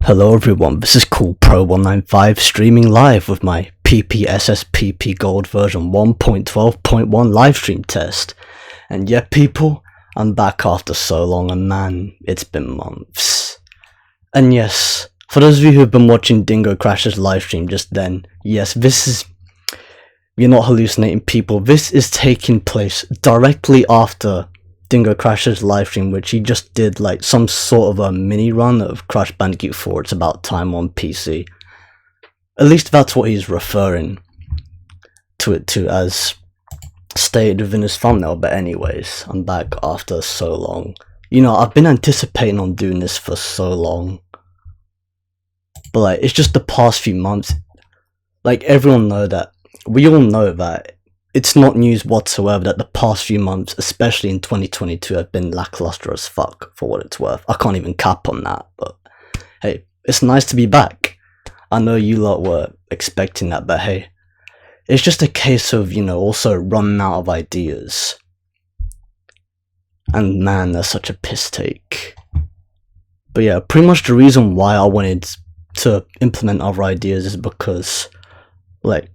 Hello everyone, this is CoolPro195 streaming live with my PPSSPP Gold version 1.12.1 livestream test. And yeah people, I'm back after so long and man, it's been months. And yes, for those of you who've been watching Dingo Crash's livestream just then, yes, this is, you're not hallucinating people, this is taking place directly after Dingo Crash's livestream, which he just did like some sort of a mini run of Crash Bandicoot 4. It's about time on PC. At least that's what he's referring to it to, as stated within his thumbnail. But anyways, I'm back after so long. You know, I've been anticipating on doing this for so long, but like it's just the past few months. Like everyone know that, we all know that it's not news whatsoever that the past few months, especially in 2022, have been lackluster as fuck, for what it's worth. I can't even cap on that, but hey, it's nice to be back. I know you lot were expecting that, but hey, it's just a case of, you know, also running out of ideas. And man, that's such a piss take. But yeah, pretty much the reason why I wanted to implement other ideas is because, like,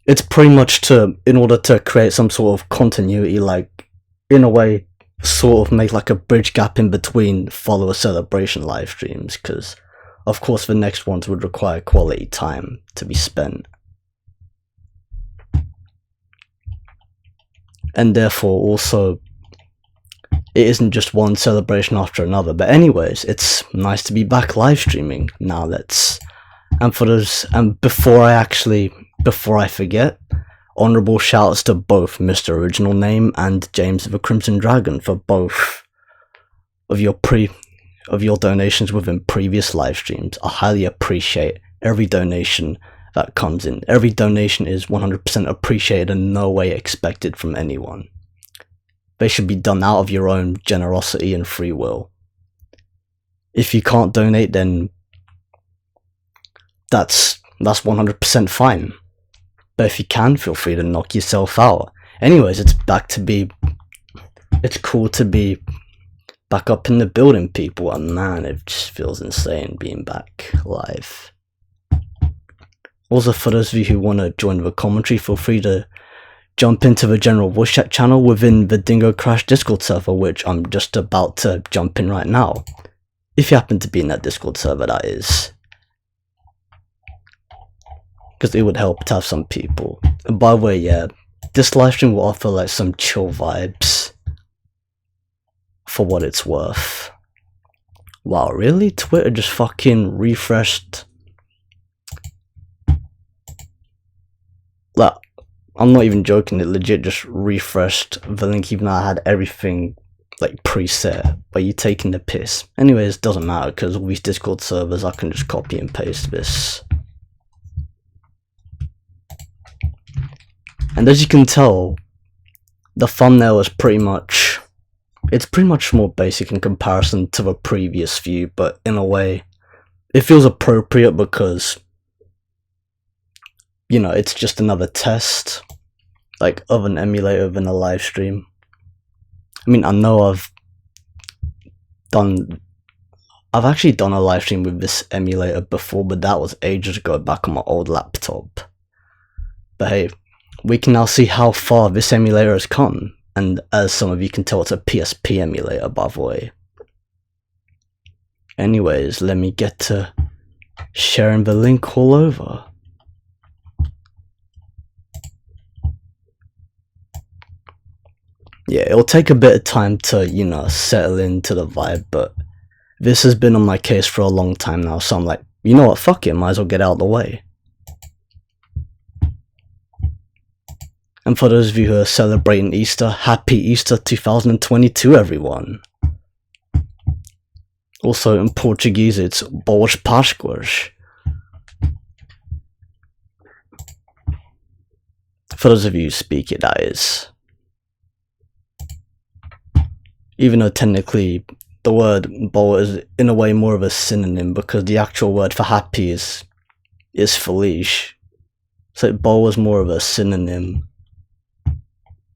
it's pretty much in order to create some sort of continuity, like, in a way, sort of make like a bridge gap in between follower celebration live streams, because, of course, the next ones would require quality time to be spent. And therefore, also, it isn't just one celebration after another. But anyways, it's nice to be back live streaming now. And for those, and before I forget, honourable shoutouts to both Mr. Original Name and James of the Crimson Dragon for both of your donations within previous live streams. I highly appreciate every donation that comes in. Every donation is 100% appreciated and no way expected from anyone. They should be done out of your own generosity and free will. If you can't donate, then that's 100% fine. But if you can, feel free to knock yourself out. Anyways, it's cool to be back up in the building, people, and man, it just feels insane being back live. Also, for those of you who want to join the commentary, feel free to jump into the general voice chat channel within the Dingo Crash Discord server, which I'm just about to jump in right now. If you happen to be in that Discord server, that is. Because it would help to have some people. And by the way, yeah, this livestream will offer like some chill vibes, for what it's worth. Wow, really? Twitter just fucking refreshed. Like, I'm not even joking, it legit just refreshed the link, even though I had everything like preset. But you're taking the piss. Anyways, it doesn't matter, because all these Discord servers, I can just copy and paste this. And as you can tell, the thumbnail is pretty much more basic in comparison to the previous view, but in a way, it feels appropriate because, you know, it's just another test, like, of an emulator within a live stream. I mean, I know I've actually done a live stream with this emulator before, but that was ages ago back on my old laptop. But hey, we can now see how far this emulator has come, and as some of you can tell, it's a PSP emulator, by the way. Anyways, let me get to sharing the link all over. Yeah, it'll take a bit of time to, you know, settle into the vibe, but this has been on my case for a long time now, so I'm like, you know what, fuck it, might as well get out of the way. And for those of you who are celebrating Easter, happy Easter 2022, everyone. Also in Portuguese, it's Boas Páscoas. For those of you who speak it, that is. Even though technically the word boa is in a way more of a synonym, because the actual word for happy is feliz. So boa is more of a synonym,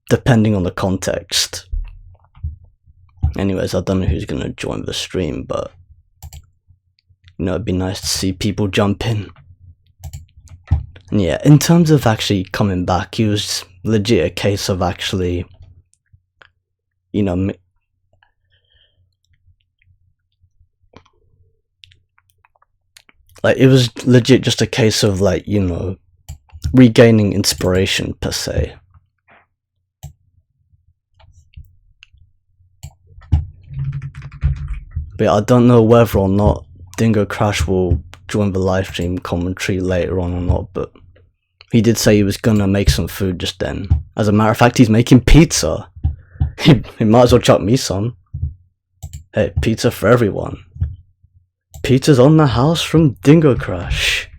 depending on the context. Anyways, I don't know who's gonna join the stream, but You know, it'd be nice to see people jump in. And yeah, in terms of actually coming back, it was legit a case of actually, you know, like, it was legit just a case of, like, you know, regaining inspiration per se. But I don't know whether or not Dingo Crash will join the livestream commentary later on or not, but he did say he was gonna make some food just then. As a matter of fact, he's making pizza. He might as well chuck me some. Hey, pizza for everyone. Pizza's on the house from Dingo Crash.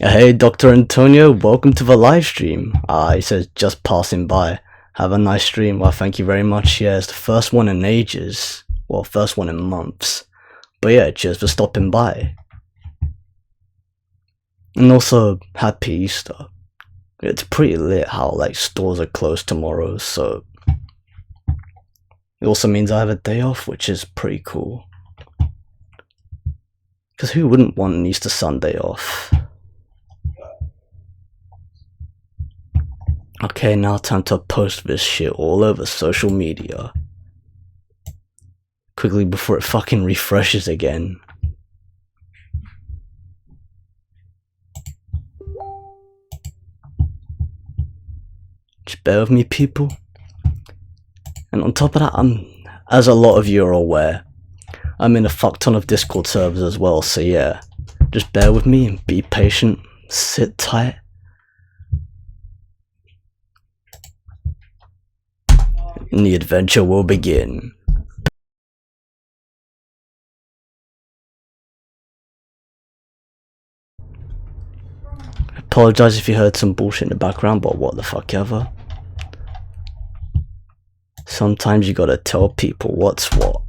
Hey, Dr. Antonio, welcome to the live stream. He says, just passing by. Have a nice stream. Well, thank you very much. Yeah, it's the first one in ages. Well, first one in months. But yeah, cheers for stopping by. And also, happy Easter. It's pretty lit how, like, stores are closed tomorrow, so it also means I have a day off, which is pretty cool. Because who wouldn't want an Easter Sunday off? Okay, now time to post this shit all over social media. Quickly before it fucking refreshes again. Just bear with me, people. And on top of that, as a lot of you are aware, I'm in a fuck ton of Discord servers as well, so yeah. Just bear with me and be patient. Sit tight. And the adventure will begin. Apologize if you heard some bullshit in the background, but what the fuck ever. Sometimes you gotta tell people what's what.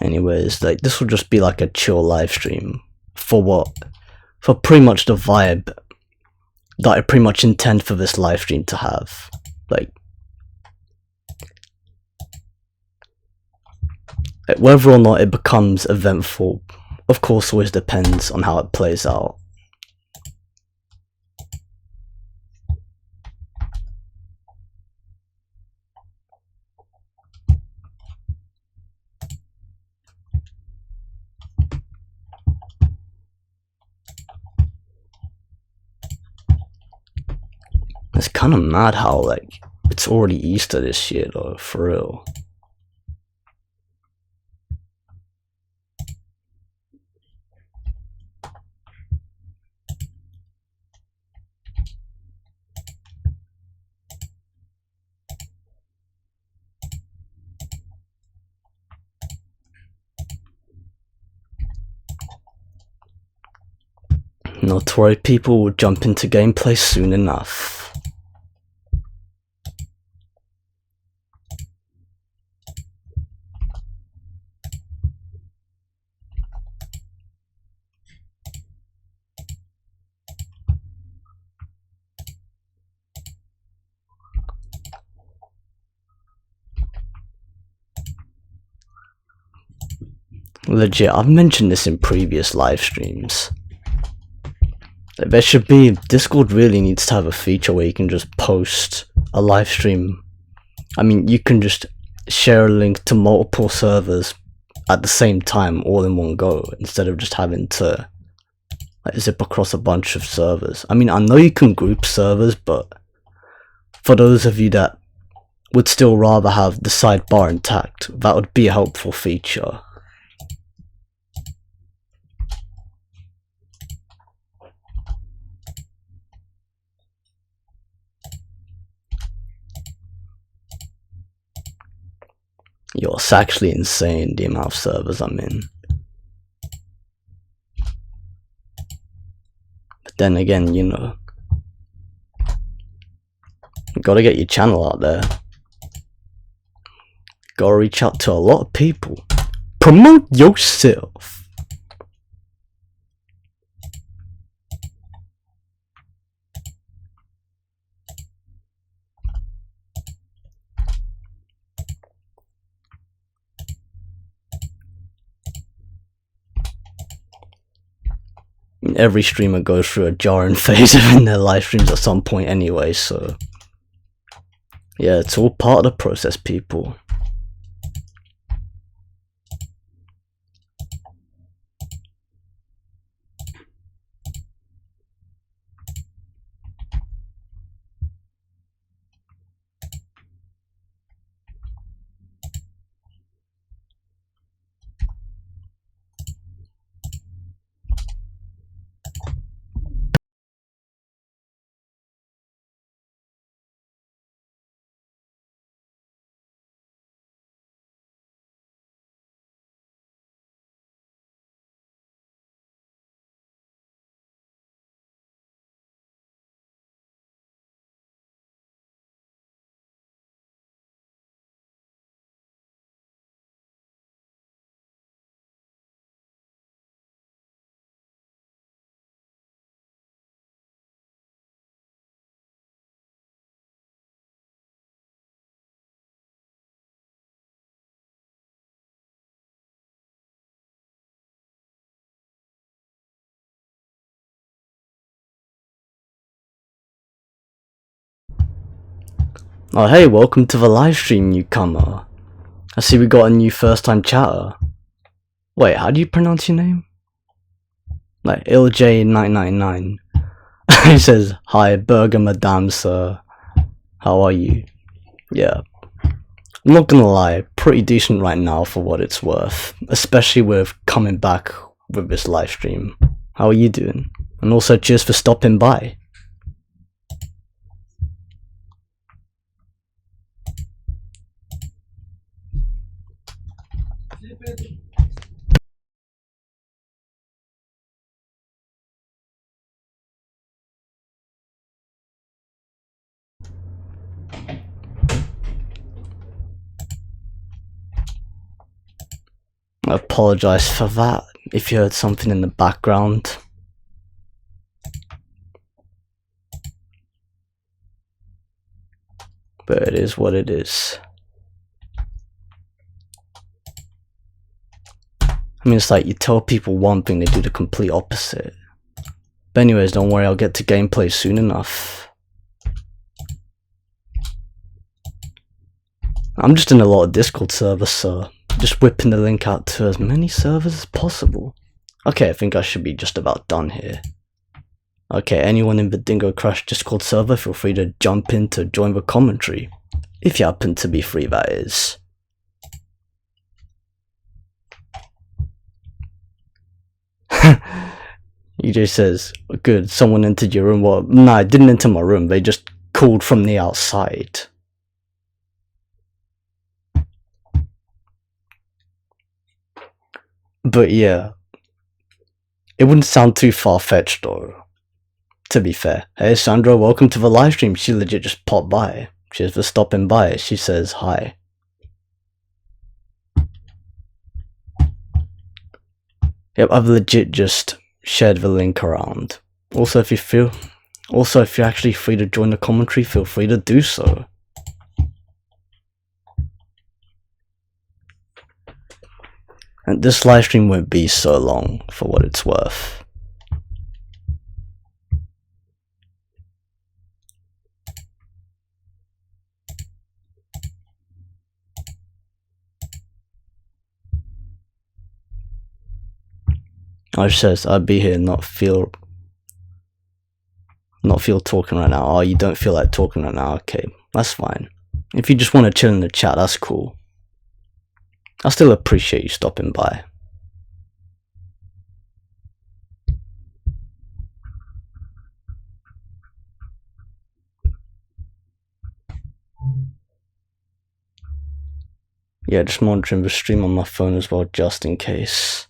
Anyways, like, this will just be like a chill live stream. For what? For pretty much the vibe that I pretty much intend for this live stream to have. Like, whether or not it becomes eventful, of course, always depends on how it plays out. It's kind of mad how, like, it's already Easter this year, though, for real. Not to worry, people will jump into gameplay soon enough. Legit, I've mentioned this in previous live streams. There should be, Discord really needs to have a feature where you can just post a live stream. I mean, you can just share a link to multiple servers at the same time, all in one go, instead of just having to, like, zip across a bunch of servers. I mean, I know you can group servers, but for those of you that would still rather have the sidebar intact, that would be a helpful feature. Yo, it's actually insane the amount of servers I'm in. But then again, you know, you gotta get your channel out there. Gotta reach out to a lot of people. Promote yourself. Every streamer goes through a jarring phase in their live streams at some point anyway, so yeah, it's all part of the process, people. Oh hey, welcome to the live stream, newcomer. I see we got a new first time chatter. Wait, how do you pronounce your name? Like ILJ999. He says, hi burger madame sir. How are you? Yeah. I'm not gonna lie, pretty decent right now for what it's worth. Especially with coming back with this live stream. How are you doing? And also cheers for stopping by. I apologise for that, if you heard something in the background. But it is what it is. I mean, it's like you tell people one thing, they do the complete opposite. But anyways, don't worry, I'll get to gameplay soon enough. I'm just in a lot of Discord servers, so just whipping the link out to as many servers as possible. Okay, I think I should be just about done here. Okay, anyone in the Dingo Crush Discord server, feel free to jump in to join the commentary. If you happen to be free, that is. EJ says, good, someone entered your room. Well, nah, I didn't enter my room, they just called from the outside. But yeah, it wouldn't sound too far-fetched though, to be fair. Hey Sandra, welcome to the livestream. She legit just popped by. Cheers for stopping by. She says hi. Yep, I've legit just shared the link around. Also, if you're actually free to join the commentary, feel free to do so. And this livestream won't be so long for what it's worth. I says I'd be here, not feel talking right now. Oh, you don't feel like talking right now? Okay, that's fine. If you just want to chill in the chat, that's cool. I still appreciate you stopping by. Yeah, just monitoring the stream on my phone as well, just in case.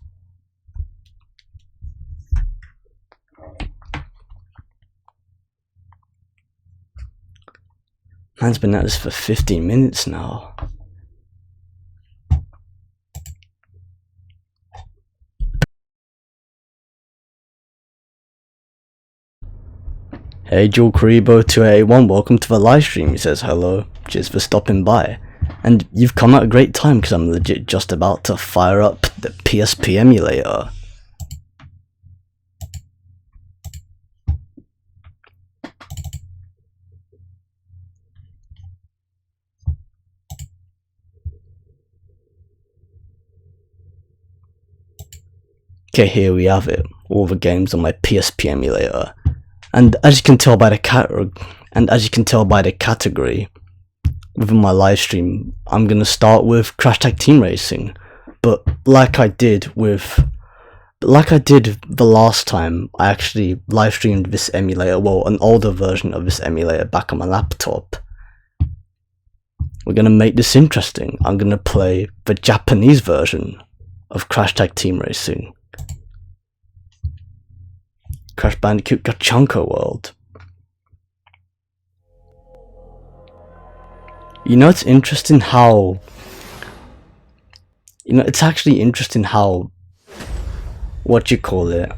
Man's been at this for 15 minutes now. Hey Joel Karibo2881, welcome to the live stream. He says hello, cheers for stopping by. And you've come at a great time because I'm legit just about to fire up the PSP emulator. Okay, here we have it, all the games on my PSP emulator. And as you can tell by the category within my live stream, I'm gonna start with Crash Tag Team Racing. But like I did the last time, I actually live streamed this emulator, well, an older version of this emulator back on my laptop. We're gonna make this interesting. I'm gonna play the Japanese version of Crash Tag Team Racing. Crash Bandicoot Gachanko World. You know, it's interesting how... You know, it's actually interesting how... What you call it?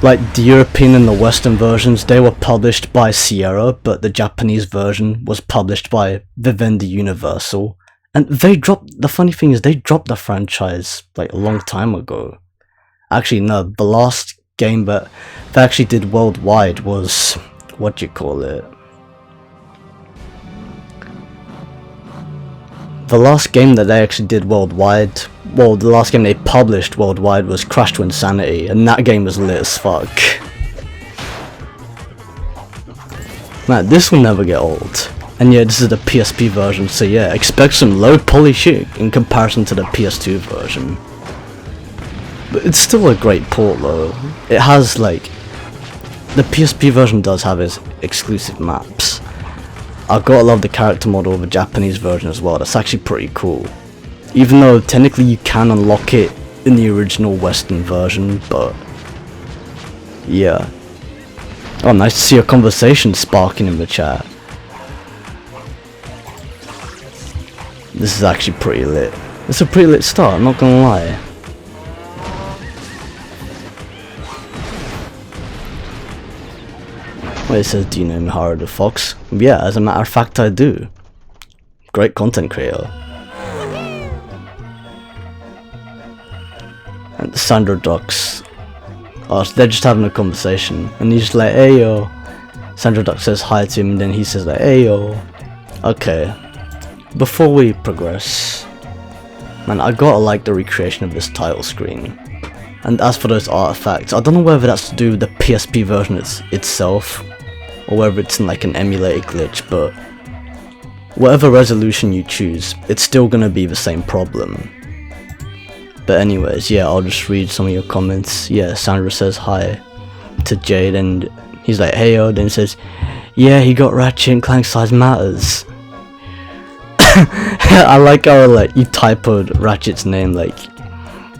Like, the European and the Western versions, they were published by Sierra, but the Japanese version was published by Vivendi Universal. And they dropped... The funny thing is, they dropped the franchise, like, a long time ago. Actually, no, the last game that they actually did worldwide was... What do you call it? The last game that they actually did worldwide... Well, the last game they published worldwide was Crash to Insanity, and that game was lit as fuck. Man, this will never get old. And yeah, this is the PSP version, so yeah, expect some low poly shit in comparison to the PS2 version. But it's still a great port though. It has like... The PSP version does have its exclusive maps. I've gotta love the character model of the Japanese version as well, that's actually pretty cool. Even though technically you can unlock it in the original Western version, but... Yeah. Oh, nice to see a conversation sparking in the chat. This is actually pretty lit. It's a pretty lit start, I'm not gonna lie. Well, it says, do you know Miharu the Fox? Yeah, as a matter of fact I do. Great content creator. And Sandra Ducks. Oh, so they're just having a conversation. And he's just like, hey yo. Sandra Duck says hi to him and then he says like, hey yo. Okay. Before we progress. Man, I gotta like the recreation of this title screen. And as for those artifacts, I don't know whether that's to do with the PSP version itself. Or whether it's in like an emulated glitch, but whatever resolution you choose, it's still gonna be the same problem. But anyways, yeah, I'll just read some of your comments. Yeah, Sandra says hi to Jade and he's like, hey yo, then he says, yeah, he got Ratchet and Clank size matters. I like how like you typoed Ratchet's name, like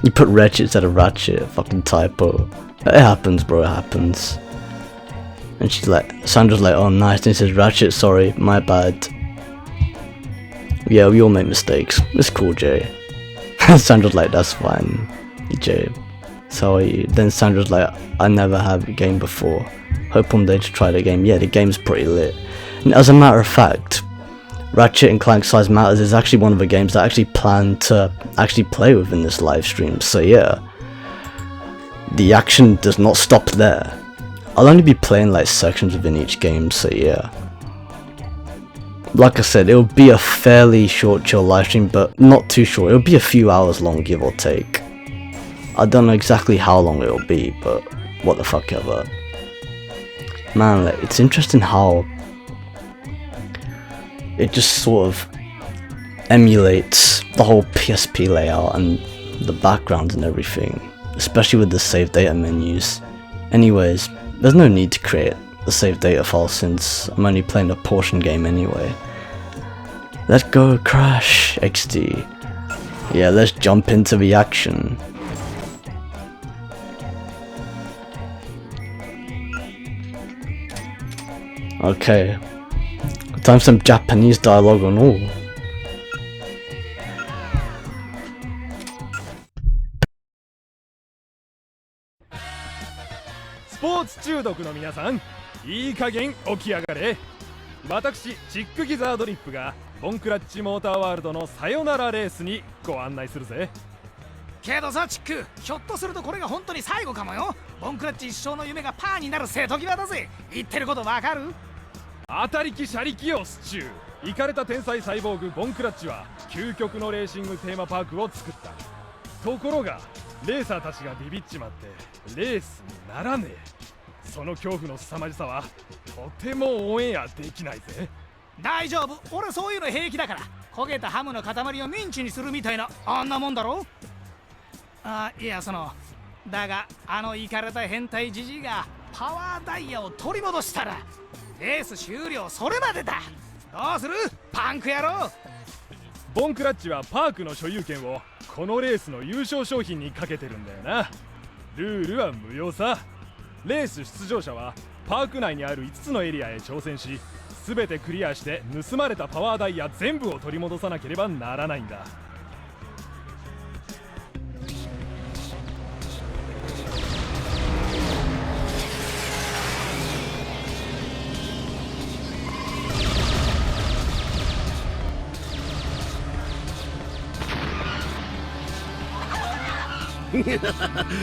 you put Ratchet instead of Ratchet, fucking typo. It happens bro, it happens. And she's like, Sandra's like, oh nice, and he says, Ratchet, sorry, my bad. Yeah, we all make mistakes, it's cool Jay. Sandra's like, that's fine, Jay. So then Sandra's like, I never have a game before. Hope one day to try the game. Yeah, the game's pretty lit. And as a matter of fact, Ratchet and Clank Size Matters is actually one of the games that I actually plan to actually play with in this live stream. So yeah, the action does not stop there. I'll only be playing like sections within each game, so yeah. Like I said, it'll be a fairly short chill live stream, but not too short. It'll be a few hours long, give or take. I don't know exactly how long it'll be, but what the fuck ever. Man, like, it's interesting how it just sort of emulates the whole PSP layout and the backgrounds and everything, especially with the save data menus. Anyways, there's no need to create a save data file since I'm only playing a portion game anyway. Let's go Crash XD. Yeah, let's jump into the action. Okay, time for some Japanese dialogue and all. スポーツ中毒の皆さん、いい加減起き上がれ。私チックギザードリップがボンクラッチモーターワールドのさよならレースにご案内するぜ。けどさチック、ひょっとするとこれが本当に最後かもよ。ボンクラッチ一生の夢がパーになる瀬戸際だぜ。言ってることわかる？当たりきシャリキよスチュー。イカれた天才サイボーグボンクラッチは究極のレーシングテーマパークを作った。ところがレーサーたちがビビっちまってレースにならねえ。その恐怖の凄まじさはとてもオンエアできないぜ。大丈夫、俺そういうの平気だから。焦げたハムの塊をミンチにするみたいなあんなもんだろ。あ、いやだがあのイカれた変態ジジイがパワーダイヤを取り戻したらレース終了それまでだ。どうするパンク野郎。ボンクラッチはパークの所有権をこのレースの優勝商品にかけてるんだよな。ルールは無用さ。レース出場者はパーク内にある5つのエリアへ挑戦し、全てクリアして盗まれたパワーダイヤ全部を取り戻さなければならないんだ。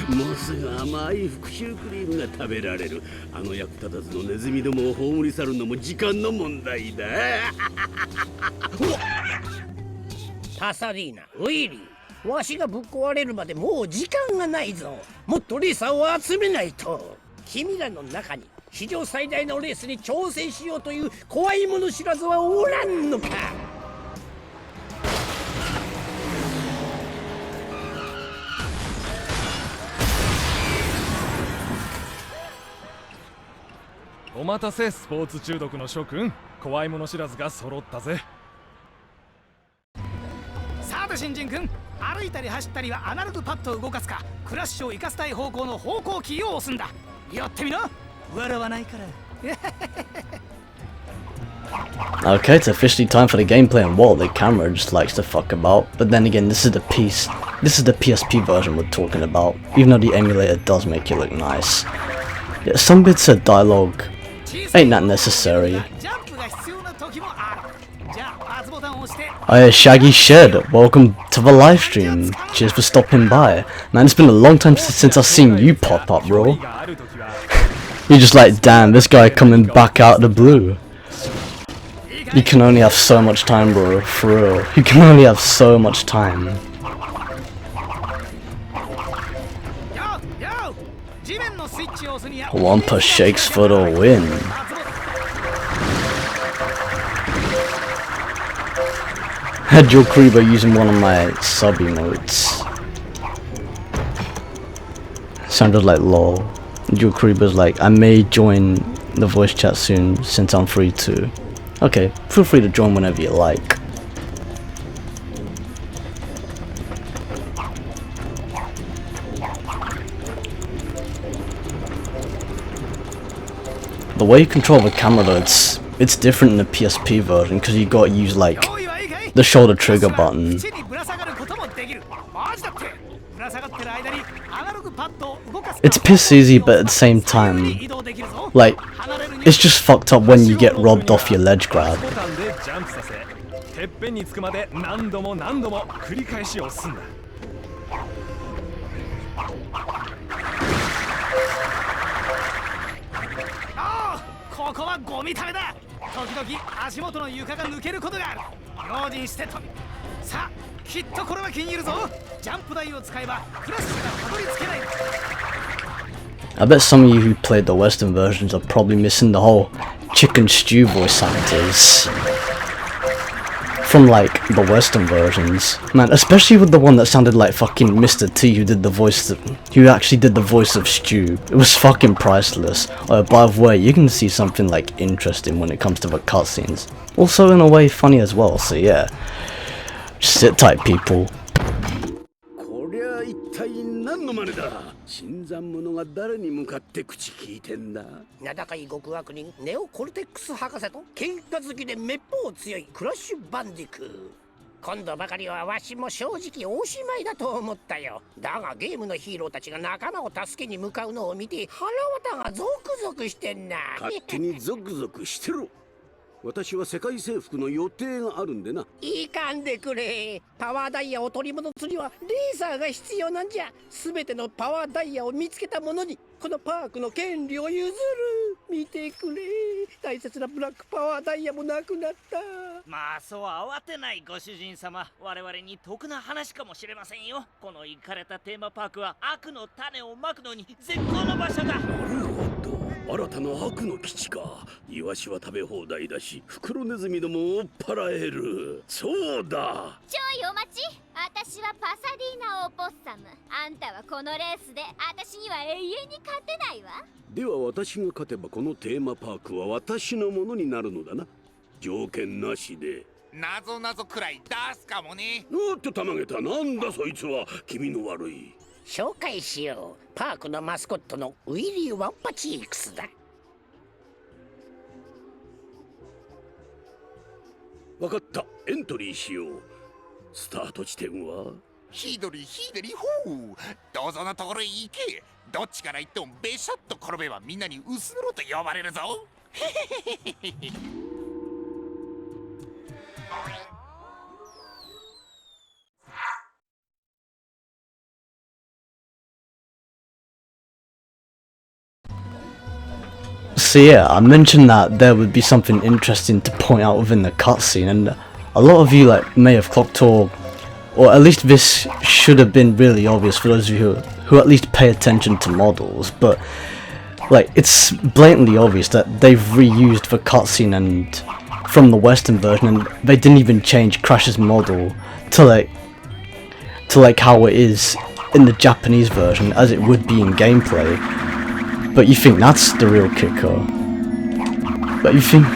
もうすぐ甘い復讐クリームが食べられる。あの役立たずのネズミどもを葬り去るのも時間の問題だ。タサリーナ、ウィリー、わしがぶっ壊れるまでもう時間がないぞ。もっとレーサーを集めないと。君らの中に史上最大のレースに挑戦しようという怖いもの知らずはおらんのか。お待たせスポーツ中毒の諸君、怖いもの知らずが揃ったぜ。さて新人君、歩いたり走ったりはアナログパッドを動かすか、クラッシュを生かしたい方向の方向キーを押すんだ。やってみな、笑わないから。Okay, it's officially time for the gameplay, and whoa, the camera just likes to fuck about. But then again, this is the PSP version we're talking about, even though the emulator does make it look nice. Yeah, some bits of dialogue ain't that necessary. Oh yeah, Shaggy Shed, welcome to the live stream. Cheers for stopping by. Man, it's been a long time since I've seen you pop up, bro. You're just like, damn, this guy coming back out of the blue. You can only have so much time, bro, for real. You can only have so much time. Wampa shakes for the win. Had Joe Creeper using one of my sub emotes. Sounded like lol. Joe Creeper's like, I may join the voice chat soon since I'm free too. Okay, feel free to join whenever you like. The way you control the camera though, it's different in the PSP version because you gotta use like the shoulder trigger button. It's piss easy, but at the same time, like, it's just fucked up when you get robbed off your ledge grab. I bet some of you who played the Western versions are probably missing the whole chicken stew voice actors from like the Western versions. Man, especially with the one that sounded like fucking Mr. T who actually did the voice of Stew. It was fucking priceless. By the way, you can see something like interesting when it comes to the cutscenes. Also in a way funny as well, so yeah. Just sit tight, people. こりゃ一体何の真似だ。新参者が誰に向かって口聞いてんだ。名高い極悪人ネオコルテックス博士と喧嘩好きでめっぽう強いクラッシュバンディク。今度ばかりはわしも正直おしまいだと思ったよ。だがゲームのヒーローたちが仲間を助けに向かうのを見て腹渡がゾクゾクしてんな。勝手にゾクゾクしてろ。私は世界征服の予定があるんでな。いかんでくれ。パワーダイヤを取り戻すにはレーサーが必要なんじゃ。すべてのパワーダイヤを見つけた者にこのパークの権利を譲る。見てくれ。大切なブラックパワーダイヤもなくなった。まあそう慌てないご主人様。我々に得な話かもしれませんよ。このイカれたテーマパークは悪の種をまくのに絶好の場所だ。なるほど。新たな悪の基地か。イワシは食べ放題だし、フクロネズミどもを追っ払える。そうだ。ちょいお待ち。私はパサディーナ・オポッサム。あんたはこのレースで私には永遠に勝てないわ。では私が勝てばこのテーマパークは私のものになるのだな。条件なしで。なぞなぞくらい出すかもね。おっとたまげた。なんだそいつは。気味の悪い。紹介しよう。パークのマスコットのウィリー・ワンパチークスだ。わかった。エントリーしよう。スタート地点はひどりひでりほう。どうぞのところへ行け。どっちから行ってもべしゃっと転べばみんなに薄黒と呼ばれるぞ。So yeah, I mentioned that there would be something interesting to point out within the cutscene, and a lot of you may have clocked, or at least this should have been really obvious for those of you who at least pay attention to models, but it's blatantly obvious that they've reused the cutscene and from the Western version, and they didn't even change Crash's model to how it is in the Japanese version as it would be in gameplay. But you think that's the real kicker? But you think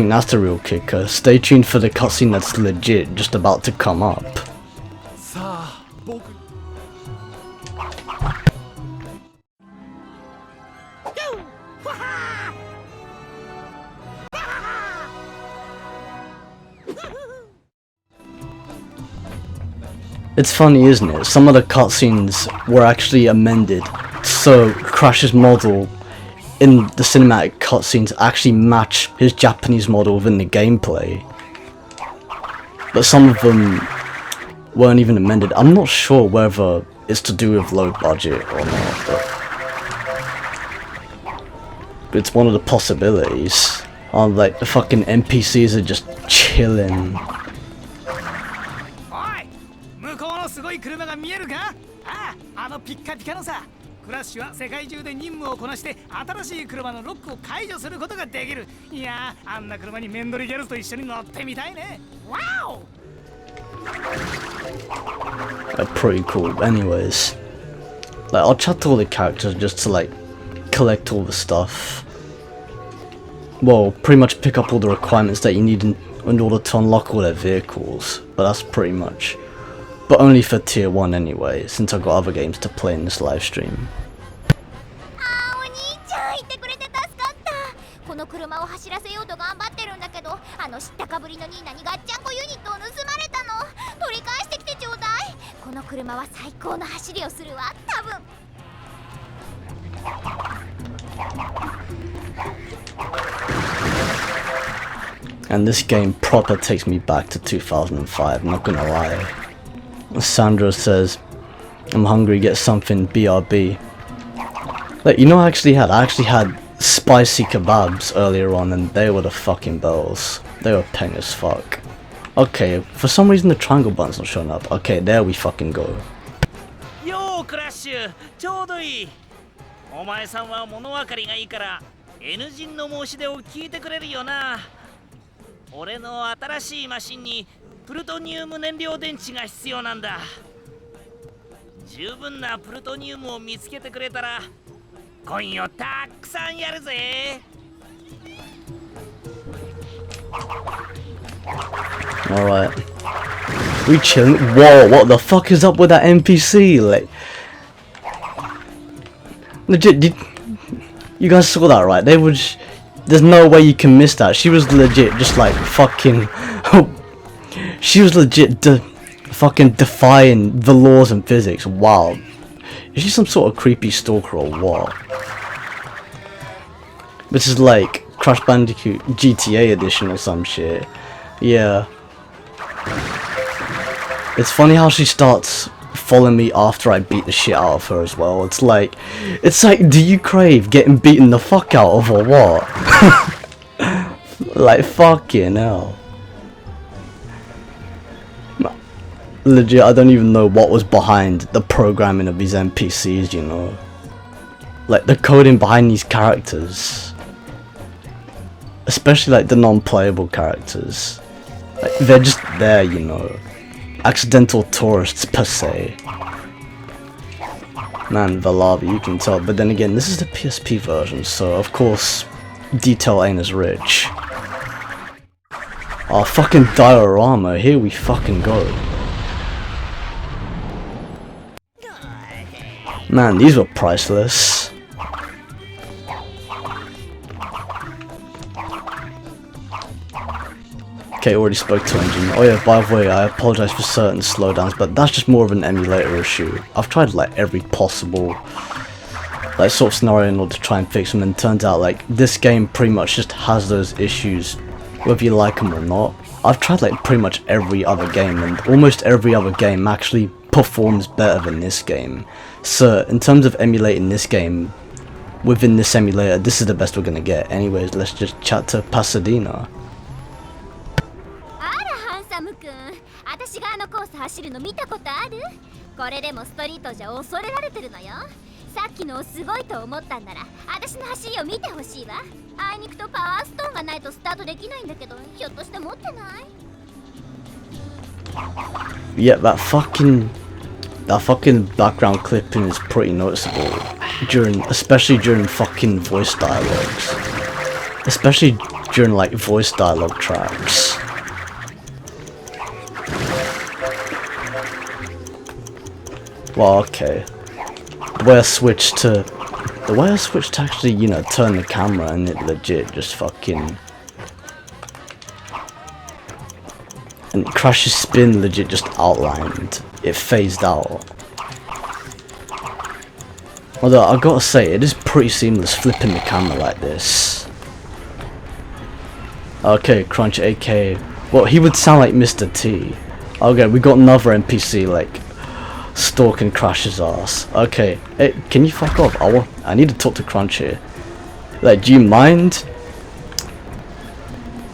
that's the real kicker? Stay tuned for the cutscene that's legit just about to come up. さあ僕 It's funny, isn't it? Some of the cutscenes were actually amended, so Crash's model in the cinematic cutscenes actually match his Japanese model within the gameplay. But some of them weren't even amended. I'm not sure whether it's to do with low budget or not, but it's one of the possibilities. The fucking NPCs are just chilling. 向こうのすごい車が見えるか？ああ、あのピッカピカのさ。クラッシュは世界中で任務をこなして新しい車のロックを解除することができる。いやー、あんな車にメンドリギャルズと一緒に乗ってみたいね。ワオPretty cool. Anyways, I'll chat to all the characters just to collect all the stuff. Well, pretty much pick up all the requirements that you need in order to unlock all their vehicles. But that's pretty much. But only for tier 1 anyway, since I've got other games to play in this live stream. あー、お兄ちゃんいてくれて助かった。この車を走らせようと頑張ってるんだけど、あの知ったかぶりのニーナにガッチャンコユニットを盗まれたの。取り返してきてちょうだい。この車は最高の走りをするわ、多分。And this game proper takes me back to 2005, not gonna lie. Sandra says, I'm hungry, get something, BRB. You know I actually had spicy kebabs earlier on, and they were the fucking bells. They were peng as fuck. Okay, for some reason the triangle button's not showing up. Okay, there we fucking go. よークラッシュ、ちょうどいい。お前さんは物分かりがいいから N 陣の申し出を聞いてくれるよな。俺の新しいマシンにプルトニウム燃料電池が必要なんだ。十分なプルトニウムを見つけてくれたらコインをたくさんやるぜ。Alright. We chilling? Whoa, what the fuck is up with that NPC? Like, legit, you guys saw that, right? They would. There's no way you can miss that. She was legit just like fucking. She was legit fucking defying the laws and physics. Wow. Is she some sort of creepy stalker or what? This is like Crash Bandicoot GTA edition or some shit. Yeah. It's funny how she starts following me after I beat the shit out of her as well. It's like, do you crave getting beaten the fuck out of or what? Like, fucking hell. Legit, I don't even know what was behind the programming of these NPCs, you know. Like, the coding behind these characters. Especially, like, the non-playable characters. Like, they're just there, you know. Accidental tourists, per se. Man, the lava, you can tell. But then again, this is the PSP version, so, of course, detail ain't as rich. Oh, fucking diorama, here we fucking go. Man, these were priceless. Okay, already spoke to engine. Oh yeah, by the way, I apologize for certain slowdowns, but that's just more of an emulator issue. I've tried like every possible like sort of scenario in order to try and fix them, and it turns out like this game pretty much just has those issues, whether you like them or not. I've tried like pretty much every other game, and almost every other game actually performs better than this game. So in terms of emulating this game within this emulator, this is the best we're gonna get. Anyways, let's just chat to Pasadena. 私があのコース走るの見たことある？これでもストリートじゃ恐れられてるのよ。さっきのすごいと思ったんなら私の走りを見てほしいわ。あいにくとパワーストーンがないとスタートできないんだけど、ひょっとして持ってない？ Yeah, that fucking background clipping is pretty noticeable especially during fucking voice dialogues. Especially during like voice dialogue tracks. Well, okay. The way I switched to actually, you know, turn the camera, and it legit just fucking... And Crash's spin legit just outlined. It phased out. Although, I gotta say, it is pretty seamless flipping the camera like this. Okay, Crunch AK. Well, he would sound like Mr. T. Okay, we got another NPC, like... stalking Crash's ass. Okay, hey, can you fuck off? I need to talk to Crunch here. Like, do you mind?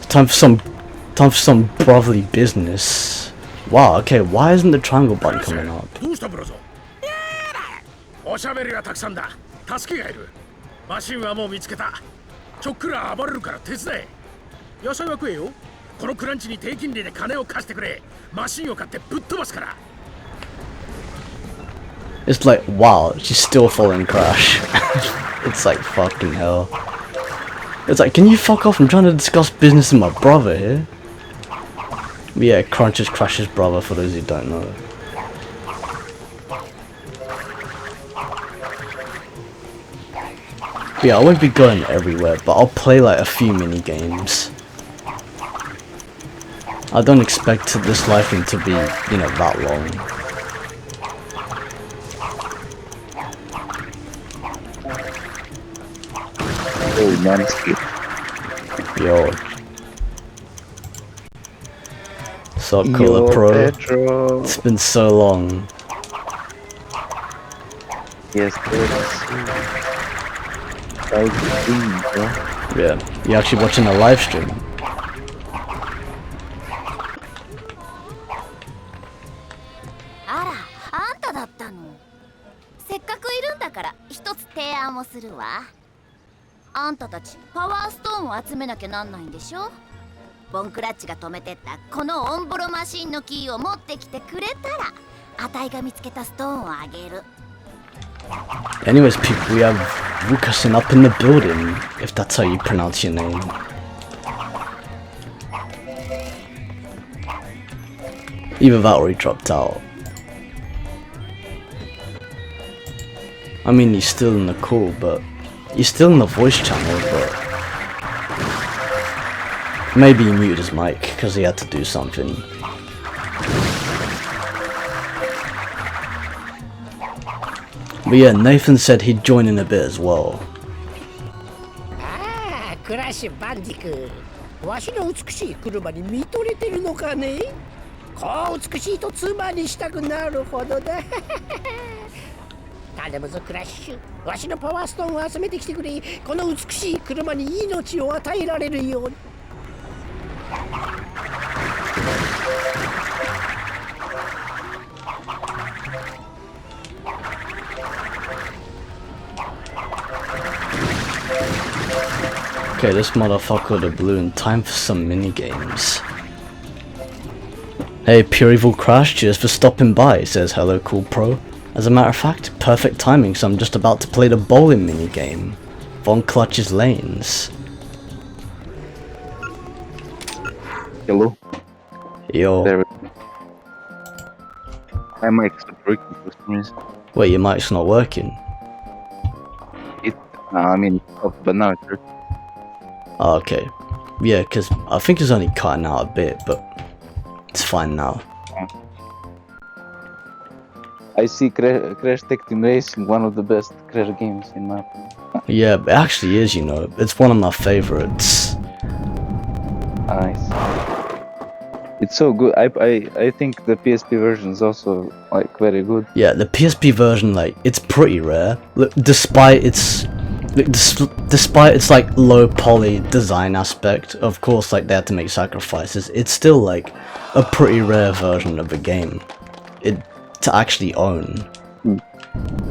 Time for some brotherly business. Wow, okay, why isn't the triangle button coming up? It's like, wow, she's still following Crash. It's like, fucking hell. It's like, can you fuck off? I'm trying to discuss business with my brother here. But yeah, Crunch is Crash's brother, for those who don't know. But yeah, I won't be going everywhere, but I'll play like a few mini games. I don't expect this live stream to be, you know, that long. Oh, Mansky. Yo. So cool, Pro. Petro. It's been so long. Yes, Yeah, you actually watching a live stream? Ara, あんただったの。せっかくいるんだから一つ提案をするわ。あんたたちパワーストーンを集めなきゃなんないんでしょ。ボンクラッチが止めてったこのオンボロマシンのキーを持ってきてくれたら、あたいが見つけたストーンをあげる。Anyways, people, we have Wukasin up in the building, if that's how you pronounce your name. Either that or he dropped out. I mean, he's still in the call, but he's still in the voice channel, but maybe he muted his mic because he had to do something. But yeah, Nathan said he'd join in a bit as well. ああ、クラッシュバンディク。わしの美しい車に見とれてるのかね。こう美しいと妻にしたくなるほどだ。頼むぞクラッシュ。わしのパワーストーンを集めてきてくれ。この美しい車に命を与えられるように。Okay, this motherfucker the balloon. Time for some mini games. Hey, Pure Evil Crash, cheers for stopping by, says hello cool pro. As a matter of fact, perfect timing, so I'm just about to play the bowling mini game. Von Clutch's Lanes. Hello. Yo. There. My mic's not working for some reason. Wait, your mic's not working? I mean, but now it's working. Oh, okay. Yeah, because I think it's only cutting out a bit, but it's fine now. I see Crash Tag Team Racing, one of the best Crash games in my opinion. Yeah, it actually is, you know. It's one of my favorites. Nice. It's so good. I think the PSP version is also like very good. Yeah, the PSP version, like, it's pretty rare. Look, despite its like low poly design aspect, of course, like they had to make sacrifices. It's still like a pretty rare version of a game to actually own.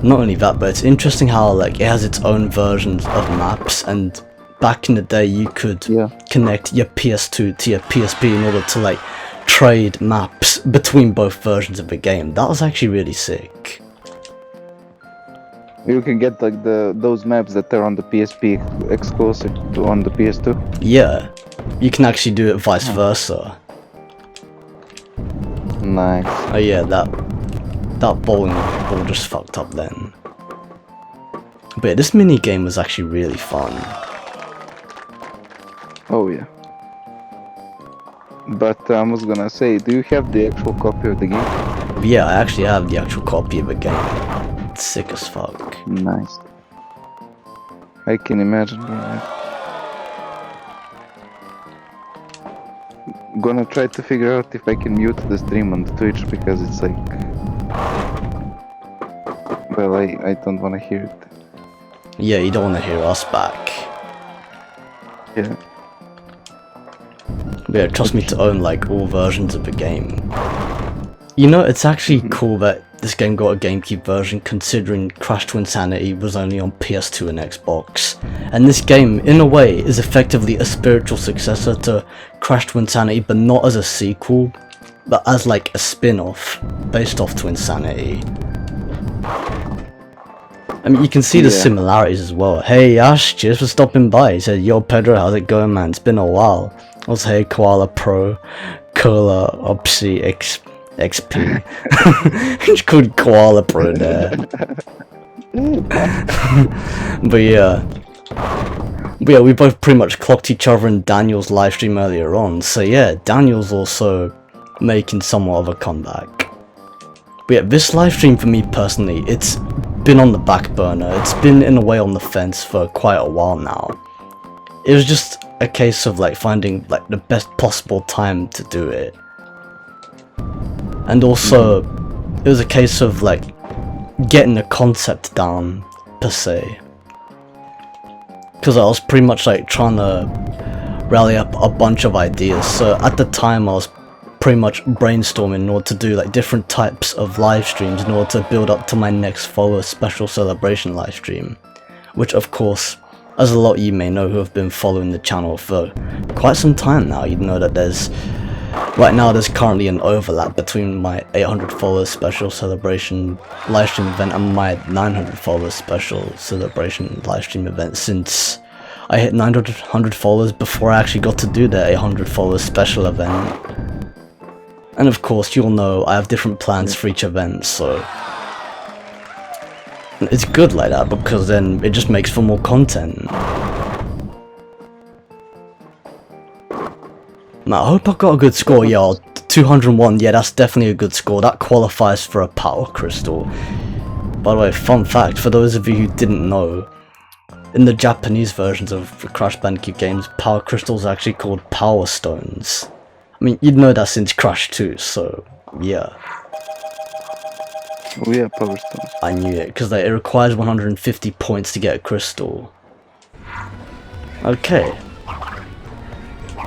Not only that, but it's interesting how like it has its own versions of maps, and back in the day you could connect your PS2 to your PSP in order to like trade maps between both versions of the game. That was actually really sick. You can get like those maps that are on the PSP exclusive to on the PS2. Yeah, you can actually do it vice versa. Nice. Oh yeah, that bowling ball just fucked up then. But yeah, this mini game was actually really fun. Oh yeah. But I was gonna say, do you have the actual copy of the game? Yeah, I actually have the actual copy of the game. It's sick as fuck. Nice. I can imagine. Right? Gonna try to figure out if I can mute the stream on the Twitch, because it's like, well, I don't want to hear it. Yeah, you don't want to hear us back. Yeah. But yeah, trust me to own like all versions of the game. You know, it's actually cool that this game got a GameCube version, considering Crash to Insanity was only on PS2 and Xbox. And this game, in a way, is effectively a spiritual successor to Crash to Insanity, but not as a sequel, but as like a spin-off based off to Insanity. I mean, you can see the similarities as well. Hey Yash, cheers for stopping by. He said, yo Pedro, how's it going, man? It's been a while. Also, hey Koala Pro, Koala Opsi XP. He's called Koala Pro there. But yeah, we both pretty much clocked each other in Daniel's livestream earlier on. So yeah, Daniel's also making somewhat of a comeback. But yeah, this livestream for me personally, it's been on the back burner. It's been in a way on the fence for quite a while now. It was just a case of like finding like the best possible time to do it. And also, it was a case of like getting the concept down, per se. Because I was pretty much like trying to rally up a bunch of ideas. So at the time I was pretty much brainstorming in order to do like different types of live streams in order to build up to my next follower special celebration live stream. Which of course, as a lot of you may know who have been following the channel for quite some time now, you know that right now there's currently an overlap between my 800 followers special celebration livestream event and my 900 followers special celebration livestream event, since I hit 900 followers before I actually got to do the 800 followers special event. And of course, you'll know I have different plans for each event, so it's good like that because then it just makes for more content. Now, I hope I got a good score, y'all. 201, yeah, that's definitely a good score. That qualifies for a power crystal. By the way, fun fact, for those of you who didn't know, in the Japanese versions of Crash Bandicoot games, power crystals are actually called power stones. I mean, you'd know that since Crash 2, so yeah. Oh yeah, power stones. I knew it, because it requires 150 points to get a crystal. Okay.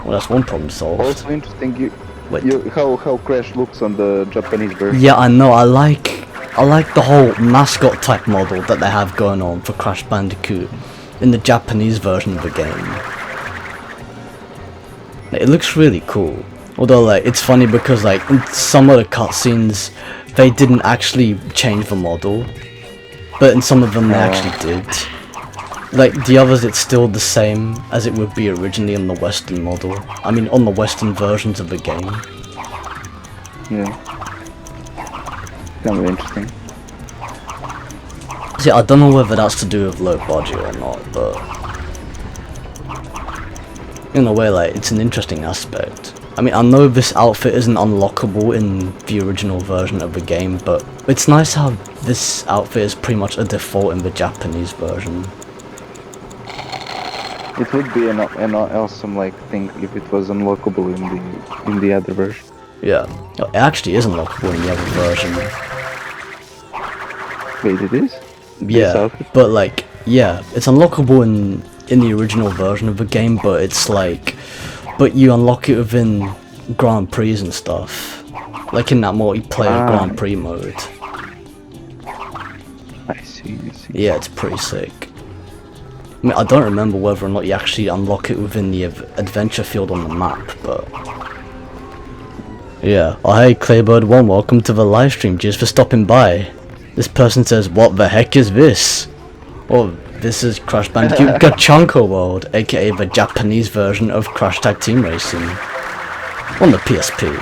Well, that's one problem solved. Also interesting, how Crash looks on the Japanese version. Yeah, I know. I like the whole mascot type model that they have going on for Crash Bandicoot in the Japanese version of the game. It looks really cool. Although, like, it's funny because, like, in some of the cutscenes, they didn't actually change the model, but in some of them they actually did. Like, the others, it's still the same as it would be originally on the Western model. I mean, on the Western versions of the game. Yeah. Kind of interesting. See, I don't know whether that's to do with low budget or not, but in a way, like, it's an interesting aspect. I mean, I know this outfit isn't unlockable in the original version of the game, but it's nice how this outfit is pretty much a default in the Japanese version. It would be an awesome like thing if it was unlockable in the other version. Yeah, it actually is unlockable in the other version. Wait, it is? Yeah, but like, yeah, it's unlockable in the original version of the game, but it's like, but you unlock it within Grand Prix and stuff, like in that multiplayer Grand Prix mode. I see. Yeah, it's pretty sick. I mean, I don't remember whether or not you actually unlock it within the adventure field on the map, but yeah. Oh hey, Claybird1, welcome to the livestream. Cheers for stopping by. This person says, what the heck is this? Well, this is Crash Bandicoot Gachanko World, aka the Japanese version of Crash Tag Team Racing. On the PSP.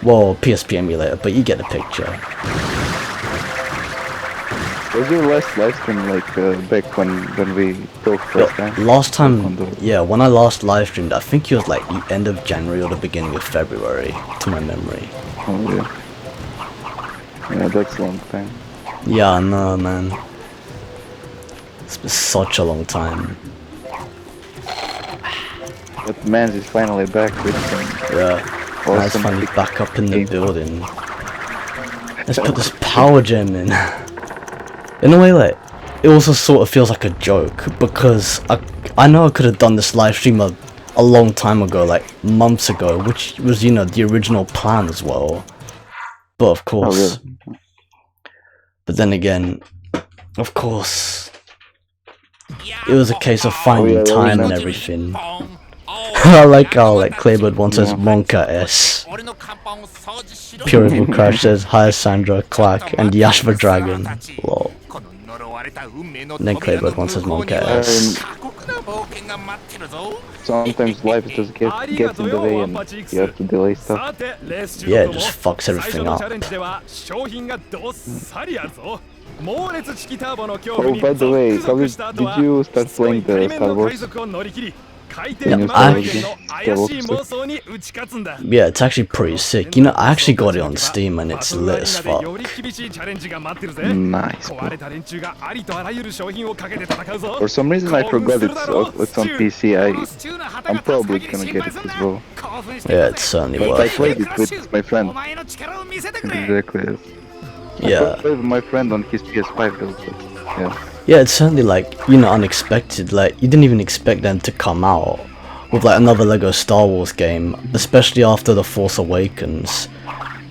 Well, PSP emulator, but you get the picture. Was your last live stream like back when we talked first time? Last time, yeah, when I last live streamed, I think it was like the end of January or the beginning of February, to my memory. Oh yeah. Yeah, that's a long time. Yeah, I know, man. It's been such a long time. But Mans is finally back with some yeah, Man's finally back up in the building. Let's put this power gem in. In a way, like, it also sort of feels like a joke, because I know I could have done this live stream a long time ago, like months ago, which was, you know, the original plan as well. But of course, but then again, of course, it was a case of finding time and everything. I like how, like, Claybird1 says Monka S. Pure Evil Crash says hi Sandra, Clack, and Yash the Dragon. Lol. And then Claybird1 says Monka S. Sometimes life just gets in the way and you have to delay stuff. Yeah, it just fucks everything up. Oh, by the way, did you start playing the Star Wars? Yeah, it's actually pretty sick. You know, I actually got it on Steam and it's lit as fuck. Nice, bro. For some reason I forgot it's on PC. I'm probably gonna get it as well. Yeah, it's certainly worth it. I played it with my friend. Exactly. Yeah. I played with my friend on his PS5 though, but yeah. Yeah, it's certainly, like, you know, unexpected. Like, you didn't even expect them to come out with, like, another Lego Star Wars game, especially after The Force Awakens.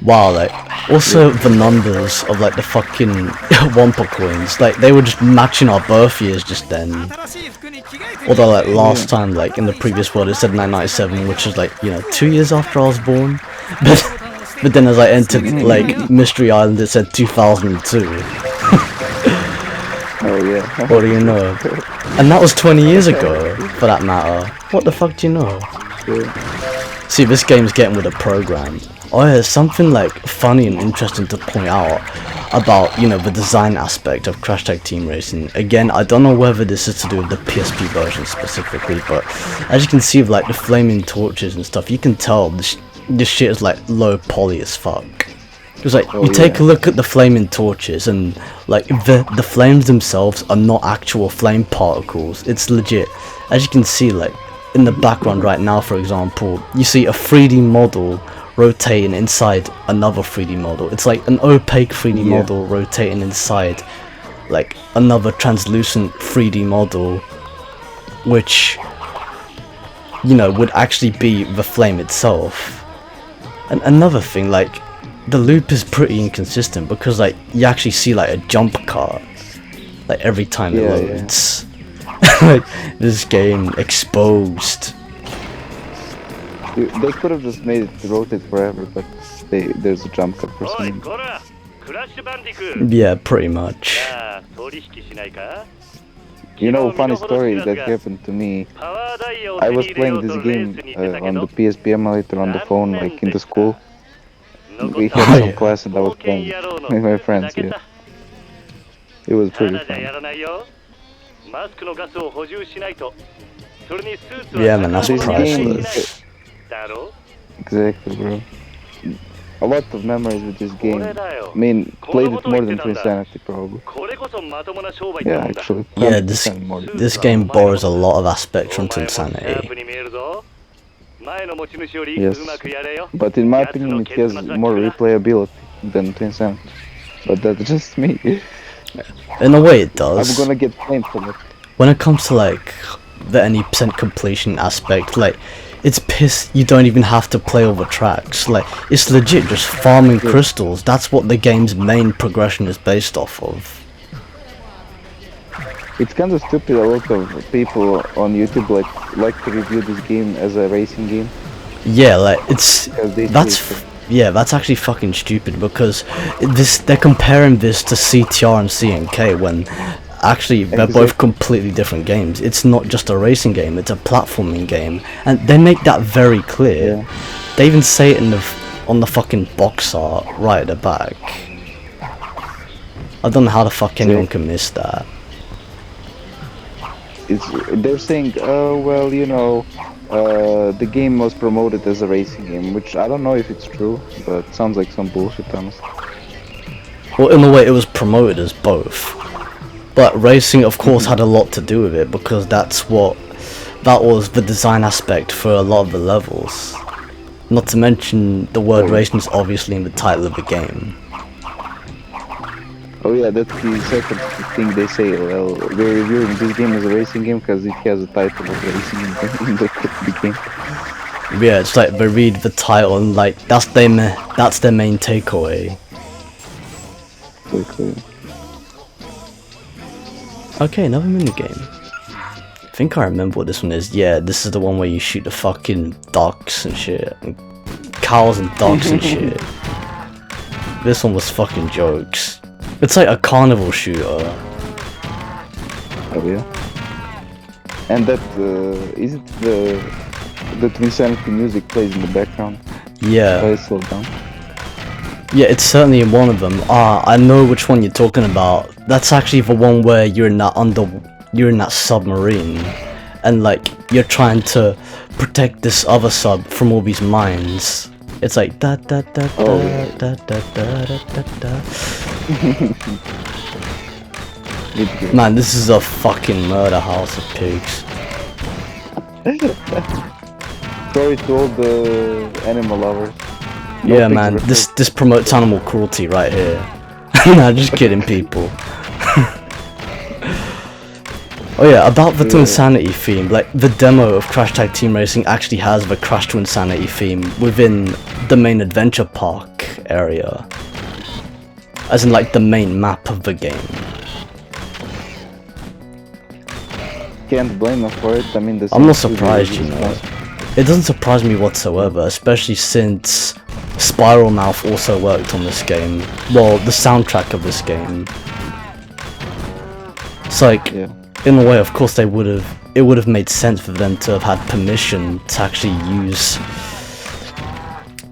Wow, like, also the numbers of, like, the fucking Wampa coins, like, they were just matching our birth years just then. Although, like, last time, like, in the previous world it said 1997, which is, like, you know, 2 years after I was born. But then as I entered, like, Mystery Island it said 2002. Oh yeah. What do you know? And that was 20 years ago. for that matter. What the fuck do you know? Yeah. See, this game's getting with a program. Oh yeah, there's something like funny and interesting to point out about, you know, the design aspect of Crash Tag Team Racing. Again, I don't know whether this is to do with the PSP version specifically, but as you can see with like the flaming torches and stuff, you can tell this shit is like low poly as fuck. Because like, you take a look at the flaming torches and like the flames themselves are not actual flame particles. It's legit. As you can see, like in the background right now, for example, you see a 3D model rotating inside another 3D model. It's like an opaque 3D model rotating inside like another translucent 3D model, which, you know, would actually be the flame itself. And another thing, like, the loop is pretty inconsistent because like you actually see like a jump cut like every time it loads. Like, this game exposed. They could have just made it rotate forever, but there's a jump cut for some reason. Yeah, pretty much. You know, funny story that happened to me. I was playing this game on the PSP emulator on the phone, like in the school. We had some class and I was playing with my friends, yeah. It was pretty fun. Yeah man, that's priceless. Exactly, bro. A lot of memories with this game. I mean, played it more than Twin Sanity, probably. Yeah, actually. Yeah, this game borrows a lot of aspects from Twin Sanity. Yes, but in my opinion it has more replayability than Twin Sanity. But that's just me. In a way it does. I'm gonna get blamed for it. When it comes to like the any percent completion aspect, like, it's piss you don't even have to play all the tracks. Like, it's legit just farming crystals. That's what the game's main progression is based off of. It's kind of stupid. A lot of people on YouTube like to review this game as a racing game. Yeah, like that's actually fucking stupid because they're comparing this to CTR and CNK when actually they're both completely different games. It's not just a racing game; it's a platforming game, and they make that very clear. Yeah. They even say it on the fucking box art right at the back. I don't know how the fuck anyone can miss that. They're saying, oh well, you know, the game was promoted as a racing game, which I don't know if it's true, but it sounds like some bullshit, honestly. Well, in a way, it was promoted as both, but racing, of course, had a lot to do with it because that was the design aspect for a lot of the levels. Not to mention, the word racing is obviously in the title of the game. Oh yeah, that's the second thing they say. Well, we're reviewing this game as a racing game because it has a title of racing in the game. Yeah, it's like they read the title and like that's their main takeaway. Okay, another minigame. I think I remember what this one is. Yeah, this is the one where you shoot the fucking ducks and shit, and cows and ducks and shit. This one was fucking jokes. It's like a carnival shooter. Oh yeah. And that is it the Twin Sanity music plays in the background? Yeah. Oh, it's slowed down. Yeah, it's certainly in one of them. I know which one you're talking about. That's actually the one where you're in that submarine, and like you're trying to protect this other sub from all these mines. It's like da da da da da da da da da. Man, this is a fucking murder house of pigs. Sorry to all the animal lovers. No, yeah, man, this promotes animal cruelty right here. Nah, just kidding, people. Oh yeah, about the Twin Sanity theme, like the demo of Crash Tag Team Racing actually has the Crash Twin Sanity theme within the main adventure park area. As in like the main map of the game. Can't blame them for it. I mean, I'm not surprised, you know. It doesn't surprise me whatsoever, especially since Spiral Mouth also worked on this game. Well, the soundtrack of this game. It's like, in a way, of course they would have it would have made sense for them to have had permission to actually use,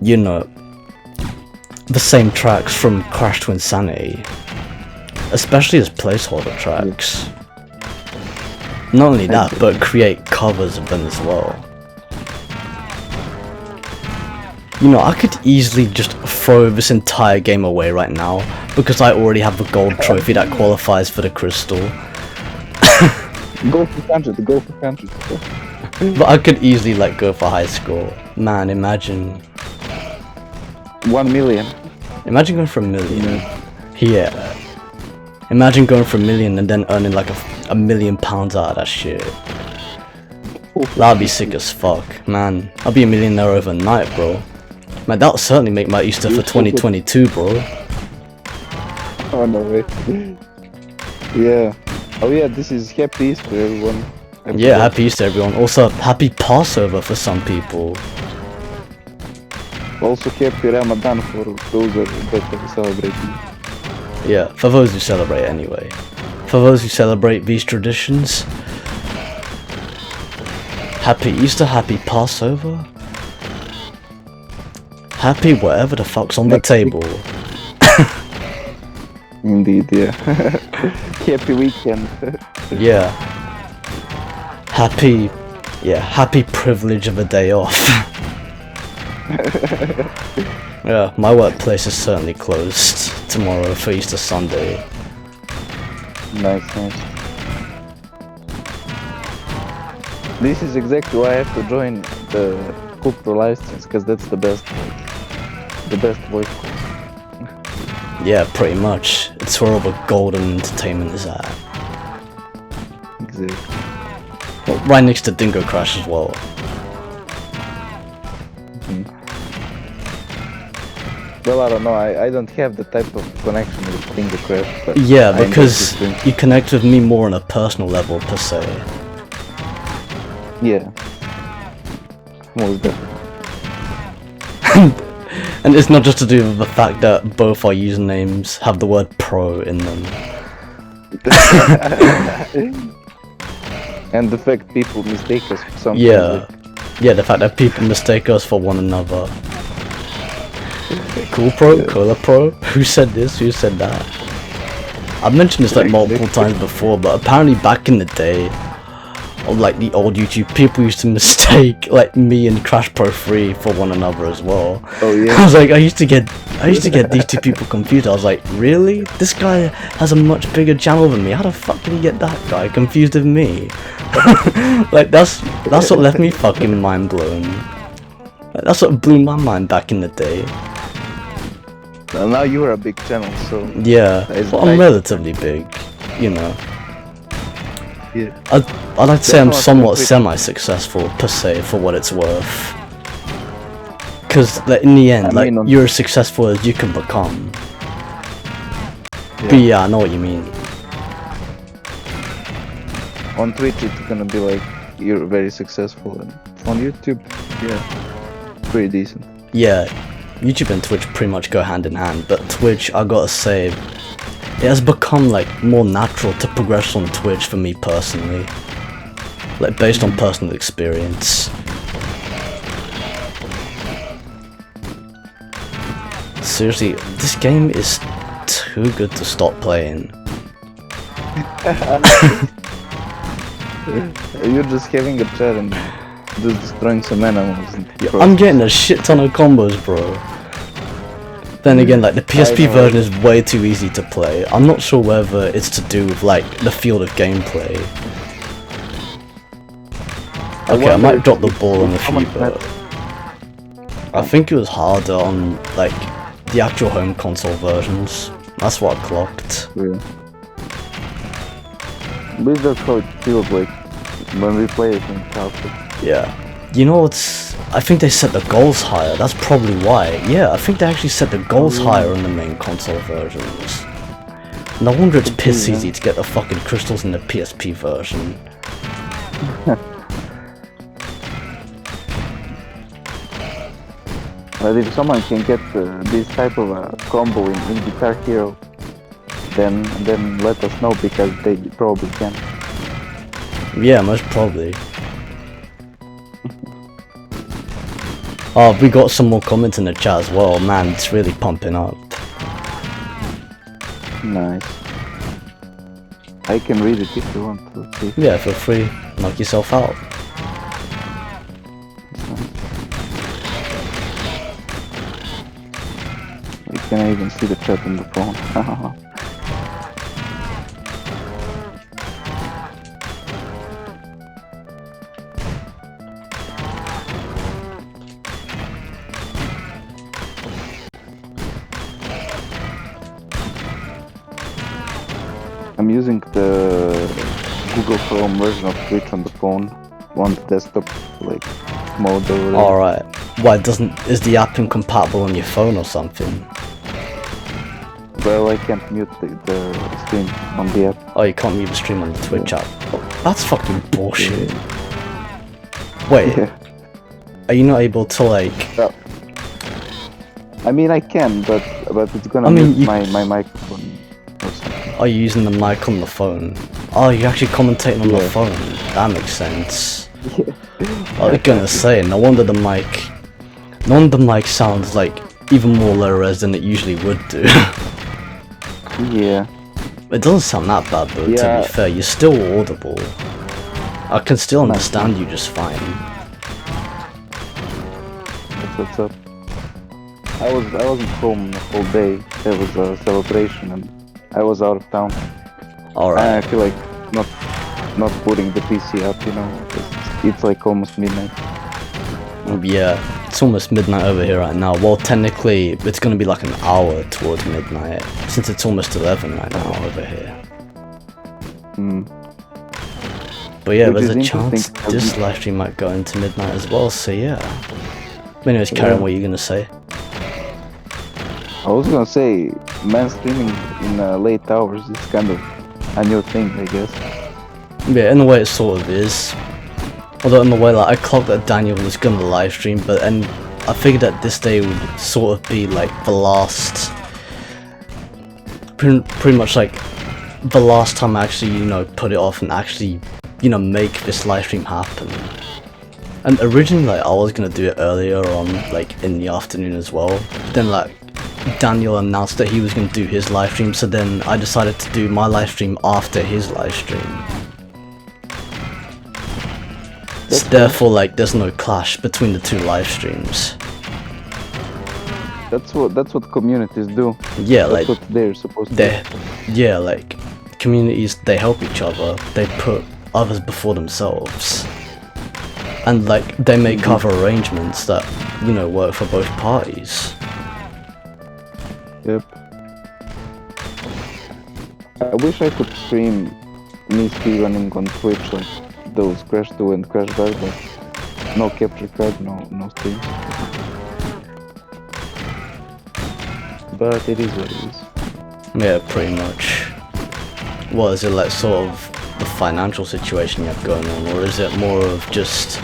you know, the same tracks from Crash to Insanity, especially as placeholder tracks. Not only that, but create covers of them as well. You know, I could easily just throw this entire game away right now, because I already have the gold trophy that qualifies for the crystal. Go for 100, go for 100. But I could easily like go for high score. Man, imagine 1 million. Imagine going for a million. Yeah. Imagine going for a million and then earning like a £1 million out of that shit. That'd be sick as fuck, man. I'll be a millionaire overnight, bro. Man, that'll certainly make my Easter for 2022, bro. Oh no way. Yeah. Oh yeah, this is Happy Easter, everyone. Yeah, Happy Easter, everyone. Also, Happy Passover for some people. Also Happy Ramadan for those that are celebrating. Yeah, for those who celebrate anyway. For those who celebrate these traditions, Happy Easter, Happy Passover, Happy whatever the fuck's on the table. Indeed, yeah. Happy weekend. Yeah. Happy privilege of a day off. Yeah, my workplace is certainly closed tomorrow for Easter Sunday. Nice, nice. This is exactly why I have to join the Cooper license, because that's the best voice course. Yeah, pretty much. It's where all the golden entertainment is at. Exactly. Well, right next to Dingo Crash as well. Well, I don't know, I don't have the type of connection with Dingo Crash. But yeah, because you connect with me more on a personal level, per se. Yeah. Most definitely. And it's not just to do with the fact that both our usernames have the word pro in them. And the fact people mistake us for something. Yeah. Yeah, the fact that people mistake us for one another. Cool Pro? Cola Pro? Who said this? Who said that? I've mentioned this like multiple times before, but apparently back in the day, on like the old YouTube, people used to mistake like me and Crash Pro 3 for one another as well. Oh yeah. I was like, I used to get these two people confused. I was like, really? This guy has a much bigger channel than me. How the fuck did he get that guy confused with me? Like that's what left me fucking mind blown. Like, that's what blew my mind back in the day. Well, now you are a big channel, so yeah. Well, I'm relatively big, you know. Yeah. I'd like to say I'm somewhat semi-successful per se, for what it's worth. Cause like, in the end, like you're as successful as you can become. Yeah. But yeah, I know what you mean. On Twitch it's gonna be like you're very successful, and on YouTube, yeah, pretty decent. Yeah, YouTube and Twitch pretty much go hand in hand, but Twitch, I gotta say, it has become like more natural to progress on Twitch for me personally. Like based on personal experience. Seriously, this game is too good to stop playing. You're just having a chat and just destroying some animals. Yeah, I'm getting a shit ton of combos, bro. Then again, like the PSP version is way too easy to play. I'm not sure whether it's to do with like the field of gameplay. Okay, I might drop the ball on a few, but I think it was harder on like the actual home console versions. That's what I clocked. Yeah. But that's how it feels like when we play it in childhood. Yeah. You know what's... I think they set the goals higher, that's probably why. Yeah, I think they actually set the goals higher on the main console versions. No wonder it's piss easy to get the fucking crystals in the PSP version. But if someone can get this type of a combo in Guitar Hero, then let us know, because they probably can. Yeah, most probably. Oh, we got some more comments in the chat as well. Man, it's really pumping up. Nice. I can read it if you want to. See. Yeah, feel free. Knock yourself out. You can even see the chat on the phone. I'm using the Google Chrome version of Twitch on the phone, on the desktop, like mode or whatever. Alright. Why is the app incompatible on your phone or something? Well, I can't mute the stream on the app. Oh, you can't mute the stream on the Twitch app. That's fucking bullshit. Wait, are you not able to like... I mean, I can, but it's gonna mute my microphone or something. Are you using the mic on the phone? Oh, you're actually commentating on the phone. That makes sense. I was gonna say, no wonder the mic sounds like even more low res than it usually would do. Yeah. It doesn't sound that bad though, to be fair. You're still audible. I can still understand you just fine. That's what's up. I wasn't home the whole day. There was a celebration and I was out of town. Alright. And I feel like not putting the PC up, you know, it's like almost midnight. Yeah, it's almost midnight over here right now. Well, technically, it's gonna be like an hour towards midnight, since it's almost 11 right now over here. But yeah, there's a chance this livestream might go into midnight as well, so yeah. Anyways, Karen, what are you gonna say? I was gonna say, man streaming in late hours is kind of a new thing, I guess. Yeah, in a way it sort of is. Although in the way, like, I clocked that Daniel was gonna live stream, but and I figured that this day would sort of be like the last, pretty much like the last time I actually, you know, put it off and actually, you know, make this live stream happen. And originally, like, I was gonna do it earlier on, like in the afternoon as well. Then like Daniel announced that he was gonna do his live stream, so then I decided to do my live stream after his live stream. So therefore, like, there's no clash between the two live streams. That's what communities do. Yeah, that's like what they're supposed to do. Yeah, like communities, they help each other. They put others before themselves, and like they make other arrangements that, you know, work for both parties. Yep. I wish I could stream me speedrunning on Twitch, like those Crash 2 and Crash Guard, but no capture card, no stream. But it is what it is. Yeah, pretty much. What is it, like sort of the financial situation you have going on, or is it more of just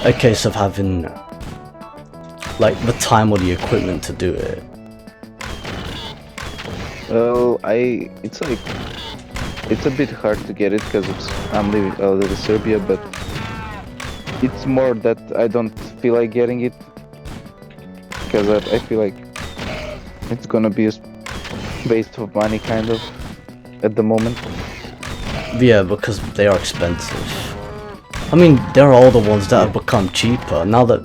a case of having like the time or the equipment to do it? Well, it's a bit hard to get it because I'm living out of Serbia, but it's more that I don't feel like getting it because I feel like it's gonna be a waste of money kind of at the moment. Yeah, because they are expensive. I mean, there are all the ones that have become cheaper now that,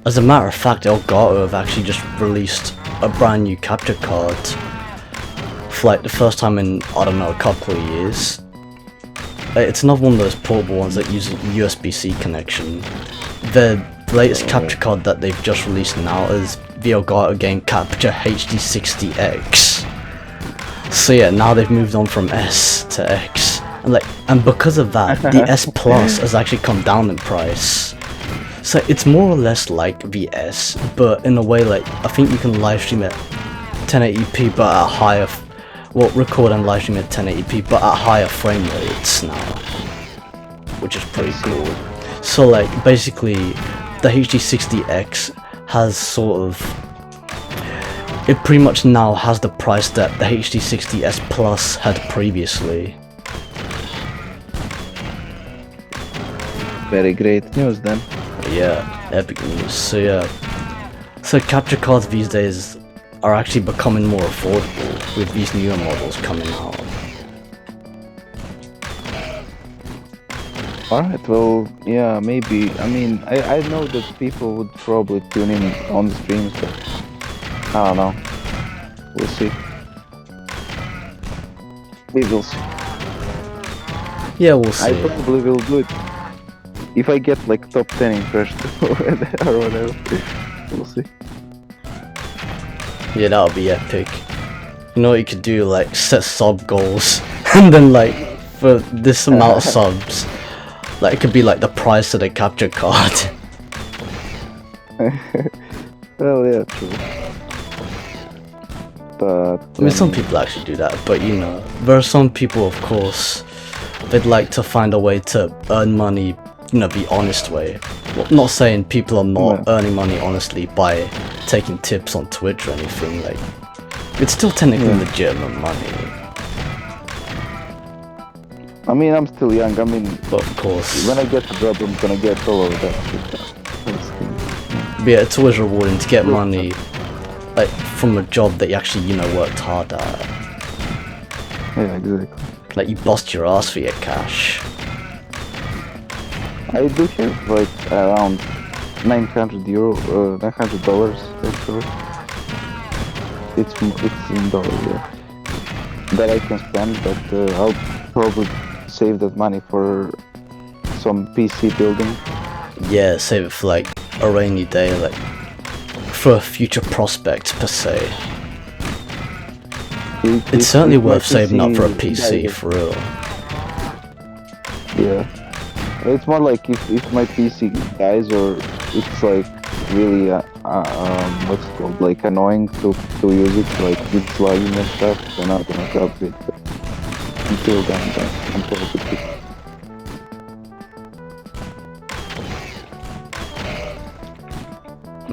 as a matter of fact, Elgato have actually just released a brand new capture card for like the first time in, I don't know, a couple of years. It's another one of those portable ones that use a USB-C connection. The latest capture card that they've just released now is the Elgato Game Capture HD60X. So yeah, now they've moved on from S to X, and because of that, the S Plus has actually come down in price. So it's more or less like the S, but in a way, like, I think you can live stream at 1080p, but at higher, record and live stream at 1080p, but at higher frame rates now, which is pretty cool. So like, basically, the HD60X has sort of, it pretty much now has the price that the HD60S Plus had previously. very great news then. Yeah, epic news. So yeah, so capture cards these days are actually becoming more affordable with these newer models coming out. Alright, well, yeah, maybe. I mean, I know that people would probably tune in on the streams, but I don't know. We'll see. We will see. Yeah, we'll see. I probably will do it if I get like top 10 in Crash 2 or whatever. We'll see. Yeah, that would be epic. You know what you could do? Like set sub goals, and then like for this amount of subs, like it could be like the price of the capture card. Well, yeah, true. But I mean, some people actually do that, but you know, there are some people, of course, they'd like to find a way to earn money, you know, the honest way. Well, not saying people are not earning money honestly by taking tips on Twitch or anything, like, it's still technically legitimate money. I mean, I'm still young, I mean, But of course, when I get the job, I'm gonna get all of that shit. but yeah, it's always rewarding to get money, like, from a job that you actually, you know, worked hard at. Yeah, exactly. Like, you bust your ass for your cash. I do have like around $900 actually. It's in dollars, yeah. That I can spend, but I'll probably save that money for some PC building. Yeah, save it for like a rainy day, like for a future prospect per se. It's certainly worth saving up for a PC, for real. Yeah. It's more like if my PC dies or it's like really what's it called, like annoying to use it, like it's lagging and stuff, then I'm gonna grab it. But until then, I'm probably good.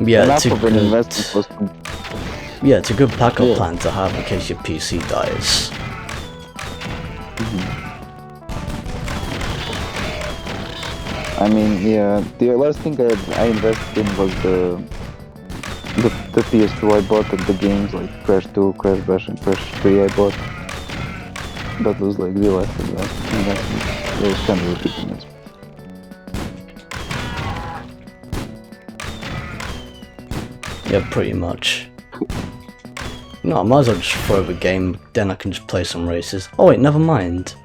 Yeah, it's a Enough of an good, investment was yeah, it's a good backup plan to have in case your PC dies. I mean, yeah, the last thing I invested in was the PS2 I bought and the games like Crash 2, Crash Bash and Crash 3 I bought. That was like the last investment. It was kind of a big investment. Yeah, pretty much. No, I might as well just throw the game, then I can just play some races. Oh wait, never mind.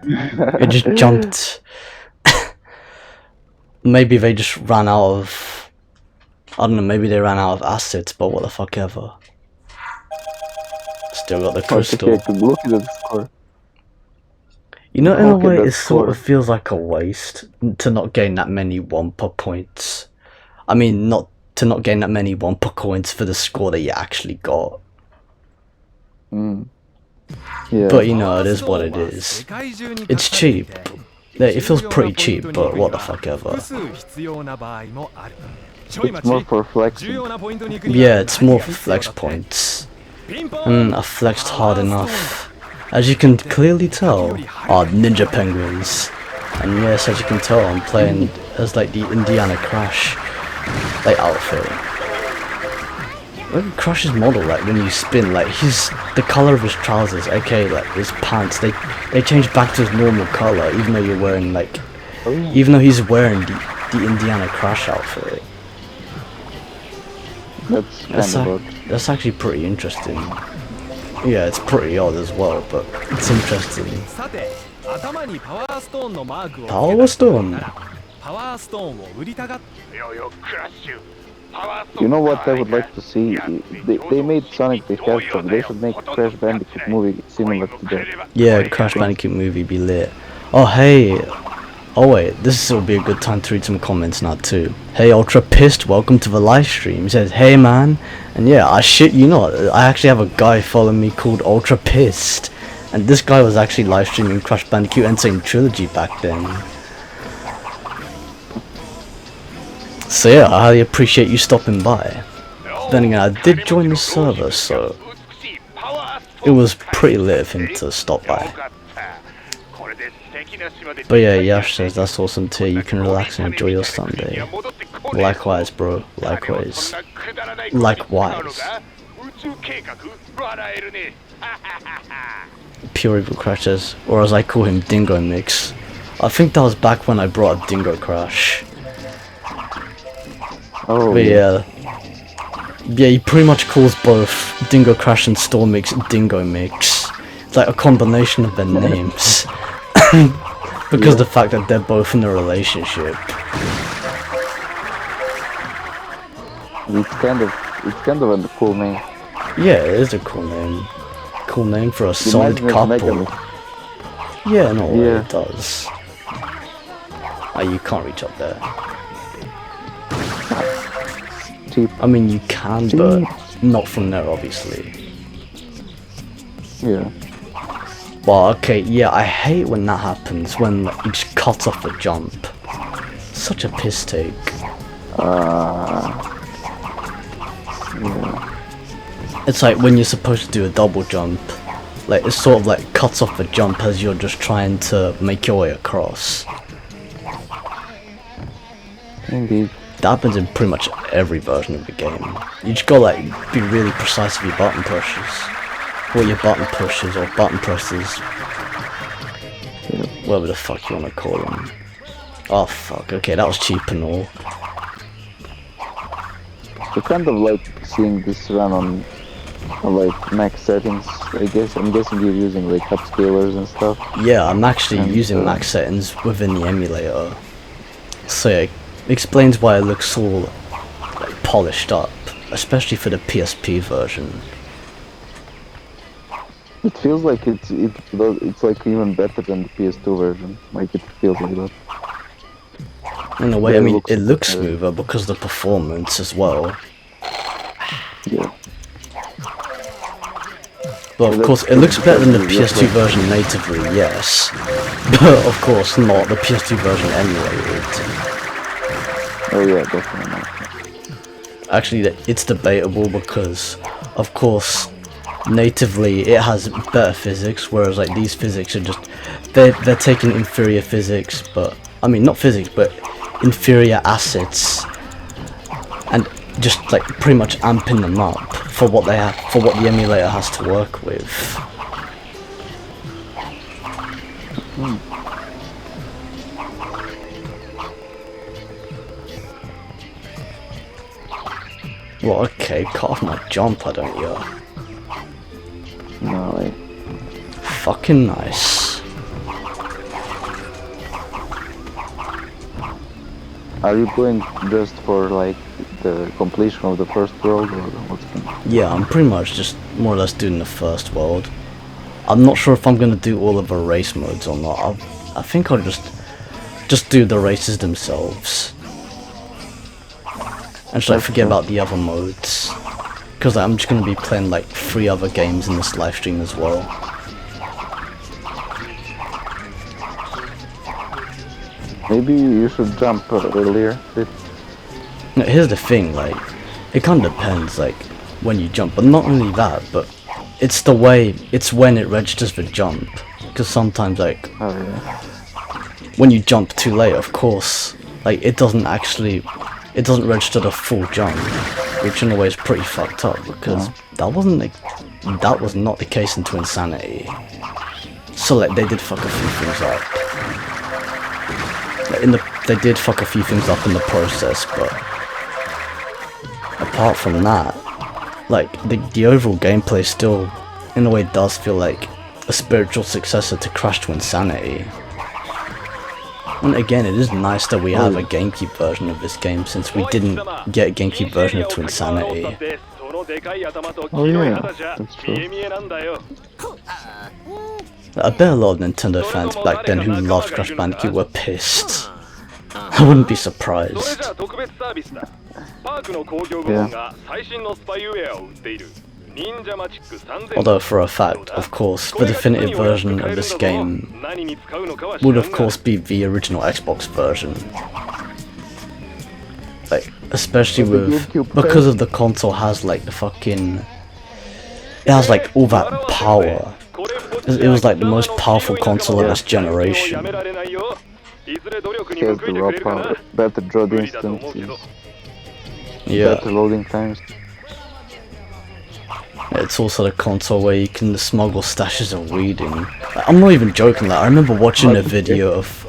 It just jumped. Maybe they just ran out of... I don't know, maybe they ran out of assets, but what the fuck ever. Still got the crystal. Okay, look at the score. You know, in a way, that it sort of score. feels like a waste to not gain that many Wampa points. I mean, not gain that many Wampa coins for the score that you actually got. Yeah. But you know, it is what it is. It's cheap. Yeah, it feels pretty cheap, but what the fuck ever. It's more for flexing. Yeah, it's more for flex points. I flexed hard enough. As you can clearly tell, are Ninja Penguins. And yes, as you can tell, I'm playing as like the Indiana Crash like outfit. Look at Crash's model, like when you spin, like the color of his trousers, aka like his pants, they change back to his normal color, even though you're wearing like, even though he's wearing the Indiana Crash outfit. That's kind of odd. That's actually pretty interesting. Yeah, it's pretty odd as well, but it's interesting. Power Stone. You know what I would like to see? They made Sonic the Hedgehog. They should make Crash Bandicoot movie similar to that. Yeah, Crash Bandicoot movie be lit. Oh hey, oh wait, this will be a good time to read some comments now too. Hey Ultra Pissed, welcome to the live stream. He says, hey man, and yeah, I shit you not, I actually have a guy following me called Ultra Pissed, and this guy was actually live streaming Crash Bandicoot Insane Trilogy back then. So yeah, I highly appreciate you stopping by. Then again, I did join the server, so it was pretty lit of him to stop by. But yeah, Yash says that's awesome too. You can relax and enjoy your Sunday. Likewise, bro. Likewise. Likewise. Pure Evil Crash says, or as I call him, Dingo Mix. I think that was back when I brought up Dingo Crash. Oh, but yeah. Yeah, he pretty much calls both Dingo Crash and Storm Mix Dingo Mix. It's like a combination of their names. Because the fact that they're both in a relationship. It's kind of a cool name. Yeah, it is a cool name. Cool name for a solid couple. Yeah, no, it does. Oh, you can't reach up there. Cheap. I mean, you can, but not from there, obviously. Yeah. Well, okay, yeah, I hate when that happens, when like, you just cut off a jump. Such a piss take. Yeah. It's like when you're supposed to do a double jump, like it sort of like cuts off a jump as you're just trying to make your way across. Indeed. That happens in pretty much every version of the game. You just gotta like be really precise with your button pushes. Or your button pushes or button presses. Whatever the fuck you wanna call them. Oh fuck, okay, that was cheap and all. I kind of like seeing this run on like max settings, I guess. I'm guessing you're using like upscalers and stuff. Yeah, I'm actually using max settings within the emulator. So yeah, it explains why it looks all like polished up, especially for the PSP version. It feels like it's like even better than the PS2 version. Like it feels like that. In a way, I mean, it looks smoother because of the performance as well. Yeah. But of course, it looks better than the PS2 version natively, yes. But of course not the PS2 version emulated. Oh yeah, definitely not. Actually, it's debatable because, of course, natively it has better physics, whereas like these physics are just they're taking inferior physics, but I mean not physics, but inferior assets, and just like pretty much amping them up for what they have, for what the emulator has to work with. Well, okay, cut off my jump, I don't you? No way. Fucking nice. Are you going just for like the completion of the first world, or what's going? Yeah, I'm pretty much just more or less doing the first world. I'm not sure if I'm gonna do all of the race modes or not. I think I'll just do the races themselves. And just like forget about the other modes. Because I'm just gonna be playing like 3 other games in this live stream as well. Maybe you should jump earlier. Now, here's the thing, like, it kind of depends, like, when you jump, but not only that, but it's the way, it's when it registers the jump. Because sometimes, like, when you jump too late, of course, like, it doesn't register the full jump, which in a way is pretty fucked up, because that was not the case in Twin Sanity. So, like, they did fuck a few things up. They did fuck a few things up in the process, but apart from that, like the overall gameplay still, in a way, does feel like a spiritual successor to Crash to Insanity. And again, it is nice that we have a GameCube version of this game, since we didn't get a GameCube version of Twin Sanity. Oh yeah, that's true. I bet a lot of Nintendo fans back then who loved Crash Bandicoot were pissed. I wouldn't be surprised. Yeah. Although for a fact, of course, the definitive version of this game would of course be the original Xbox version. Like, especially because of the console has like the fucking, it has like all that power. It was like the most powerful console of this generation. It has the raw power, better draw distances, Yeah. better loading times. It's also the console where you can smuggle stashes of weed in. Like, I'm not even joking, like I remember watching a video of...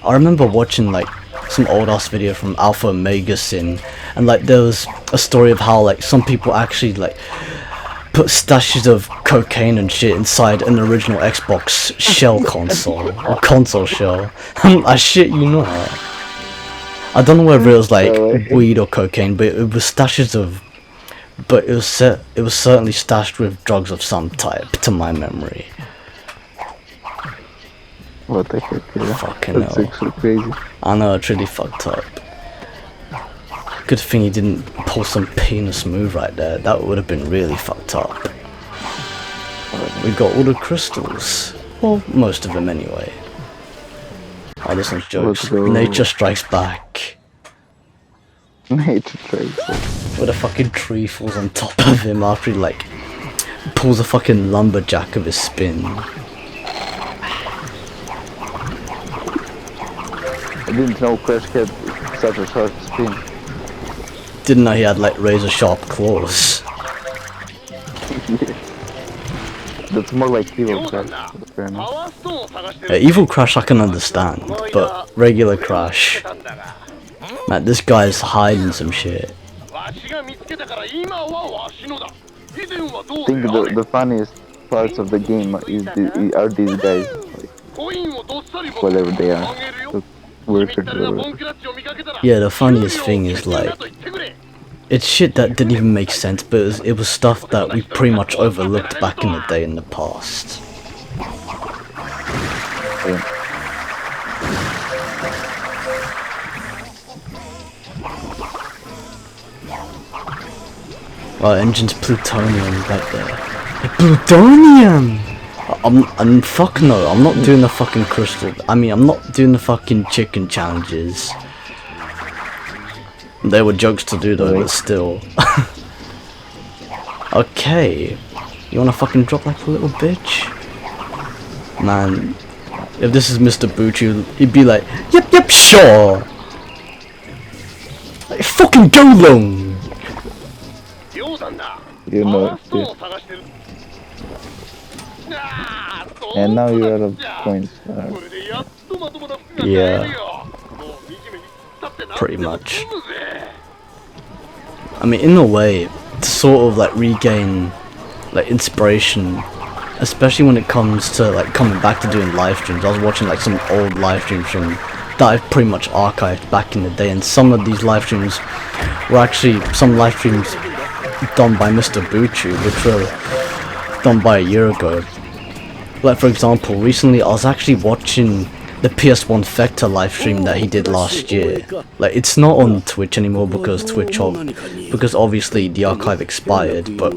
I remember watching like some old ass video from Alpha Omega Sin, and like there was a story of how like some people actually like put stashes of cocaine and shit inside an original Xbox shell console, or console shell. I shit you not. I don't know whether it was like weed or cocaine, but it was stashes of... But it was certainly stashed with drugs of some type, to my memory. What the heck, yeah. Fucking That's hell. actually crazy. I know, it's really fucked up. Good thing he didn't pull some penis move right there. That would have been really fucked up. We got all the crystals. Well, most of them anyway. Oh, this one's jokes. Let's go. Nature strikes back. Nature strikes. Where the fucking tree falls on top of him after he like pulls a fucking lumberjack of his spin. I didn't know Crash had such a sharp spin. Didn't know he had like razor sharp claws. That's more like Evil Crash, but fair enough. Evil Crash I can understand, but regular Crash, man, this guy's hiding some shit. I think the funniest parts of the game are these guys, like, whatever they are, the workers or whatever. Yeah, the funniest thing is like, it's shit that didn't even make sense, but it was stuff that we pretty much overlooked back in the day in the past. Yeah. Oh, engine's plutonium right there. Plutonium! I'm fuck no, I'm not doing the fucking crystal. I mean, I'm not doing the fucking chicken challenges. They were jokes to do though, but still. Okay. You wanna fucking drop like a little bitch? Man, if this is MrBuchu, he'd be like, yep, sure! Like, fucking go long! You know it. And now you're out of points. Yeah. Pretty much. I mean, in a way, to sort of like regain like inspiration, especially when it comes to like coming back to doing live streams. I was watching like some old live streams from that I've pretty much archived back in the day, and some of these live streams were actually some live streams done by MrBuchu, which were done by a year ago. Like for example, recently I was actually watching the PS1 Vector live stream that he did last year. Like it's not on Twitch anymore because because obviously the archive expired, but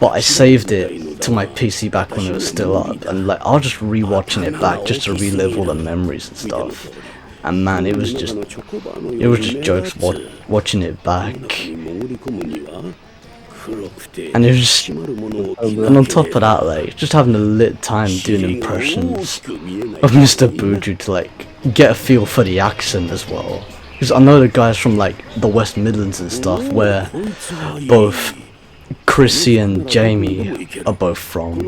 I saved it to my PC back when it was still up, and like I was just rewatching it back just to relive all the memories and stuff. And man, it was just jokes watching it back. And it was just, and on top of that, like just having a lit time doing impressions of MrBuchu to like get a feel for the accent as well. Because I know the guys from like the West Midlands and stuff, where both Chrissy and Jamie are both from.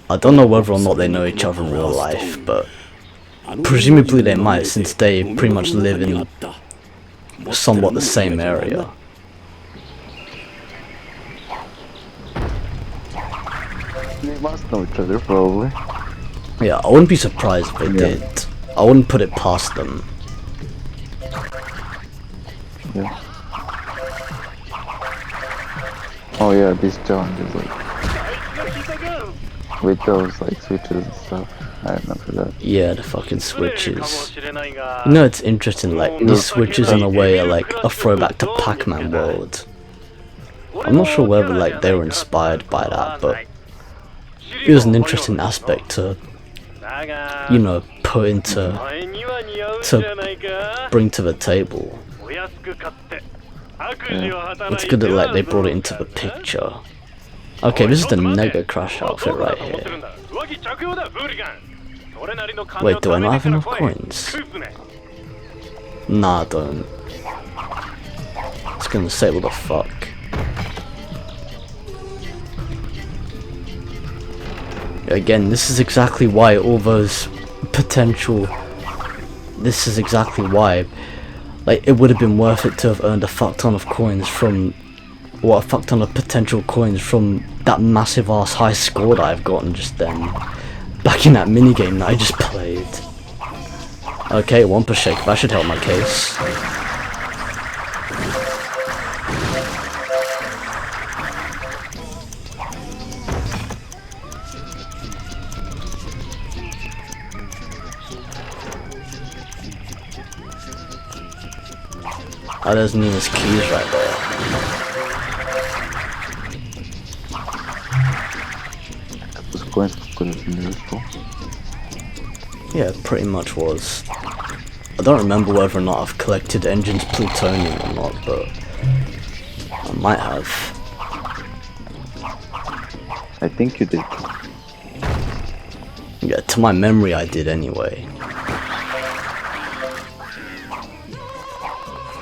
I don't know whether or not they know each other in real life, but presumably they might, since they pretty much live in somewhat the same area. They must know each other, probably. Yeah, I wouldn't be surprised if they did. I wouldn't put it past them. Yeah. Oh yeah, these challenges, like with those like switches and stuff. I remember that. Yeah, the fucking switches. You know, it's interesting, like these switches in a way are like a throwback to Pac-Man World. I'm not sure whether like they were inspired by that, but it was an interesting aspect to, you know, bring to the table. Yeah. It's good that like they brought it into the picture. Okay, this is the Mega Crash outfit right here. Wait, do I not have enough coins? Nah, I don't. I was gonna say, what the fuck? Again, this is exactly why all those potential... This is exactly why. Like, it would have been worth it to have earned a fuck ton of coins from... Or a fuck ton of potential coins from that massive ass high score that I've gotten just then. Back in that minigame that I just played. Okay, Wampa Shake, that should help my case. Oh, there's Nina's keys right there. Those coins could have been useful. Yeah, it pretty much was. I don't remember whether or not I've collected Engine's plutonium or not, but I might have. I think you did. Yeah, to my memory I did anyway.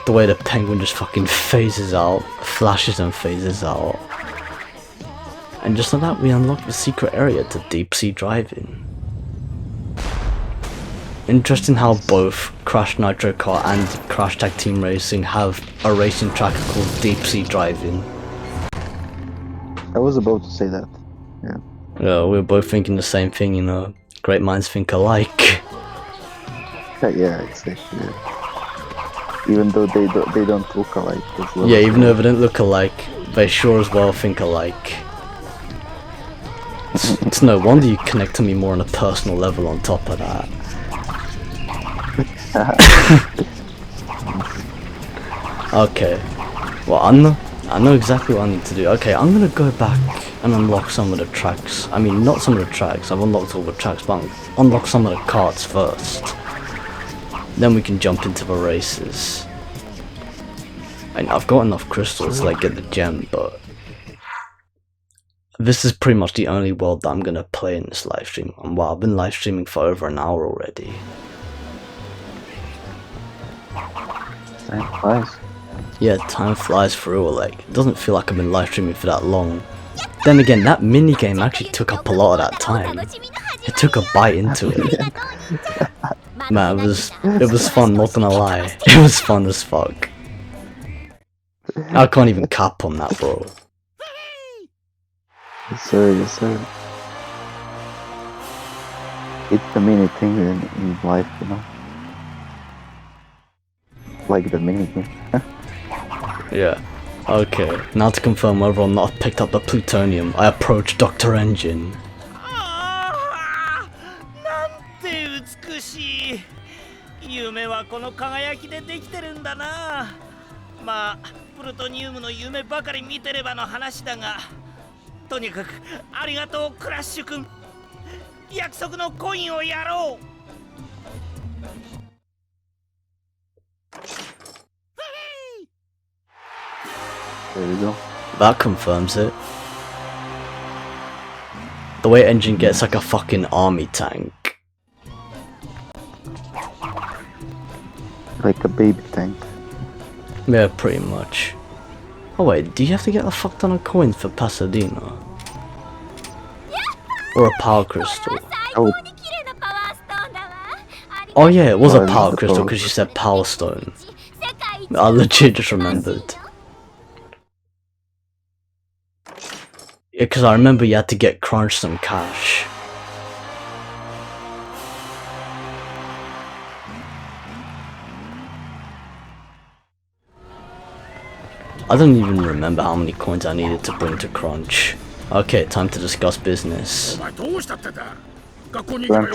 The way the penguin just fucking phases out, flashes and phases out. And just like that, we unlock the secret area to deep sea driving. Interesting how both Crash Nitro Kart and Crash Tag Team Racing have a racing track called Deep Sea Driving. I was about to say that. Yeah. Yeah, we're both thinking the same thing, you know. Great minds think alike. Yeah, exactly. Yeah. Even though they don't look alike as well. Yeah, even though they don't look alike, they sure as well think alike. It's no wonder you connect to me more on a personal level on top of that. Okay, well I know exactly what I need to do. Okay, I'm gonna go back and unlock some of the tracks. I mean, not some of the tracks, I've unlocked all the tracks, but unlock some of the carts first. Then we can jump into the races. And I've got enough crystals to like get the gem, but this is pretty much the only world that I'm gonna play in this live stream. And wow, I've been live streaming for over an hour already. Time flies. Yeah, time flies through. Like, it doesn't feel like I've been live streaming for that long. Then again, that minigame actually took up a lot of that time. It took a bite into it. Man, it was fun, not gonna lie. It was fun as fuck. I can't even cap on that, bro. Yes sir, yes sir. It's the mini thing in life, you know. Like the minigame. Yeah. Okay, now to confirm whether or not I've picked up the plutonium, I approach Dr. Engine. 夢はこの輝きでできてるんだな。まあプルトニウムの夢ばかり見てればの話だが、とにかくありがとうクラッシュ君。約束のコインをやろう。There you go. That confirms it. The way Engine gets like a fucking army tank. Like a baby tank. Yeah, pretty much. Oh wait, do you have to get a fuck ton of coins for Pasadena? Or a power crystal? Oh yeah, it was a power crystal because you said power stone. I legit just remembered. Yeah, because I remember you had to get Crunch some cash. I don't even remember how many coins I needed to bring to Crunch. Okay, time to discuss business. Crunch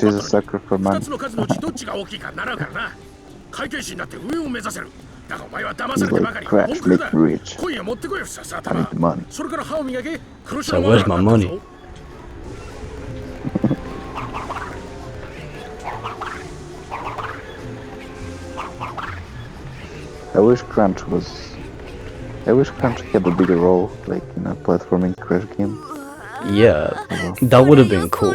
is a sucker for money. He's like, Crash, make me rich. I need the money. So where's my money? I wish Crunch was I wish Crunch had a bigger role, like in a platforming Crash game. Yeah, that would have been cool.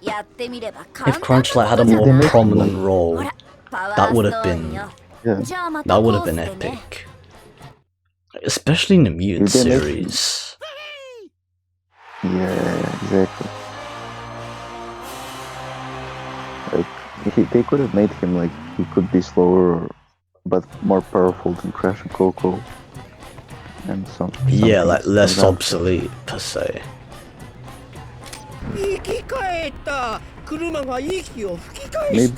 If Crunch like had a more prominent role, that would have been epic. Especially in the Mutant series. Yeah, exactly. Like they could have made him like he could be slower, but more powerful than Crash and Coco. And yeah, like less obsolete per se. Maybe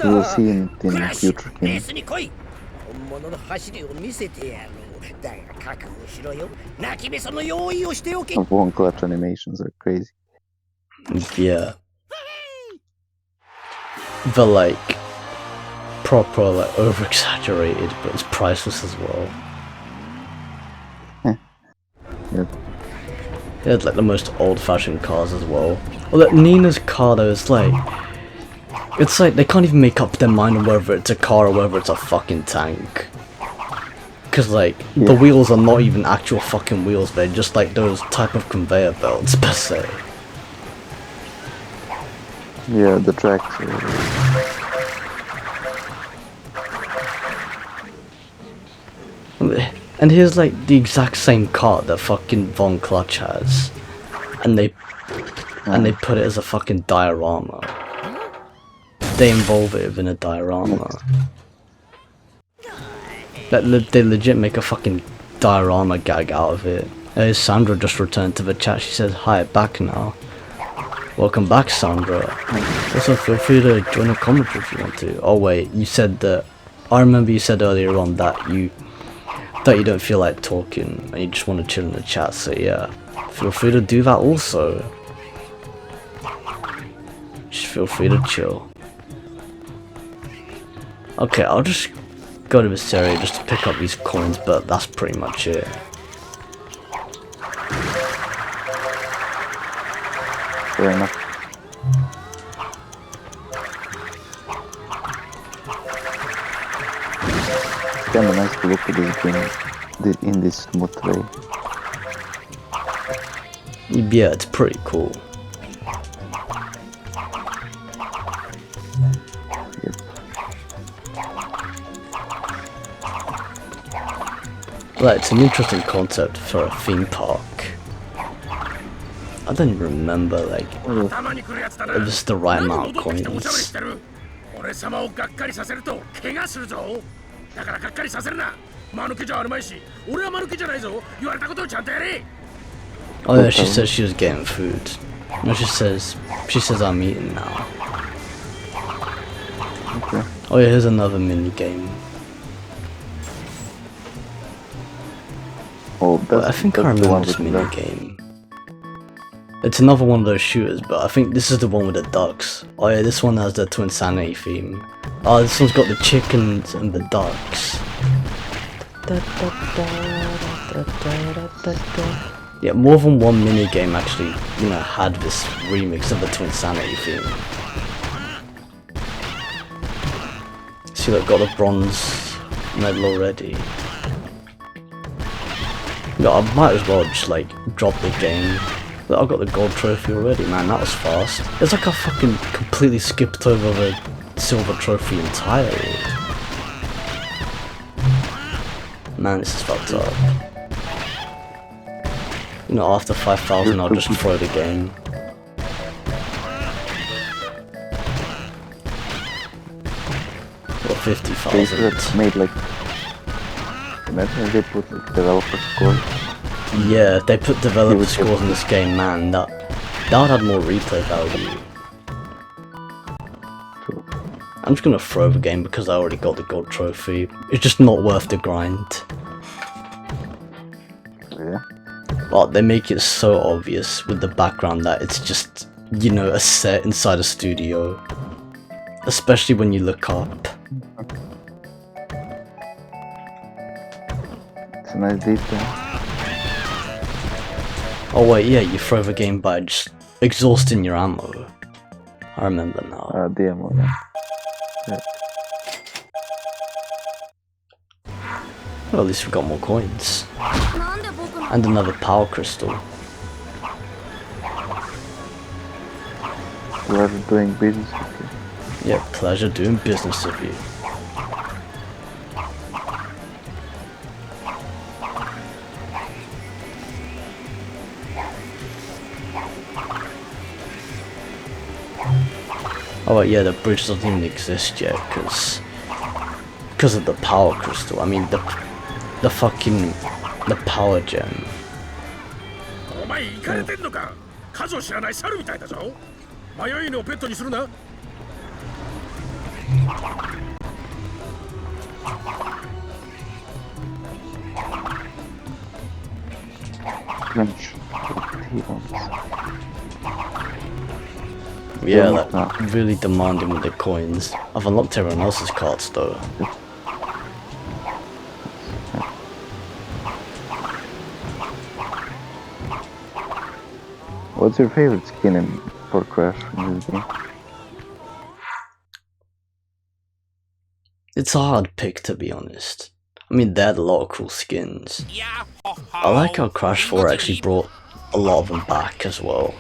we'll see it in future games. One clutch animations are crazy. Yeah. The like proper like over exaggerated, but it's priceless as well. Yep. It had like the most old-fashioned cars as well. Well, like, Nina's car though is like, it's like they can't even make up their mind on whether it's a car or whether it's a fucking tank. Cause like the wheels are not even actual fucking wheels; they're just like those type of conveyor belts per se. Yeah, the tracks. And here's like the exact same car that fucking Von Clutch has, and they put it as a fucking diorama. They involve it in a diorama. They legit make a fucking diorama gag out of it. Sandra just returned to the chat. She says, "Hi, back now." Welcome back, Sandra. Also, feel free to join a commentary if you want to. Oh wait, you said that. I remember you said earlier on that you don't feel like talking and you just want to chill in the chat. So yeah, feel free to do that also. Just feel free to chill. Okay, I'll just go to this area just to pick up these coins, but that's pretty much it. Fair enough. It's kinda nice to look at this game in this smooth way. Yeah, it's pretty cool. Like, it's an interesting concept for a theme park. I don't even remember, like, if it's the right amount of coins. Oh yeah, she said she was getting food. No, she says I'm eating now. Okay. Oh yeah, here's another mini game. Oh, I think I remember this mini game. It's another one of those shooters, but I think this is the one with the ducks. Oh yeah, this one has the Twinsanity theme. Oh, this one's got the chickens and the ducks. Yeah, more than one mini game actually, you know, had this remix of the Twinsanity theme. See, look, got the bronze medal already. Yeah, I might as well just like drop the game. But I got the gold trophy already, man. That was fast. It's like I fucking completely skipped over the silver trophy entirely. Man, this is fucked up. You know, after 5,000, I'll just throw the game. Or 50,000. Made like. Imagine if they put like developer scores. Yeah, if they put developer scores in this game, man, that would have more replay value. I'm just gonna throw the game because I already got the gold trophy. It's just not worth the grind. Yeah. Well, they make it so obvious with the background that it's just, you know, a set inside a studio. Especially when you look up. It's a nice detail. Oh wait, yeah, you throw the game by just exhausting your ammo. I remember now. The ammo, yeah. Well, at least we got more coins. And another power crystal. Pleasure doing business with you. Yeah, pleasure doing business with you. Oh wait, yeah, the bridge doesn't even exist yet, because of the power crystal. I mean, the power gem. お前行かれてんのか。数を知らない猿みたいだぞ。迷いのペットにするな。Yeah, like, really demanding with the coins. I've unlocked everyone else's cards though. What's your favorite skin for Crash in this game? It's a hard pick, to be honest. I mean, they had a lot of cool skins. I like how Crash 4 actually brought a lot of them back as well.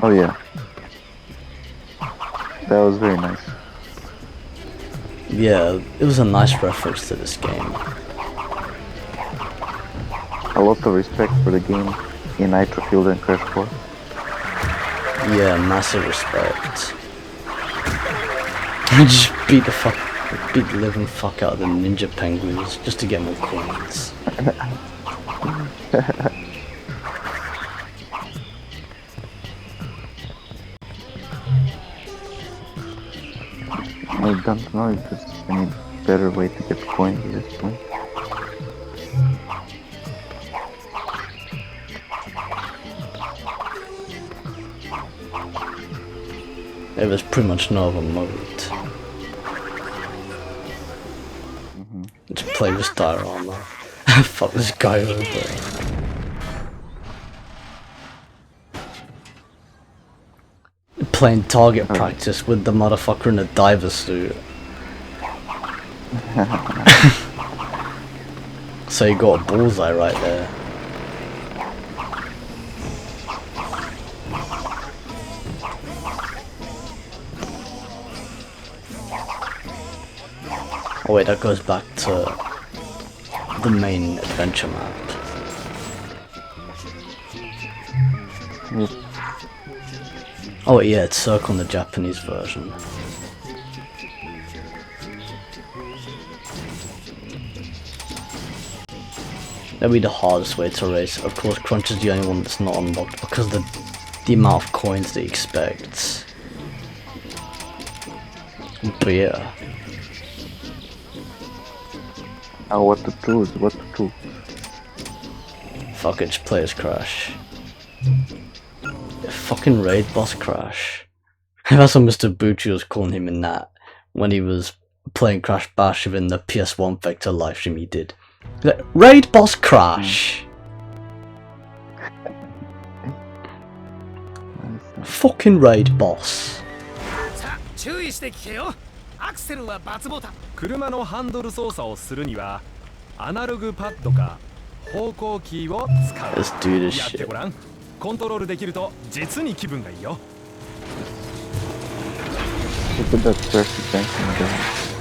Oh yeah. That was very nice. Yeah, it was a nice reference to this game. A lot of respect for the game in Nitro Fuel and Crash 4. Yeah, massive respect. Just beat the living fuck out of the ninja penguins just to get more coins. I don't know if there's any better way to get coins at this point. There was pretty much no other mode. Just play with diorama. Fuck this guy over there. Playing target practice with the motherfucker in a diver suit. So you got a bullseye right there. Oh wait, that goes back to the main adventure map. Yep. Oh wait, yeah, it's Circle in the Japanese version. That'd be the hardest way to race. Of course, Crunch is the only one that's not unlocked because of the amount of coins they expect. But yeah. Oh, what to choose? What to choose? Fuck it, just play as Crash. Fucking raid boss Crash. That's what MrBuchu was calling him in that when he was playing Crash Bash within the PS1 Vector livestream he did. Like, raid boss Crash! Fucking raid boss. 注意して聞けよ。アクセルは×ボタン。車のハンドル操作をするにはアナログパッドか方向キーを使う。 Let's do this やって shit. ごらん。コントロールできると実に気分がいいよ。 Look at that Crash tank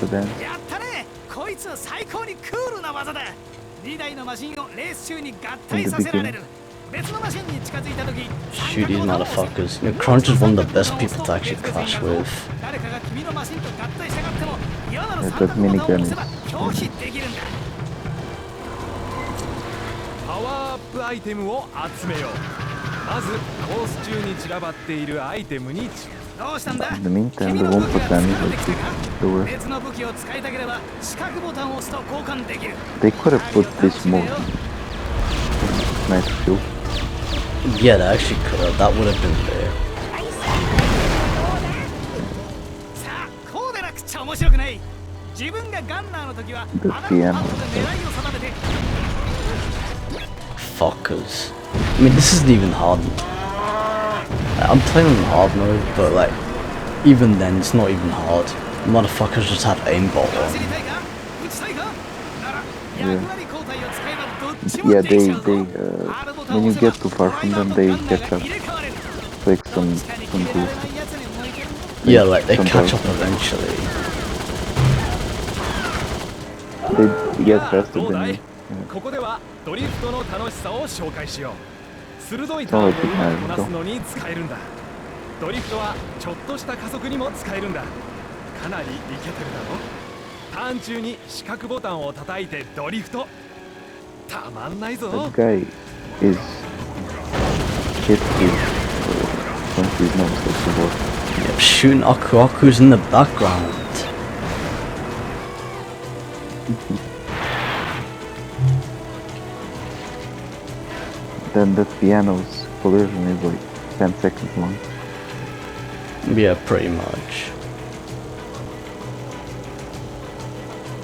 in the end. やったね。こいつは最高にクールな技だ。2台のマシンをレース中に合体させられる。別のマシンに近づいた時、 Shoot these motherfuckers. You know, Crunch is one of the best people to actually clash with. 誰かが君のマシンと合体したがっても嫌なら That 三角ボタンを minigun 押せば拒否できるんだ。パワーアップアイテムを集めよう。まずコース中に散らばっているアイテムに注目。どうしたんだ。 In the meantime, 君 the の one 武器 put が damage 使ってきた like か。 the worst. 別の武器を使いたければ四角ボタンを押すと交換できる。 They could have put this mode in Nitro Fuel. Yeah, they actually could have. That would have been there. さあ、こうでなくちゃ面白くない。自分がガンナーの時はあなたのパッドで狙いを定めて。 Fuckers. I mean, this isn't even hard. I'm playing on hard mode, but like, even then, it's not even hard. Motherfuckers just have aimbot 走 on. りたいか。Yeah, when you get too far from them, they catch up. Like some boost. Yeah, like they catch up eventually. They get faster than you. ここではドリフトの楽しさを紹介しよう。鋭いターンをうまくこなすのに使えるんだ。ドリフトはちょっとした加速にも使えるんだ。かなりイケてるだろ。ターン中に四角ボタンを叩いてドリフト。たまんないぞ。That guy is hit with country's nose like the war. Yep, shooting Aku Aku's in the background. Then the piano's collision is like 10 seconds long. Yeah, pretty much.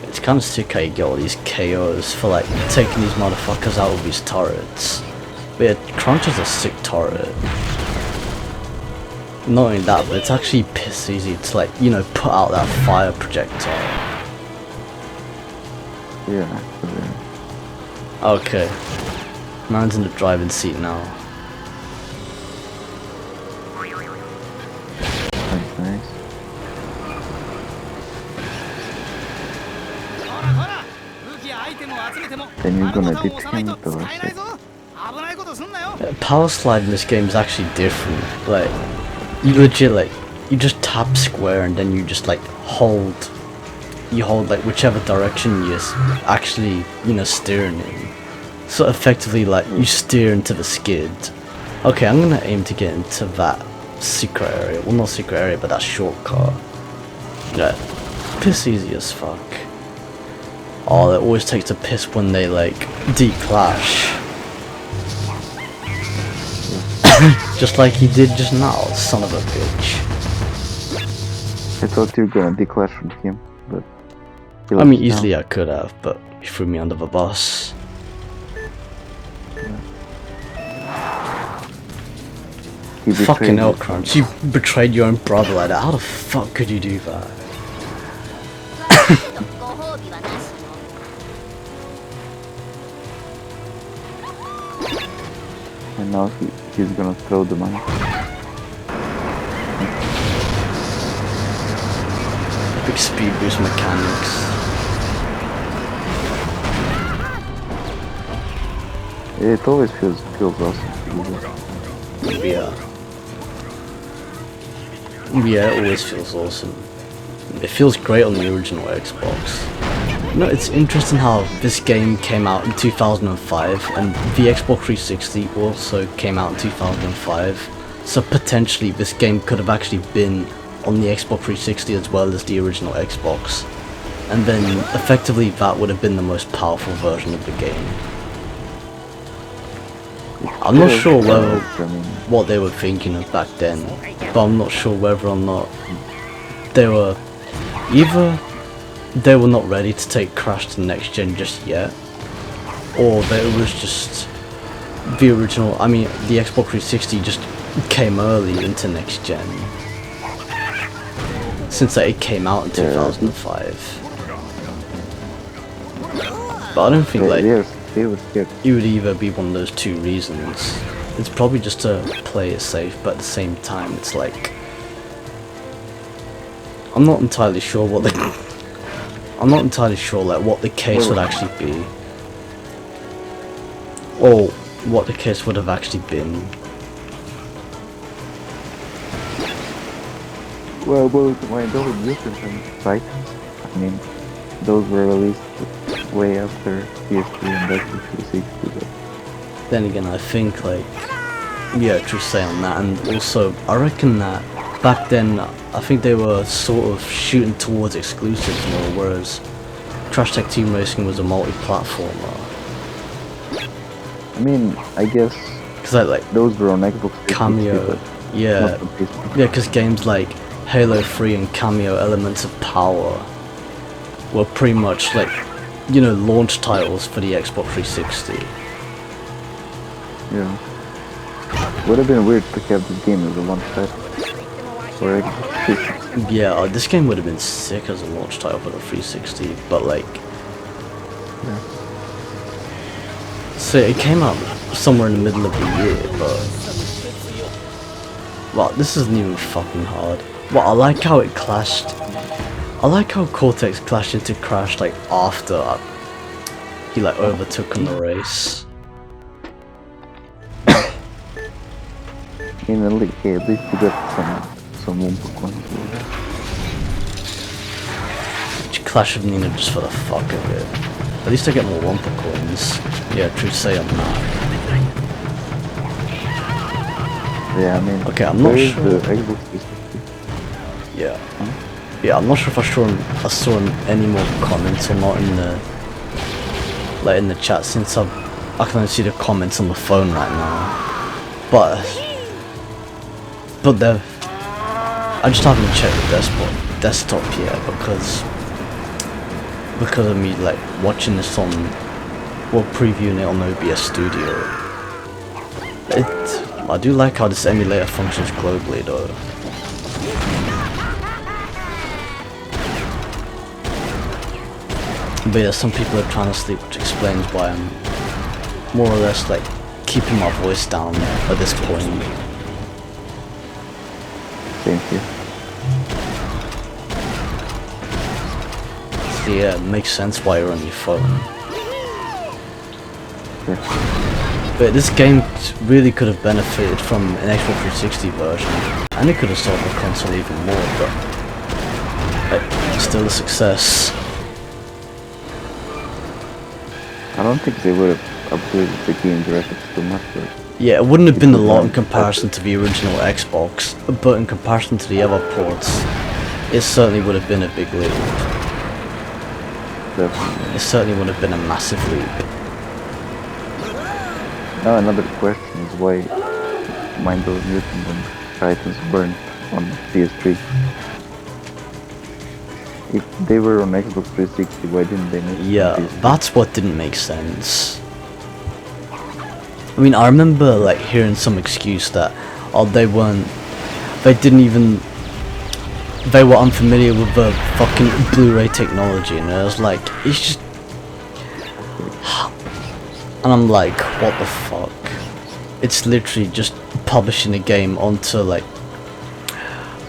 It's kind of sick how you get all these KOs for like taking these motherfuckers out of these turrets. But yeah, Crunch is a sick turret. Not only that, but it's actually piss easy to like, you know, put out that fire projectile. Yeah. Okay. Man's in the driving seat now. That's nice. Then you're gonna detain the rest. Power slide in this game is actually different. Like, you legit like, you just tap square and then you just like hold like whichever direction you're actually, you know, steering in. So effectively like you steer into the skid. Okay, I'm gonna aim to get into that secret area. Well, not secret area, but that shortcut. Yeah, piss easy as fuck. Oh, it always takes a piss when they like declash. Just like he did just now, son of a bitch. I thought you were gonna declash from him, but... I mean, easily I could have, but he threw me under the bus. Fucking hell, Crunch, you betrayed your own brother like that. How the fuck could you do that? And now he's gonna throw the money. Big speed boost mechanics. It always feels awesome. Yeah. Yeah, it always feels awesome. It feels great on the original Xbox. You know, it's interesting how this game came out in 2005 and the Xbox 360 also came out in 2005. So potentially this game could have actually been on the Xbox 360 as well as the original Xbox. And then effectively that would have been the most powerful version of the game. I'm not sure whether what they were thinking of back then, but I'm not sure whether or not they were either they were not ready to take Crash to next gen just yet, or that it was just the original. I mean, the Xbox 360 just came early into next gen since it came out in 2005. But I don't think like it would either be one of those two reasons. It's probably just to play it safe, but at the same time it's like I'm not entirely sure what the I'm not entirely sure like what the case would actually be, or what the case would have actually been. Well, why those different than Titans? I mean, those were released way after PS3 and Xbox 360. But Then again, I think like, yeah, true say on that, and also I reckon that back then I think they were sort of shooting towards exclusives more, whereas Crash Tag Team Racing was a multi-platformer. I mean, I guess because like those were on Xbox 360, Cameo, but yeah, not on PS3. yeah, because games like Halo 3 and Cameo Elements of Power were pretty much like, you know, launch titles for the Xbox 360. Yeah. Would have been weird to have this game as a launch title for Xbox 360. Yeah, this game would have been sick as a launch title for the 360, but like, yeah. So it came out somewhere in the middle of the year, but... Well, this isn't even fucking hard. Well, I like how it clashed. I like how Cortex clashed into Crash like after he like overtook in the race. In at least you got some Wumpa coins. Clash of Nina just for the fuck of it. At least I get more Wumpa coins. Yeah, true say on that. Yeah, I mean, okay, I'm not sure. The Xbox 360. Yeah. Yeah, I'm not sure if I saw any more comments or not in the in the chat since I can only see the comments on the phone right now. But I just haven't checked the desktop yet because of me like watching this on previewing it on OBS Studio. I do like how this emulator functions globally though. But yeah, some people are trying to sleep, which explains why I'm more or less like keeping my voice down at this point. Thank you. So yeah, it makes sense why you're on your phone. Yeah. But this game really could have benefited from an Xbox 360 version, and it could have sold the console even more, but it's still a success. I don't think they would have upgraded the game graphics too much, but... Yeah, it wouldn't have been a lot in comparison to the original Xbox, but in comparison to the other ports, it certainly would have been a big leap. Definitely. It certainly would have been a massive leap. Now another question is why Mind of Mutant and Titans burned on PS3. If they were on Xbox 360, why didn't they make it? Yeah, that's what didn't make sense. I mean, I remember like hearing some excuse that they were unfamiliar with the fucking Blu-ray technology, and I was like, it's just... And I'm like, what the fuck? It's literally just publishing a game onto like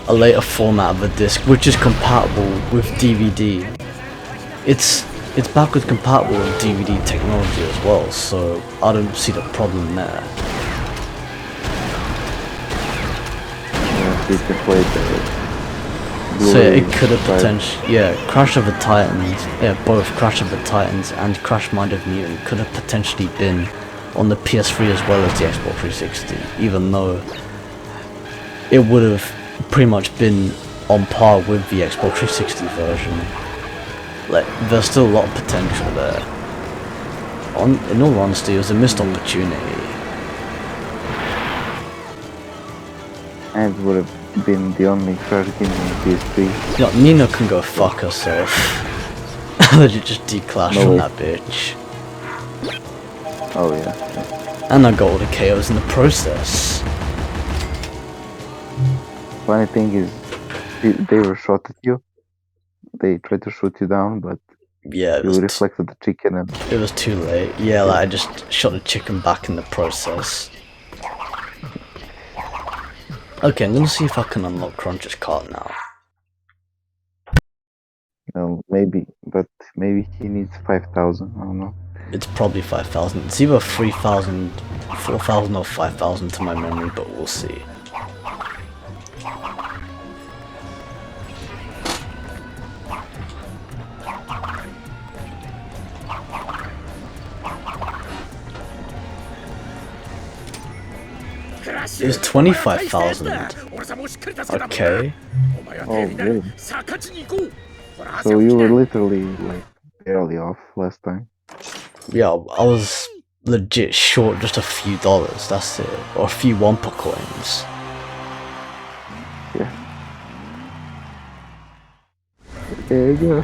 a later format of a disc, which is compatible with DVD. It's backwards compatible with DVD technology as well, so I don't see the problem there. Yeah, you can play the So yeah, it could have potentially, Crash of the Titans, both Crash of the Titans and Crash Mind of Mutant could have potentially been on the PS3 as well as the Xbox 360, even though it would have pretty much been on par with the Xbox 360 version. Like, there's still a lot of potential there. In all honesty, it was a missed opportunity. And it would have been the only Crash game on PS3. Yeah, Nina can go fuck herself. Legit just declash from that bitch. Oh yeah. And I got all the KOs in the process. Funny thing is, they were shot at you. They tried to shoot you down, but yeah, you reflected the chicken and... It was too late. Yeah, like I just shot the chicken back in the process. Okay, I'm gonna see if I can unlock Crunch's card now. Maybe, but maybe he needs 5,000, I don't know. It's probably 5,000. It's either 3,000, 4,000 or 5,000 to my memory, but we'll see. It's 25,000. Okay. Oh, really? So you were literally like barely off last time. Yeah, I was legit short just a few dollars, that's it. Or a few Wumpa coins. Yeah. There you go.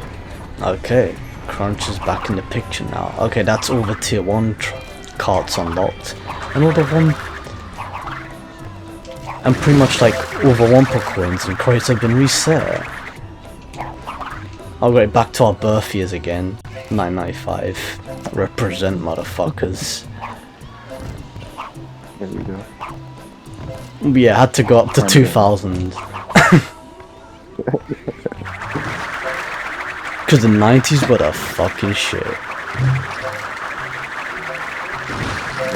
Okay, Crunch is back in the picture now. Okay, that's all the tier 1 cards unlocked. And all the and pretty much like all the Wumpa coins and crates have been reset. I'll go back to our birth years again, 995. Represent, motherfuckers. There we go. Yeah, had to go up to 2000. Cause the 90s were the fucking shit.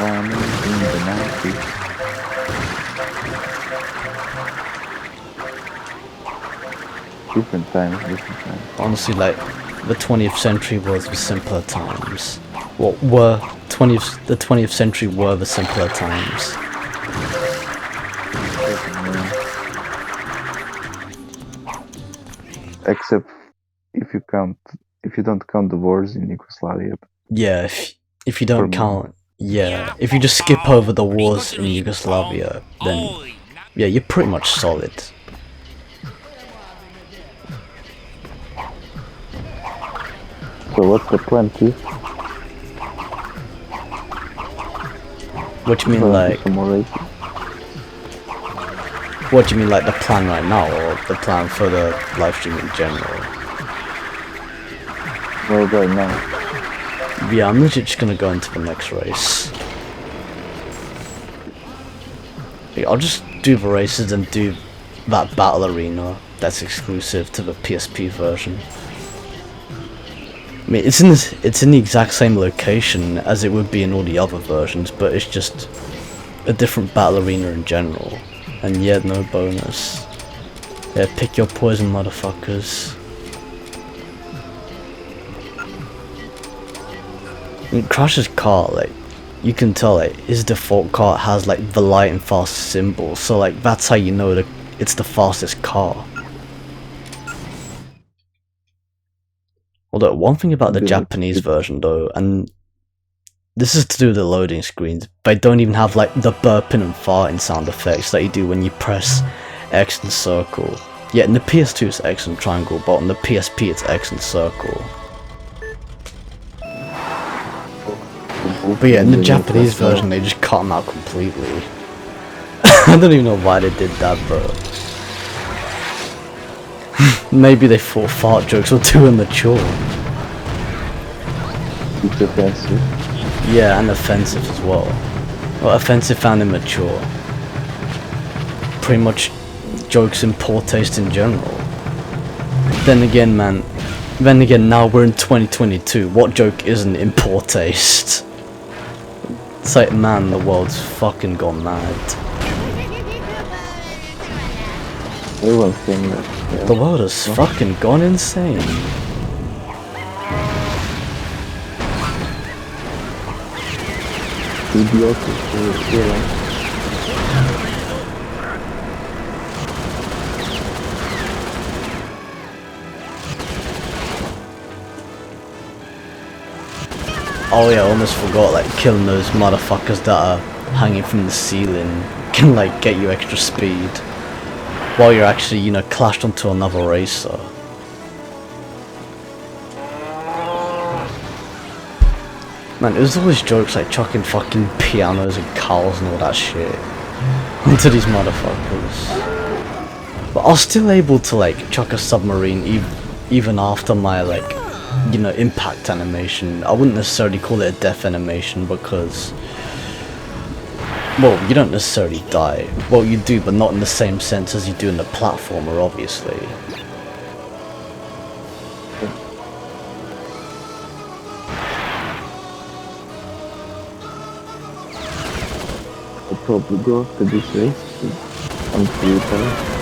One in the 90s. Different times. Honestly, like, the 20th century was the simpler times. What were the 20th century were the simpler times. Except if you don't count the wars in Yugoslavia. Yeah, if you don't count, yeah, if you just skip over the wars in Yugoslavia, then yeah, you're pretty much solid. So what's the plan, Keith? What do you mean, like? What do you mean, like the plan right now, or the plan for the live stream in general? Well, right now. Yeah, I'm literally just gonna go into the next race. Yeah, I'll just do the races and do that battle arena that's exclusive to the PSP version. I mean, it's in the exact same location as it would be in all the other versions, but it's just a different battle arena in general. And yeah, no bonus. Yeah, pick your poison, motherfuckers. I mean, Crash's car, like, you can tell, like, his default car has, like, the light and fast symbol, so, like, that's how you know that it's the fastest car. Although, one thing about the Japanese version, though, and this is to do with the loading screens, they don't even have, like, the burping and farting sound effects that you do when you press X and circle. Yeah, in the PS2 it's X and triangle, but on the PSP it's X and circle. But yeah, in the Japanese version they just cut them out completely. I don't even know why they did that, bro. Maybe they thought fart jokes were too immature. It's offensive. Yeah, and offensive as well. Well, offensive and immature. Pretty much jokes in poor taste in general. Then again, man. Then again, now we're in 2022. What joke isn't in poor taste? It's like, man, the world's fucking gone mad. Everyone's saying that. Yeah. The world has fucking gone insane. Oh yeah, I almost forgot, like, killing those motherfuckers that are hanging from the ceiling can, like, get you extra speed while you're actually, you know, clashed onto another racer. Man, there's always jokes like chucking fucking pianos and cows and all that shit onto these motherfuckers. But I was still able to, like, chuck a submarine even after my, like, you know, impact animation. I wouldn't necessarily call it a death animation because, well, you don't necessarily die. Well, you do, but not in the same sense as you do in the platformer, obviously. I'll probably go after this race. I'm free time.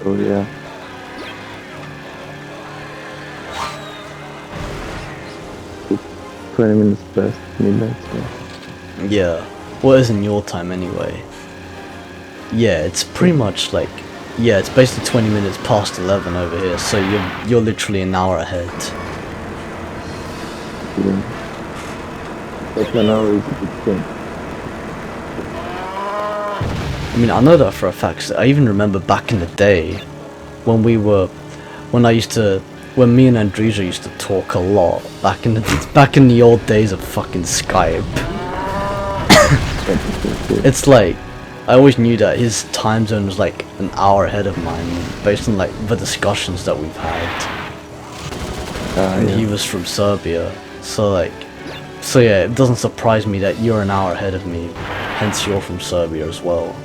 Oh yeah. It's 20 minutes past midnight, so. Yeah. Well, it is in your time anyway. Yeah, it's pretty much like, yeah, it's basically 20 minutes past 11 over here, so you're literally an hour ahead. Yeah. But an hour is a good thing. I mean, I know that for a fact, 'cause I even remember back in the day when me and Andrija used to talk a lot back in the old days of fucking Skype. It's like, I always knew that his time zone was like an hour ahead of mine, based on like the discussions that we've had. And Yeah. he was from Serbia, so yeah, it doesn't surprise me that you're an hour ahead of me, hence you're from Serbia as well.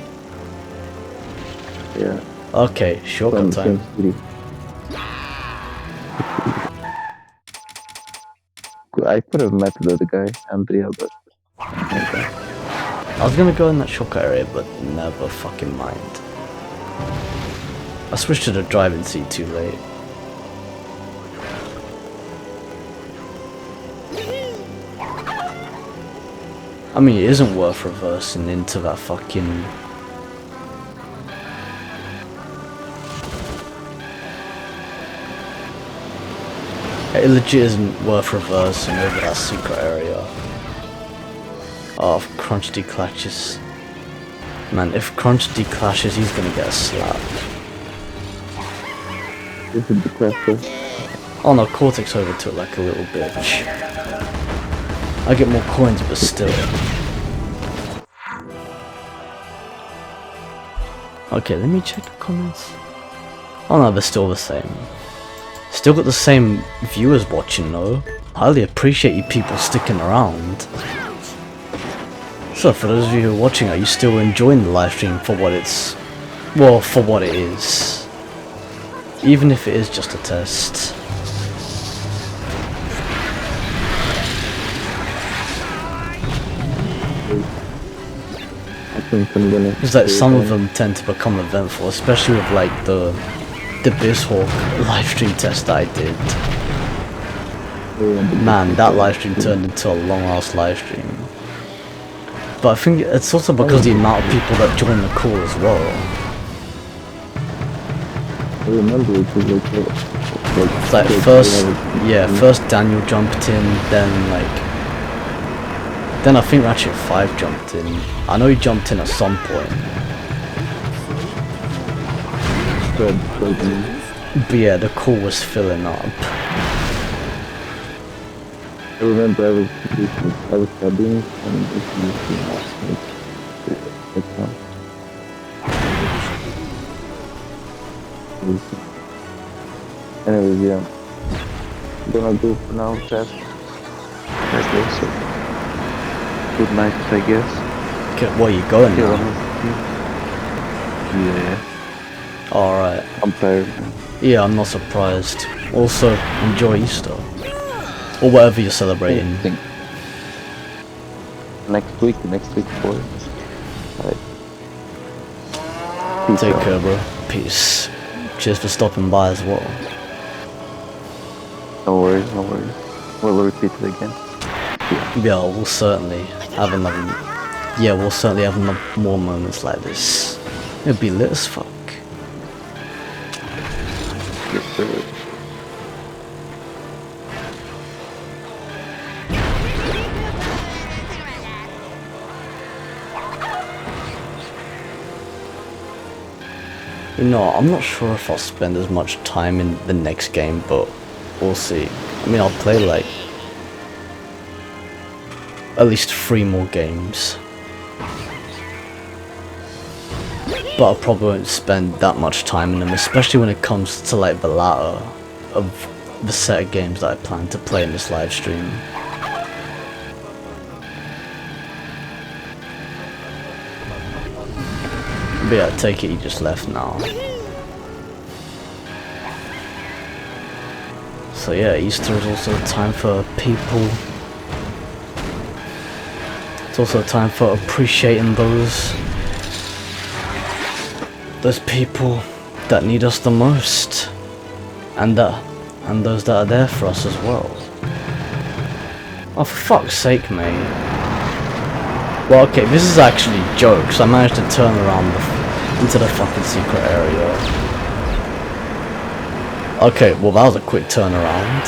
Yeah. Okay, shortcut time. City. I could have met the other guy, Andrea, but I was gonna go in that shortcut area, but never fucking mind. I switched to the driving seat too late. I mean, it isn't worth reversing into that fucking... It legit isn't worth reversing over that secret area. Oh, if Crunch declashes. Man, if Crunch declashes, he's gonna get a slap. this is the question. Oh no, Cortex overtook like a little bitch. I get more coins, but still. Okay, let me check the comments. Oh no, they're still the same. Still got the same viewers watching though. Highly appreciate you people sticking around. So for those of you who are watching, are you still enjoying the live stream for what it's... well, for what it is? Even if it is just a test. I think I'm gonna... It's like some of them tend to become eventful, especially with like the BizHawk live stream test that I did. Man, that live stream turned into a long ass live stream. But I think it's also because of the amount of people that join the call as well. I remember it was It's like first Daniel jumped in, then I think Ratchet 5 jumped in. I know he jumped in at some point. But yeah, the call was filling up. I remember I was studying and it anyways, yeah. Gonna go for now, test. So good night, I guess. Okay, where you going now? Yeah. Alright. I'm tired, man. Yeah, I'm not surprised. Also, enjoy Easter. Or whatever you're celebrating. Next week, boys. Alright. Take care, bro. Peace. Cheers for stopping by as well. No worries. We'll repeat it again. Yeah, we'll certainly have another... Yeah, we'll certainly have more moments like this. It'll be lit as fuck. Yes, sir. You know, I'm not sure if I'll spend as much time in the next game, but we'll see. I mean, I'll play like at least 3 more games. But I probably won't spend that much time in them, especially when it comes to like the latter of the set of games that I plan to play in this live stream. But yeah, I take it you just left now. So yeah, Easter is also a time for people. It's also a time for appreciating those people that need us the most, and those that are there for us as well. Oh, for fuck's sake, mate. Well, okay, this is actually jokes. I managed to turn around into the fucking secret area. Okay, well that was a quick turnaround.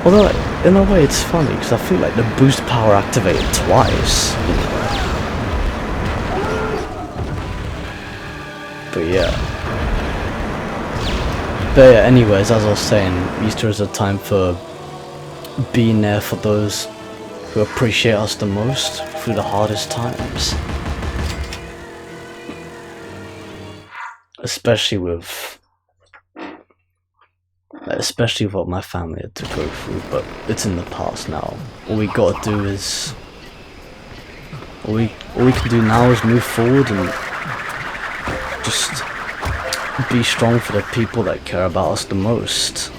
Although, in a way it's funny, because I feel like the boost power activated twice, you know? But yeah. Anyways, as I was saying, Easter is a time for being there for those who appreciate us the most through the hardest times. Especially with what my family had to go through, but it's in the past now. All we gotta do is all we can do now is move forward and just be strong for the people that care about us the most.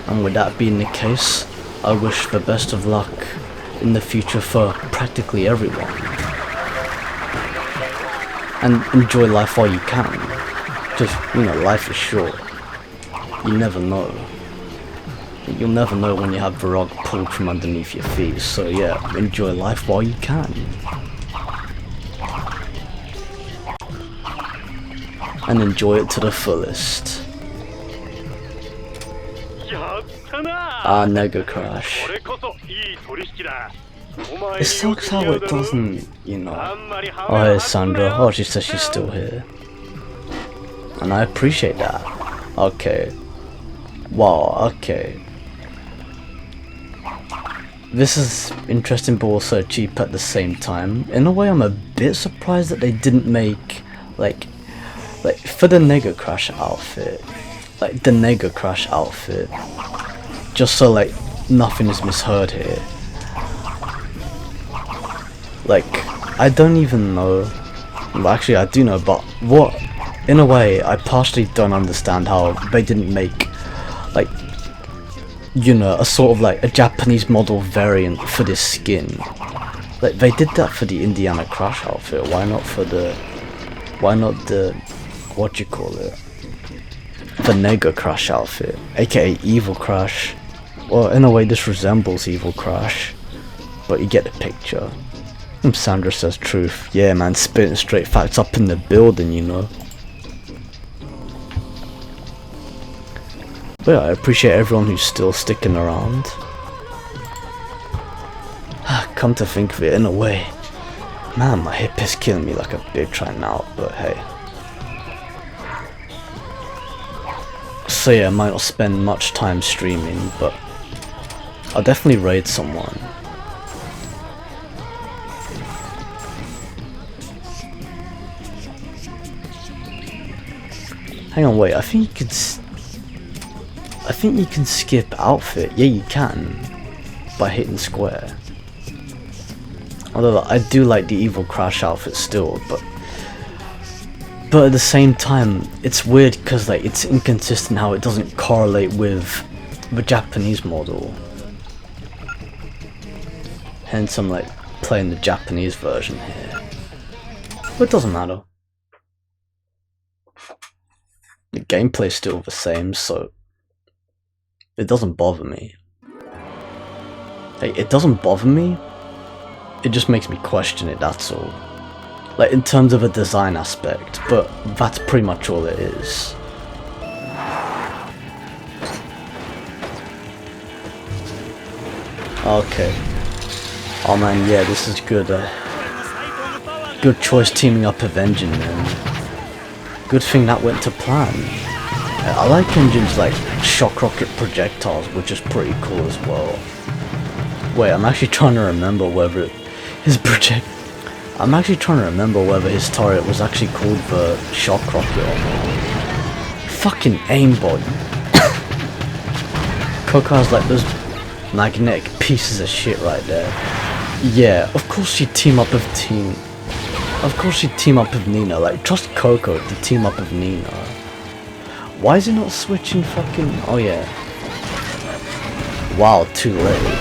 And with that being the case, I wish the best of luck in the future for practically everyone. And enjoy life while you can. Just, you know, life is short. You never know. You'll never know when you have the rug pulled from underneath your feet, so yeah, enjoy life while you can. And enjoy it to the fullest. Nega Crash. It sucks how it doesn't, you know. Oh, here's Sandra. Oh, she says she's still here. And I appreciate that. Okay. Wow, okay. This is interesting but also cheap at the same time. In a way, I'm a bit surprised that they didn't make, like for the Nega Crash outfit, just so like nothing is misheard here. Like, I don't even know, well actually I do know, but what, in a way I partially don't understand how they didn't make, like, you know, a sort of like a Japanese model variant for this skin. Like, they did that for the Indiana Crash outfit, why not the, what you call it, the Nega Crash outfit, aka Evil Crash. Well, in a way this resembles Evil Crash, but you get the picture. And Sandra says truth. Yeah man, spitting straight facts up in the building, you know. But yeah, I appreciate everyone who's still sticking around. Come to think of it, in a way, man, my hip is killing me like a bitch right now, but hey. So yeah, I might not spend much time streaming, but I'll definitely raid someone. Hang on, wait, I think you can skip outfit. Yeah, you can, by hitting square. Although I do like the Evil Crash outfit still, but at the same time, it's weird because like it's inconsistent how it doesn't correlate with the Japanese model. Hence, I'm like playing the Japanese version here, but it doesn't matter. The gameplay's still the same, so it doesn't bother me. Hey, it doesn't bother me, it just makes me question it, that's all. Like, in terms of a design aspect, but that's pretty much all it is. Okay. Oh man, yeah, this is good. Good choice teaming up with Engine, man. Good thing that went to plan. I like Engine's like shock rocket projectiles, which is pretty cool as well. Wait, I'm actually trying to remember whether his turret was actually called the shock rocket or not. Fucking aimbot. Coco has like those magnetic pieces of shit right there. Yeah, of course she'd team up with Nina. Like, trust Coco to team up with Nina. Why is he not switching fucking... Oh yeah. Wow, too late.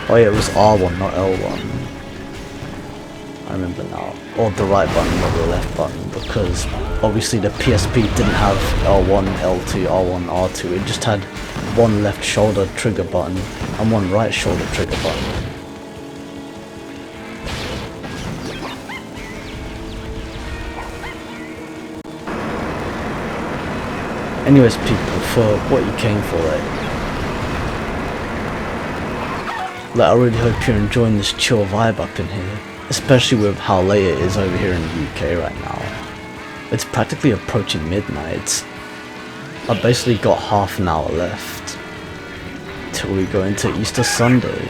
Oh yeah, it was R1, not L1. I remember now. Or the right button, not the left button, because obviously the PSP didn't have L1, L2, R1, R2. It just had one left shoulder trigger button and one right shoulder trigger button. Anyways, people, for what you came for, like, I really hope you're enjoying this chill vibe up in here, especially with how late it is over here in the UK right now. It's practically approaching midnight. I've basically got half an hour left till we go into Easter Sunday.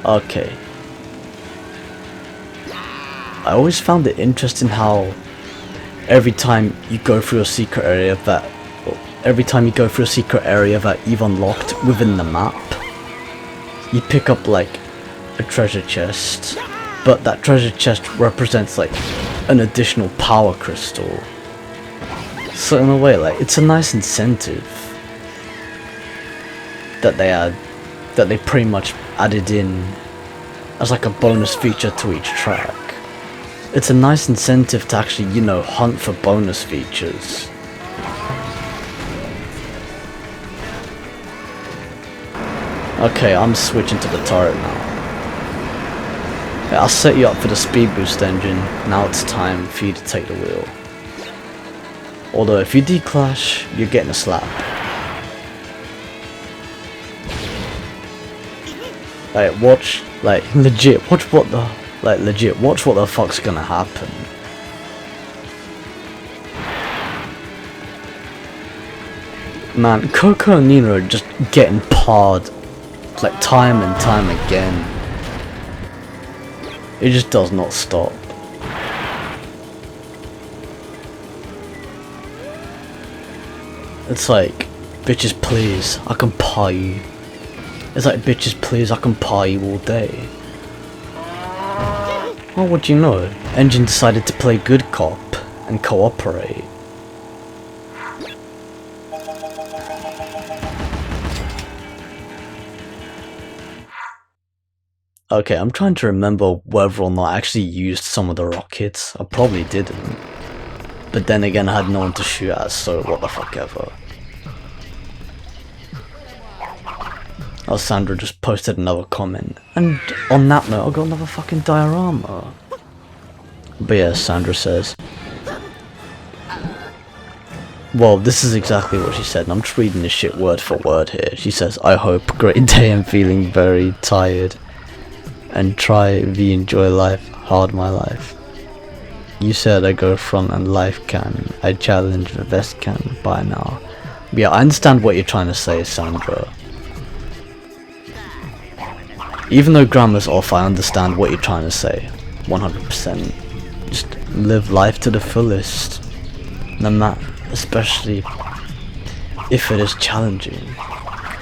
Okay. I always found it interesting how every time you go through a secret area that you've unlocked within the map, you pick up like a treasure chest, but that treasure chest represents like an additional power crystal. So in a way, like, it's a nice incentive that they pretty much added in as like a bonus feature to each track. It's a nice incentive to actually, you know, hunt for bonus features. Okay, I'm switching to the turret now. Yeah, I'll set you up for the speed boost engine. Now it's time for you to take the wheel. Although if you declash, you're getting a slap. Like, watch, like, legit, watch what the fuck's gonna happen. Man, Coco and Nina are just getting parred, like, time and time again. It just does not stop. It's like, bitches please, I can pie you. It's like, bitches please, I can pie you all day. Oh, what do you know? Engine decided to play good cop and cooperate. Okay, I'm trying to remember whether or not I actually used some of the rockets. I probably didn't. But then again, I had no one to shoot at, so what the fuck ever. Oh, Sandra just posted another comment. And on that note, I got another fucking diorama. But yeah, Sandra says. Well, this is exactly what she said, and I'm just reading this shit word for word here. She says, I hope, great day, I'm feeling very tired. And try the enjoy life, hard my life. You said I go front and life can. I challenge the best can by now. But yeah, I understand what you're trying to say, Sandra. Even though grammar's off, I understand what you're trying to say. 100%. Just live life to the fullest. No matter, especially if it is challenging.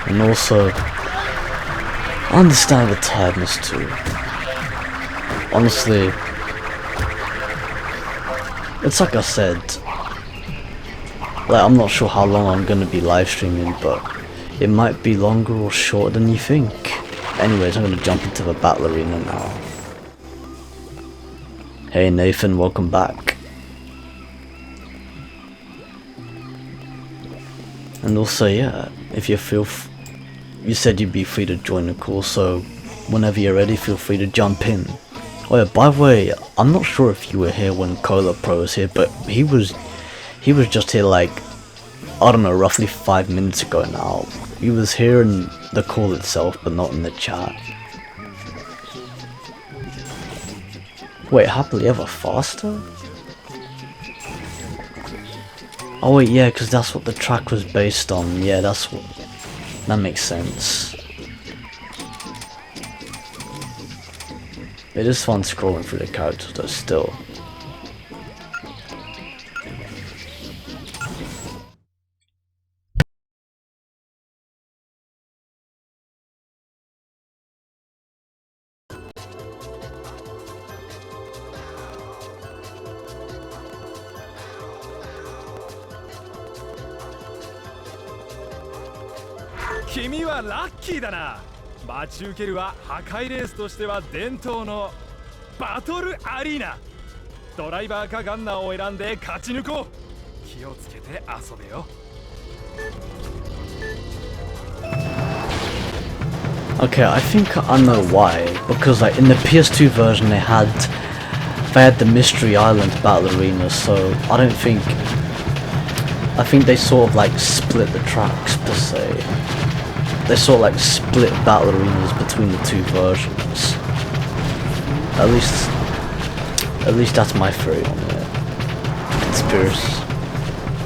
And also, I understand the tiredness too. Honestly, it's like I said, like, I'm not sure how long I'm gonna be live streaming, but it might be longer or shorter than you think. Anyways, I'm gonna jump into the battle arena now. Hey Nathan, welcome back. And also, yeah, if you feel you said you'd be free to join the call, so whenever you're ready, feel free to jump in. Oh yeah, by the way, I'm not sure if you were here when Cola Pro was here, but he was just here like, I don't know, roughly 5 minutes ago now. He was here in the call itself, but not in the chat. Wait, happily ever faster? Oh wait, yeah, because that's what the track was based on. Yeah, that makes sense. It is fun scrolling through the characters though, still.君はラッキーだな。待ち受けるは破壊レースとしては伝統のバトルアリーナ。ドライバーかガンナーを選んで勝ち抜こう。気をつけて遊べよ。Okay, I think I know why. Because like in the PS2 version they had the Mystery Island battle arena, so I think they sort of like split the tracks per se. they sort of like split battle arenas between the two versions. At least that's my theory on it. Conspiracy.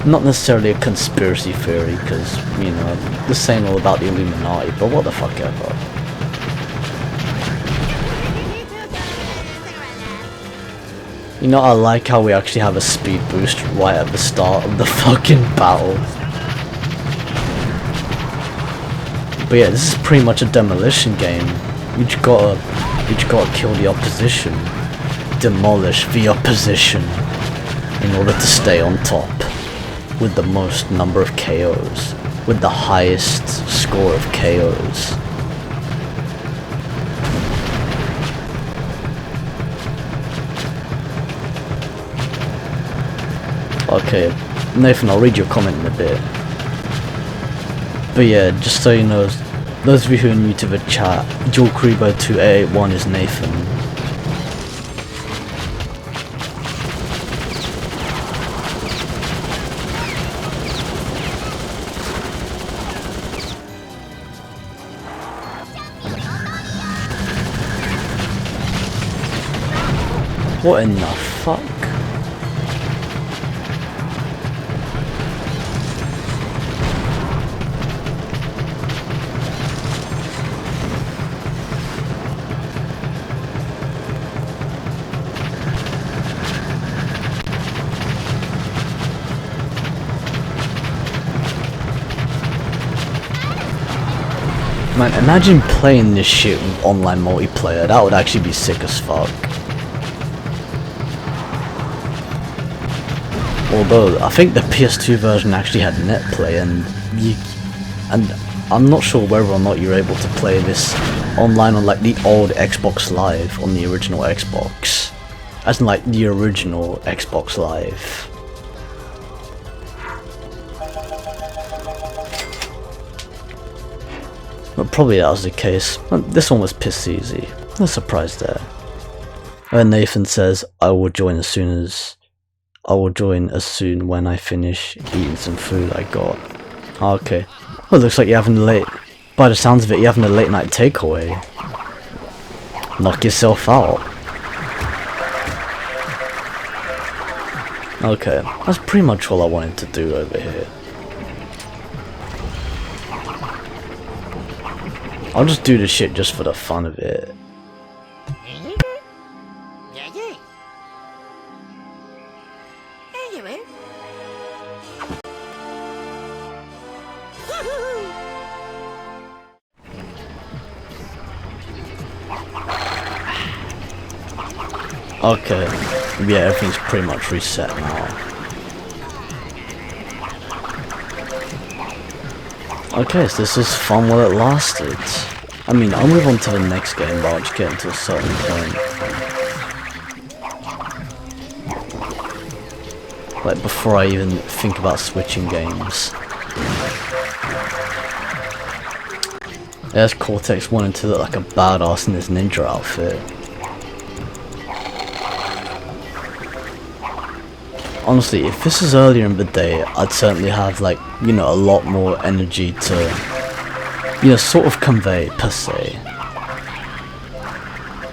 Not necessarily a conspiracy theory, because, you know, this saying all about the Illuminati, but what the fuck ever. You know, I like how we actually have a speed boost right at the start of the fucking battle. But yeah, this is pretty much a demolition game. You just gotta kill the opposition, demolish the opposition, in order to stay on top, with the most number of KOs, with the highest score of KOs. Okay, Nathan, I'll read your comment in a bit. But yeah, just so you know, those of you who are new to the chat, JewelCrebo2881 is Nathan. What in the fuck? Man, imagine playing this shit with online multiplayer. That would actually be sick as fuck. Although, I think the PS2 version actually had netplay, and I'm not sure whether or not you're able to play this online on like the old Xbox Live on the original Xbox. As in like the original Xbox Live. But probably that was the case. This one was piss easy. No surprise there. And Nathan says, I will join as soon when I finish eating some food I got. Oh, okay. Well, it looks like you're having by the sounds of it, you're having a late night takeaway. Knock yourself out. Okay, that's pretty much all I wanted to do over here. I'll just do this shit just for the fun of it. Okay, yeah, everything's pretty much reset now. Okay, so this was fun while it lasted. I mean, I'll move on to the next game, but I'll just get into a certain point. Like, before I even think about switching games. There's Cortex wanting to look like a badass in his ninja outfit. Honestly, if this was earlier in the day, I'd certainly have, like, you know, a lot more energy to, you know, sort of convey, per se.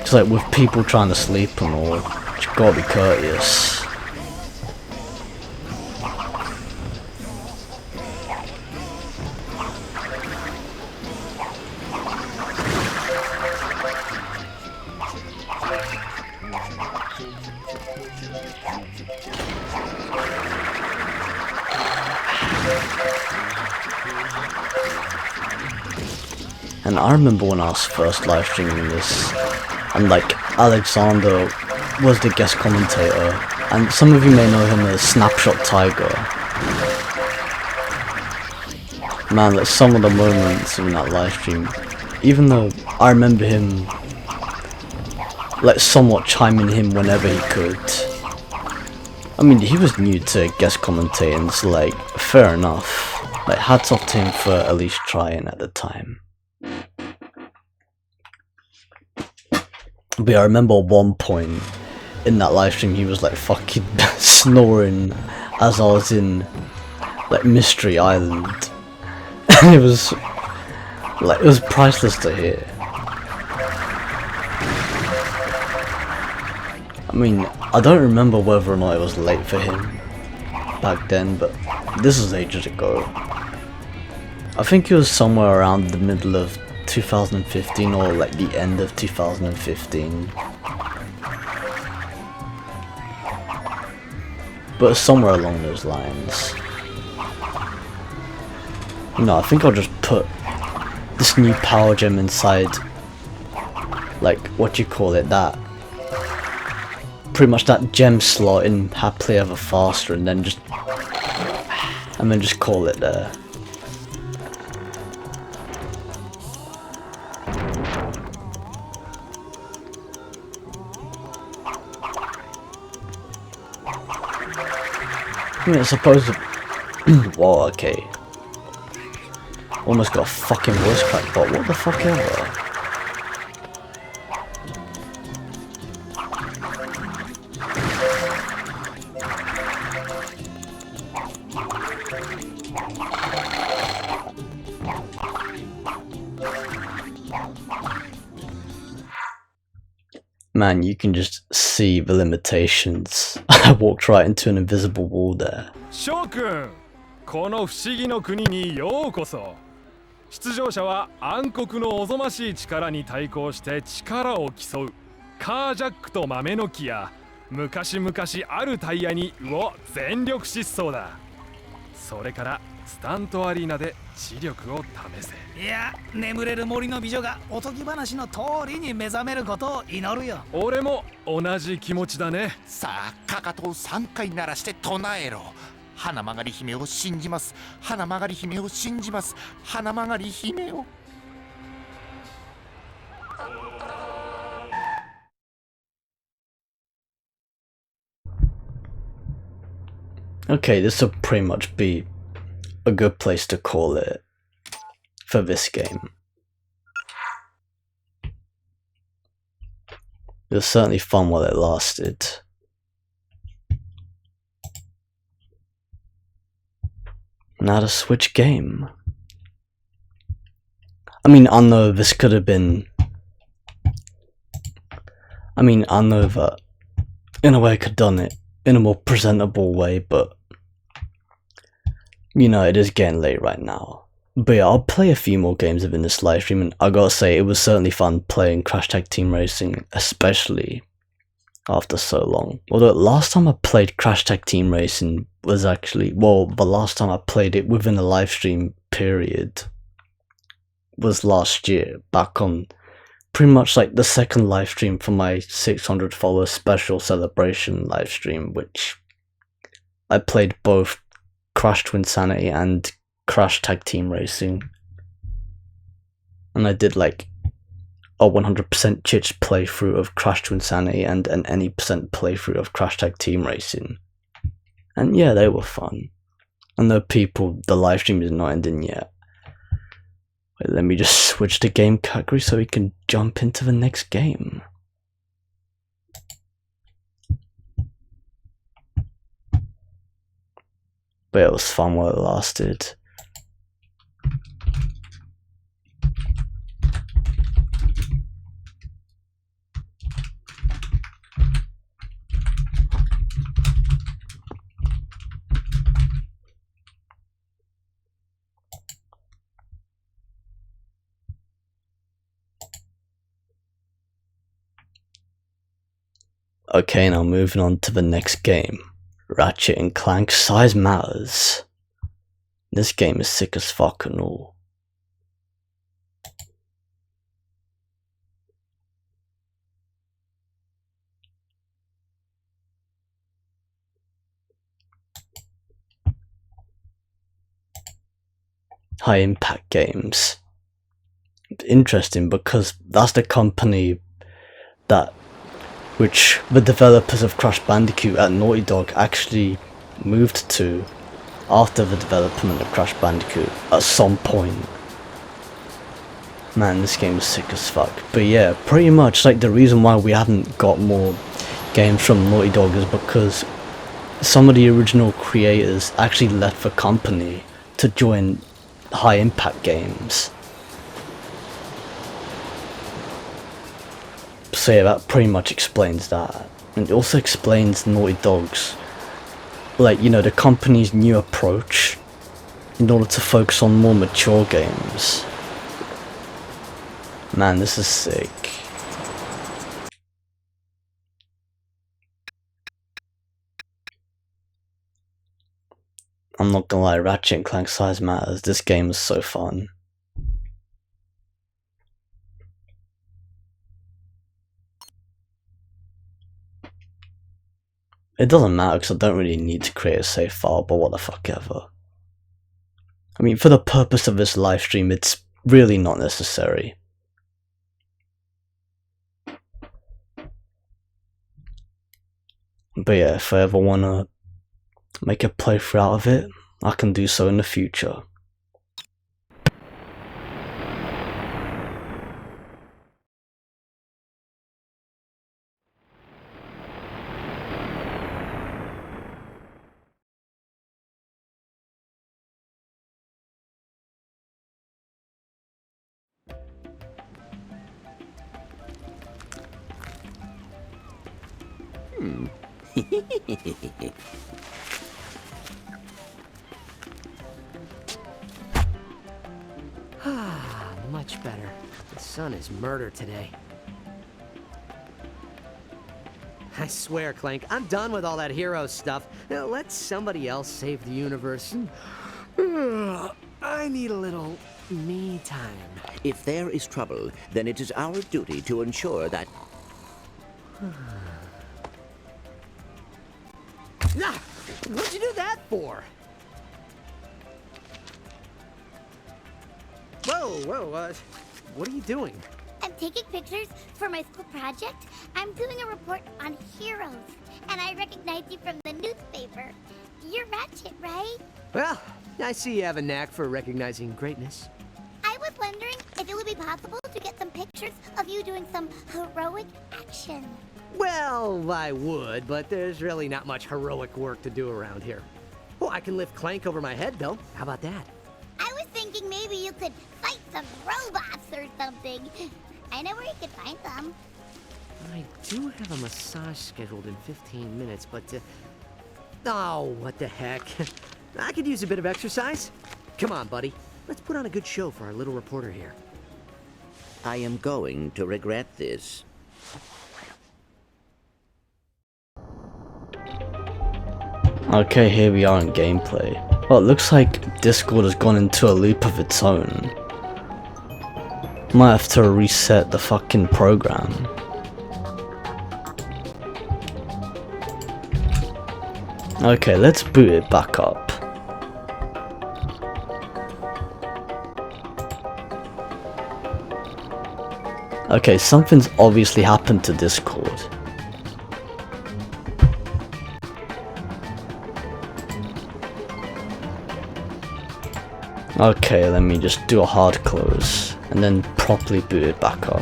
Just like with people trying to sleep and all, you gotta be courteous. And I remember when I was first live streaming this, and like Alexander was the guest commentator, and some of you may know him as Snapshot Tiger. Man, like some of the moments in that live stream, even though I remember him like somewhat chiming in whenever he could. I mean, he was new to guest commentating, so like, fair enough. Like, hats off to him for at least trying at the time. But yeah, I remember at one point in that live stream he was like fucking snoring as I was in like Mystery Island. And it was Like, it was priceless to hear. I mean, I don't remember whether or not it was late for him back then, but this was ages ago. I think it was somewhere around the middle of 2015 or like the end of 2015. But somewhere along those lines. No, I think I'll just put this new power gem inside, like, what you call it, that pretty much that gem slot in Happily Ever Faster, and then just call it there. I mean, I suppose. Whoa, okay. Almost got a fucking voice crack, but what the fuck ever? Man, you can just see the limitations. I walked right into an invisible wall there. 翔くん、この不思議の国にようこそ。出場者は暗黒のおぞましい力に対抗して力を競うカージャックと豆の木や昔々あるタイヤにを全力疾走だ。それからスタントアリーナで知力を試せ。いや、眠れる森の美女がおとぎ話の通りに目覚めることを祈るよ。俺も同じ気持ちだね。さあ、かかとを3回鳴らして唱えろ。花曲がり姫を信じます。花曲がり姫を信じます。花曲がり姫を。Okay, this will pretty much be a good place to call it for this game. It was certainly fun while it lasted. Now to switch game. I mean, I know this could have been... I mean, I know that in a way I could have done it in a more presentable way, but you know, it is getting late right now. But yeah, I'll play a few more games within this live stream, and I gotta say, it was certainly fun playing Crash Tag Team Racing, especially after so long. Although last time I played Crash Tag Team Racing was actually, well, the last time I played it within a live stream period was last year, back on pretty much like the second live stream for my 600 follower special celebration live stream, which I played both Crash Twinsanity and Crash Tag Team Racing, and I did like a 100% chitch playthrough of Crash Twinsanity and an any percent playthrough of Crash Tag Team Racing, and yeah, they were fun. And the people, the live stream is not ending yet. Wait, let me just switch to game category so we can jump into the next game. But it was fun while it lasted. Okay, now moving on to the next game. Ratchet and Clank Size Matters. This game is sick as fuck and all. High Impact Games. Interesting because that's the company which the developers of Crash Bandicoot at Naughty Dog actually moved to after the development of Crash Bandicoot at some point. Man, this game is sick as fuck. But yeah, pretty much like the reason why we haven't got more games from Naughty Dog is because some of the original creators actually left the company to join High Impact Games. So yeah, that pretty much explains that. And it also explains Naughty Dog's, like, you know, the company's new approach in order to focus on more mature games. Man, this is sick. I'm not gonna lie, Ratchet and Clank size matters. This game is so fun. It doesn't matter because I don't really need to create a save file, but what the fuck ever. I mean, for the purpose of this live stream, it's really not necessary. But yeah, if I ever wanna make a playthrough out of it, I can do so in the future. Much better. The sun is murder today. I swear, Clank, I'm done with all that hero stuff. Now, let somebody else save the universe. I need a little me time. If there is trouble, then it is our duty to ensure that... Nah! What'd you do that for? Whoa, what are you doing? I'm taking pictures for my school project. I'm doing a report on heroes, and I recognize you from the newspaper. You're Ratchet, right? Well, I see you have a knack for recognizing greatness. I was wondering if it would be possible to get some pictures of you doing some heroic action. Well, I would, but there's really not much heroic work to do around here. Oh, I can lift Clank over my head, though. How about that? I was thinking maybe you could fight some robots or something. I know where you could find them. I do have a massage scheduled in 15 minutes, but oh, what the heck. I could use a bit of exercise. Come on, buddy. Let's put on a good show for our little reporter here. I am going to regret this. Okay, here we are in gameplay. Well, it looks like Discord has gone into a loop of its own. Might have to reset the fucking program. Okay, let's boot it back up. Okay, something's obviously happened to Discord. Okay, let me just do a hard close and then properly boot it back up.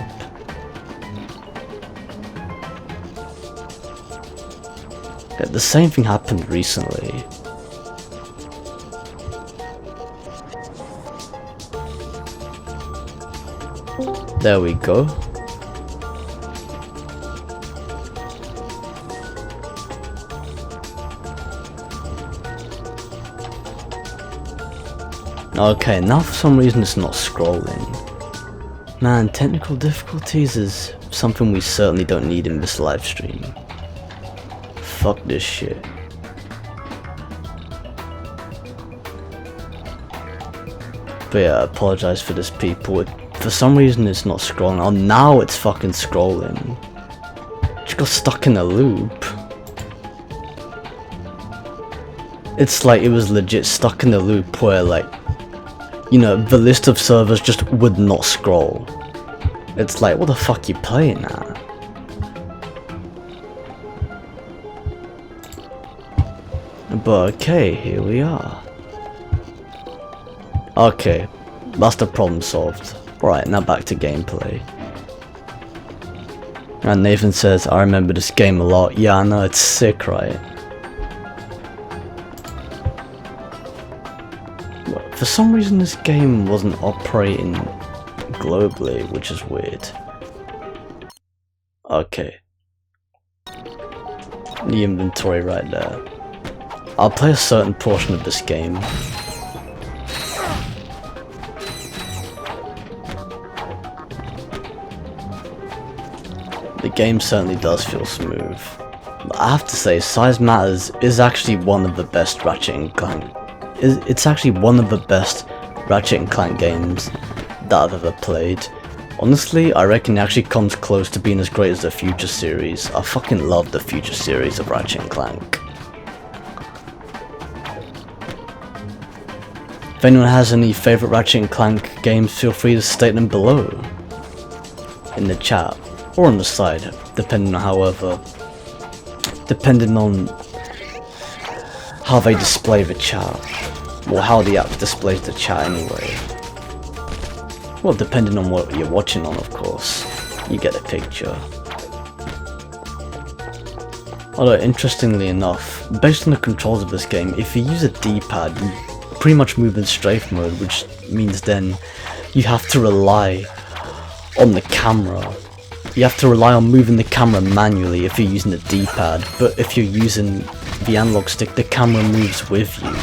Yeah, the same thing happened recently. There we go. Okay, now for some reason it's not scrolling. Man, technical difficulties is something we certainly don't need in this live stream. Fuck this shit. But yeah, I apologize for this, people. For some reason it's not scrolling. Oh, now it's fucking scrolling. Just got stuck in a loop. It's like it was legit stuck in a loop where, like, you know, the list of servers just would not scroll. It's like, what the fuck you playing at? But okay, here we are. Okay, that's the problem solved. Right, now back to gameplay. And Nathan says, I remember this game a lot. Yeah, I know, it's sick, right? For some reason this game wasn't operating globally, which is weird. Okay. The inventory right there. I'll play a certain portion of this game. The game certainly does feel smooth. But I have to say, Size Matters is actually one of the best Ratchet and Clank. It's actually one of the best Ratchet and Clank games that I've ever played. Honestly, I reckon it actually comes close to being as great as the Future series. I fucking love the Future series of Ratchet and Clank. If anyone has any favourite Ratchet and Clank games, feel free to state them below in the chat or on the side, depending on how they display the chat, or how the app displays the chat anyway. Well, depending on what you're watching on, of course, you get a picture. Although, interestingly enough, based on the controls of this game, if you use a D-pad, you pretty much move in strafe mode, which means then you have to rely on the camera. You have to rely on moving the camera manually if you're using the D-pad, but if you're using the analog stick, the camera moves with you.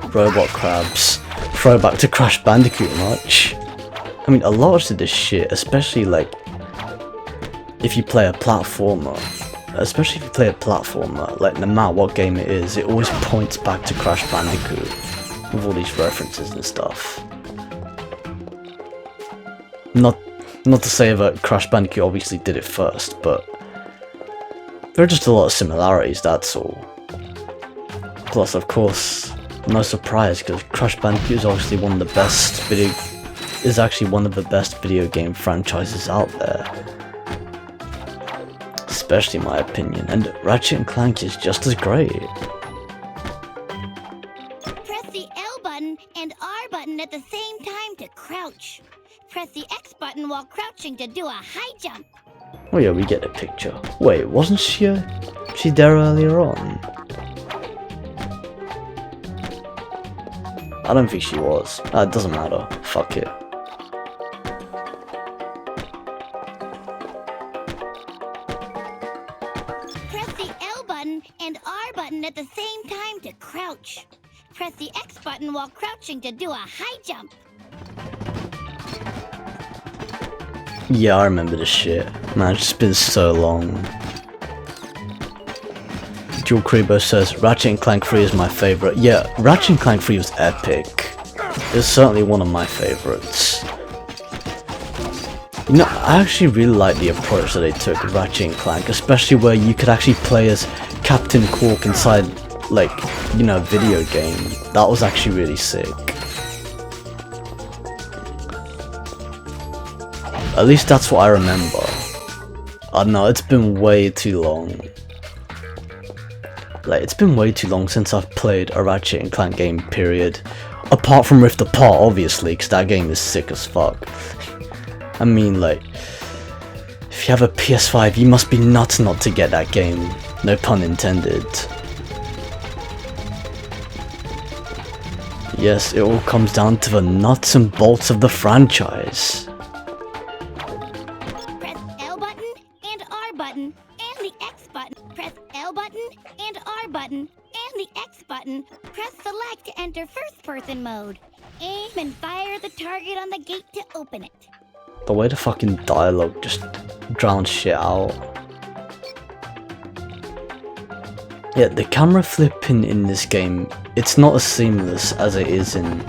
Robot crabs. Throwback to Crash Bandicoot much. I mean, a lot of this shit, especially like if you play a platformer, like no matter what game it is, it always points back to Crash Bandicoot with all these references and stuff. Not to say that Crash Bandicoot obviously did it first, but there are just a lot of similarities, that's all. Plus, of course, no surprise, because Crash Bandicoot is obviously one of the best video game franchises out there. Especially in my opinion, and Ratchet and Clank is just as great. Press the L button and R button at the same time to crouch. Press the X button while crouching to do a high jump. Oh yeah, we get a picture. Wait, wasn't she there earlier on? I don't think she was. It doesn't matter. Fuck it. Press the L button and R button at the same time to crouch. Press the X button while crouching to do a high jump. Yeah, I remember this shit. Man, it's just been so long. Jewel Krebo says, Ratchet and Clank 3 is my favourite. Yeah, Ratchet and Clank 3 was epic. It's certainly one of my favourites. You know, I actually really like the approach that they took with Ratchet and Clank, especially where you could actually play as Captain Quark inside, like, you know, a video game. That was actually really sick. At least that's what I remember. I don't know, it's been way too long. Like, it's been way too long since I've played a Ratchet and Clank game, period. Apart from Rift Apart, obviously, because that game is sick as fuck. I mean, like, if you have a PS5, you must be nuts not to get that game. No pun intended. Yes, it all comes down to the nuts and bolts of the franchise. Press L button and R button and the X button. Press L button and R button and the X button. Press select to enter first person mode. Aim and fire the target on the gate to open it. The way the fucking dialogue just drowns shit out. Yeah, the camera flipping in this game, it's not as seamless as it is in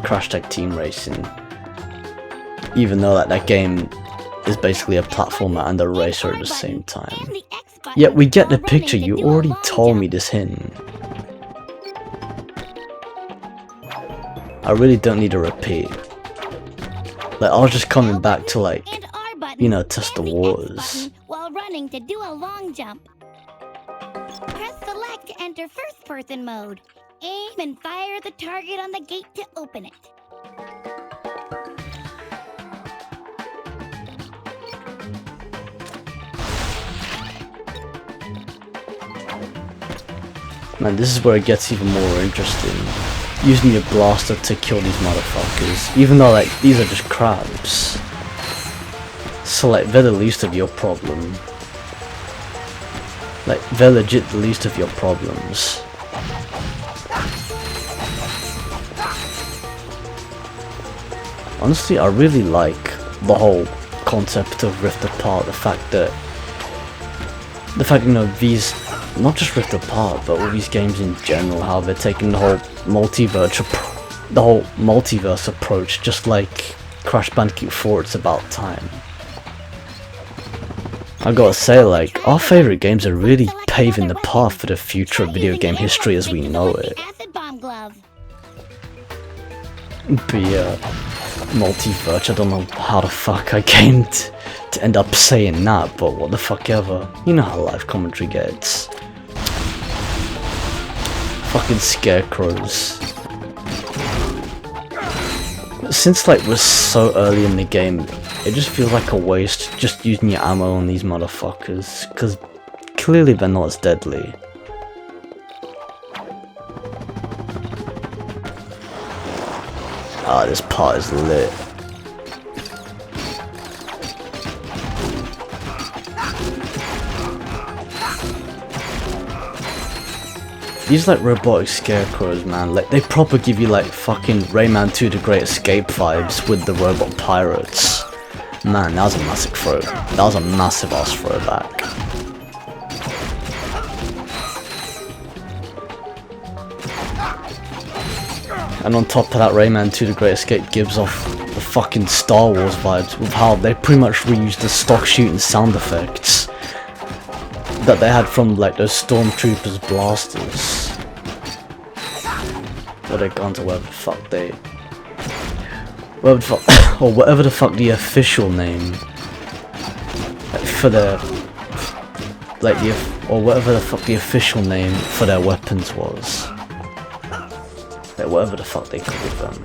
Crash Tag Team Racing. Even though that game is basically a platformer and a racer at the same time. Yet we get the picture, you already told me this hint. I really don't need a repeat. Like, I was just coming back to, like, you know, test the waters. While running to do a long jump. Press select to enter first person mode. Aim and fire the target on the gate to open it. Man, this is where it gets even more interesting. Using your blaster to kill these motherfuckers, even though, like, these are just crabs. So like, they're the least of your problem. Like, they're legit the least of your problems. Honestly, I really like the whole concept of Rift Apart. The fact, you know, these, not just Rift Apart, but all these games in general, how they're taking the whole multiverse approach, just like Crash Bandicoot 4, it's about time. I gotta say, like, our favourite games are really paving the path for the future of video game history as we know it. But yeah, multiverse, I don't know how the fuck I came to end up saying that, but what the fuck ever. You know how live commentary gets. Fucking scarecrows. Since like we're so early in the game, it just feels like a waste just using your ammo on these motherfuckers, because clearly they're not as deadly. Ah, this part is lit. These like robotic scarecrows, man, like they proper give you like fucking Rayman 2 The Great Escape vibes with the robot pirates. Man, that was a massive throw. That was a massive ass throwback. And on top of that, Rayman 2 The Great Escape gives off the fucking Star Wars vibes with how they pretty much reused the stock shooting sound effects that they had from like those Stormtroopers blasters. Or their guns, or whatever the fuck they... Whatever the fuck, or whatever the fuck the official name for their... Like or whatever the fuck the official name for their weapons was. Like whatever the fuck they called them.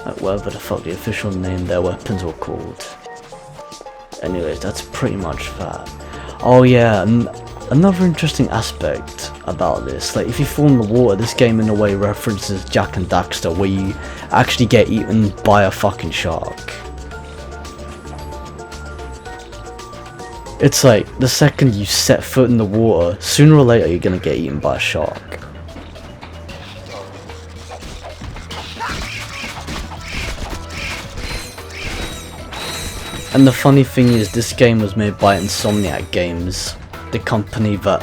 Like whatever the fuck the official name their weapons were called. Anyways, that's pretty much that. Oh yeah, another interesting aspect about this, like if you fall in the water, this game in a way references Jak and Daxter, where you actually get eaten by a fucking shark. It's like, the second you set foot in the water, sooner or later you're gonna get eaten by a shark. And the funny thing is, this game was made by Insomniac Games, the company that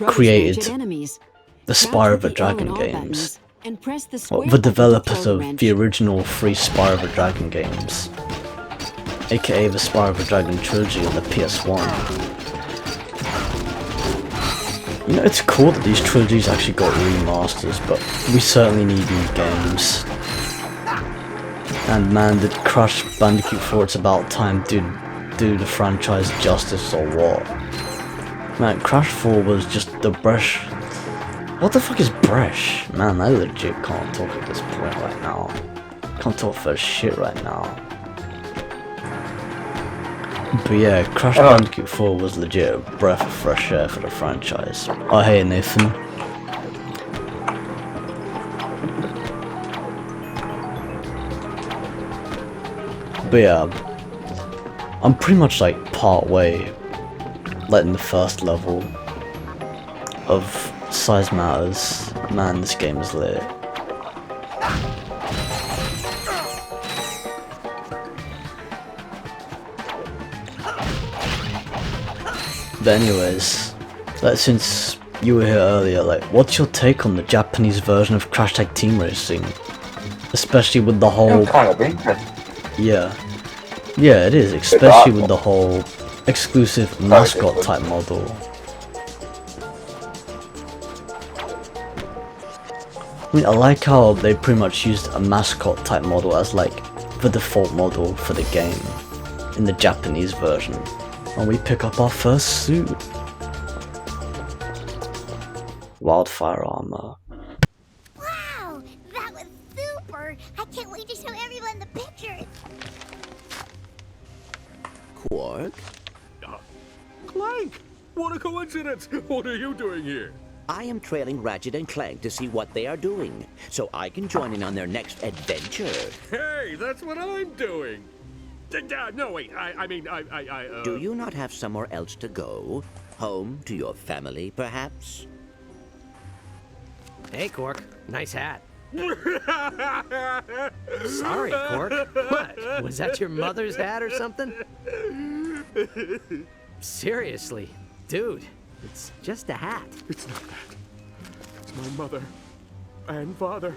created the Spyro the Dragon games. Well, the developers of the original 3 Spyro the Dragon games, aka the Spyro the Dragon trilogy on the PS1. You know, it's cool that these trilogies actually got remasters, but we certainly need new games. And man, did Crash Bandicoot 4 It's About Time do the franchise justice or what? Man, Crash 4 was just the brush. What the fuck is brush? Man, I legit can't talk at this point right now. Can't talk for shit right now. But yeah, Crash Bandicoot 4 was legit a breath of fresh air for the franchise. Oh hey Nathan. But yeah, I'm pretty much like part way, like in the first level of Size Matters. Man, this game is lit. But anyways, like since you were here earlier, like what's your take on the Japanese version of Crash Tag Team Racing? Especially with the whole... Yeah, it is, especially with the whole exclusive mascot type model. I mean, I like how they pretty much used a mascot type model as like the default model for the game in the Japanese version. And we pick up our first suit. Wildfire armor. Wow, that was super! I can't wait to show everyone the pictures. Quark? Clank! What a coincidence! What are you doing here? I am trailing Ratchet and Clank to see what they are doing, so I can join in on their next adventure. Hey, that's what I'm doing! No, wait, I mean, Do you not have somewhere else to go? Home to your family, perhaps? Hey, Cork. Nice hat. Sorry, Cork. What? Was that your mother's hat or something? Seriously, dude. It's just a hat. It's not that. It's my mother and father.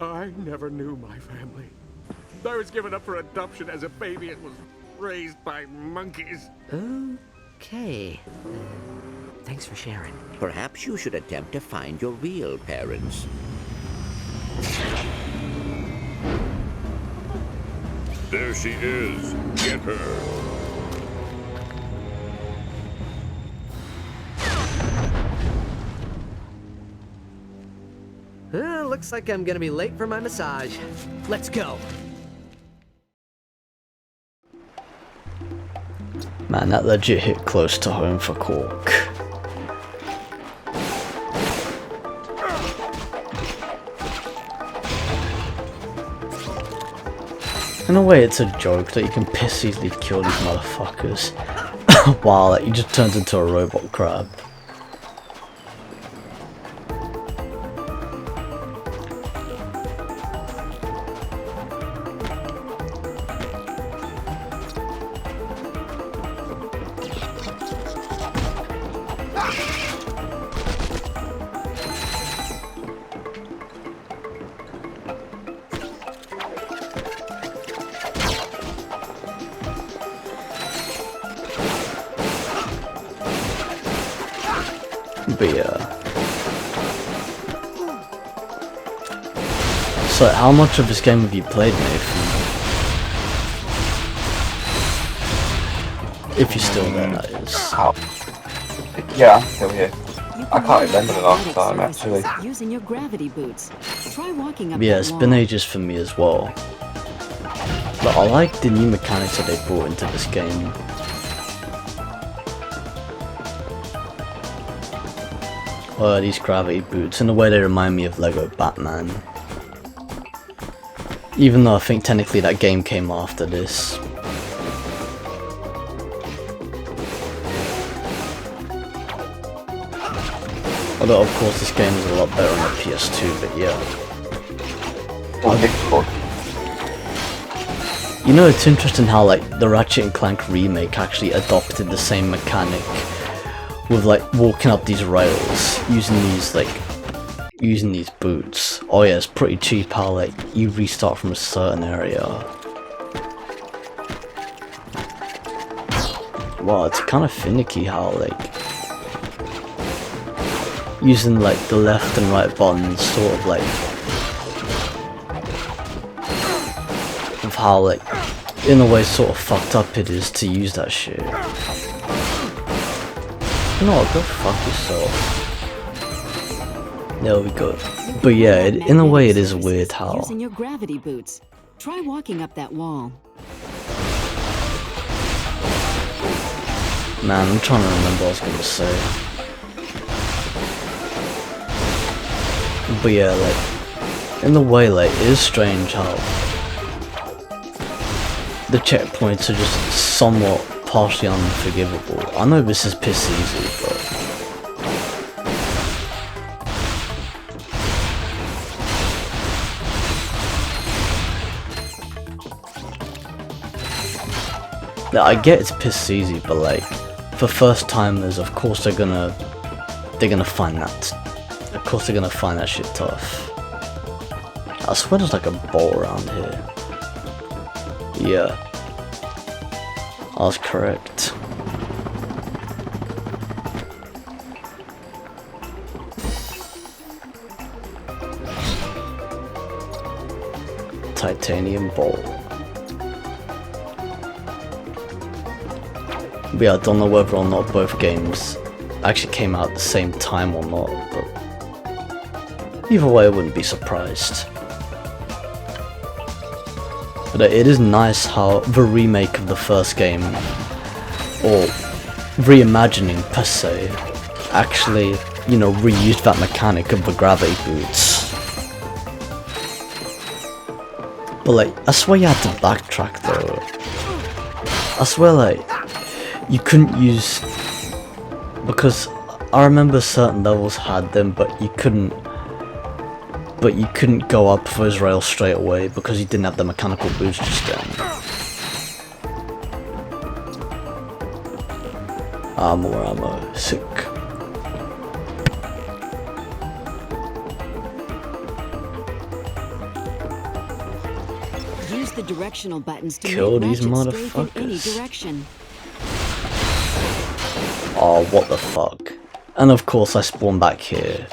I never knew my family. I was given up for adoption as a baby and was raised by monkeys. Okay. Thanks for sharing. Perhaps you should attempt to find your real parents. There she is. Get her. Looks like I'm gonna be late for my massage. Let's go. Man, that legit hit close to home for Cork. In a way, it's a joke that you can piss easily kill these motherfuckers. Wow, like, he just turns into a robot crab. But yeah. So how much of this game have you played, Nathan? If you're still there, that is. Yeah, I'm still here. I can't remember the last time, actually. Using your gravity boots. Try walking up Yeah, it's been ages for me as well. But I like the new mechanics that they brought into this game. These gravity boots, in a way they remind me of Lego Batman. Even though I think technically that game came after this. Although of course this game is a lot better on the PS2, but yeah. You know, it's interesting how like the Ratchet and Clank remake actually adopted the same mechanic with like walking up these rails using these boots. Oh yeah, it's pretty cheap how like you restart from a certain area. Wow, it's kind of finicky how like using like the left and right buttons sort of like of how like in a way sort of fucked up it is to use that shit. You know what, go fuck yourself. There we go. But yeah, in a way it is weird how... Using your gravity boots. Try walking up that wall. Man, I'm trying to remember what I was gonna say. But yeah, like, in a way, like, it is strange how the checkpoints are just somewhat partially unforgivable. I know this is piss easy, but I get it's piss easy, but like for first timers, of course they're gonna find that. Of course they're gonna find that shit tough. I swear there's like a bowl around here. Yeah. I was correct. Titanium bowl. But yeah, I don't know whether or not both games actually came out at the same time or not, but either way I wouldn't be surprised. But it is nice how the remake of the first game, or reimagining per se, actually, you know, reused that mechanic of the gravity boots. But like, I swear you had to backtrack though. I swear, like, you couldn't use, because I remember certain levels had them, but you couldn't go up those rails straight away because you didn't have the mechanical boost just then. More ammo, sick. Use the directional buttons to Kill make these Ratchet strafe in any motherfuckers. direction. Oh, what the fuck. And of course I spawn back here.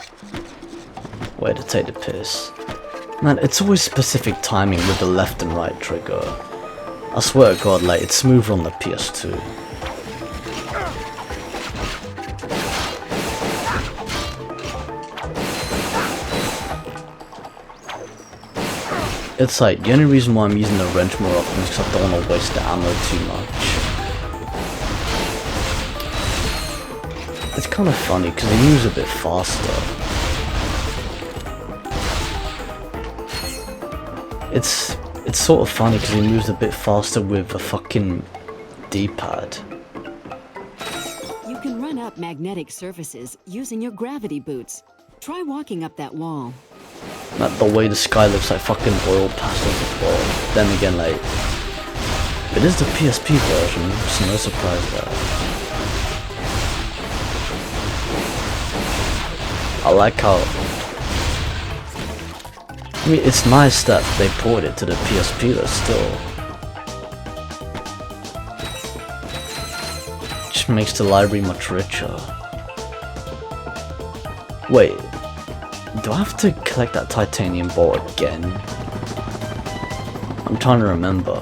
Way to take the piss. Man, it's always specific timing with the left and right trigger. I swear to god, like, it's smoother on the PS2. It's like, the only reason why I'm using the wrench more often is because I don't want to waste the ammo too much. It's kind of funny because he moves a bit faster. It's sort of funny because he moves a bit faster with a fucking D-pad. You can run up magnetic surfaces using your gravity boots. Try walking up that wall. Like, the way the sky looks like fucking oil pastels as well. Then again, like, it is the PSP version, so no surprise there. I like how, I mean, it's nice that they ported it to the PSP though still. Just makes the library much richer. Wait, do I have to collect that titanium ball again? I'm trying to remember.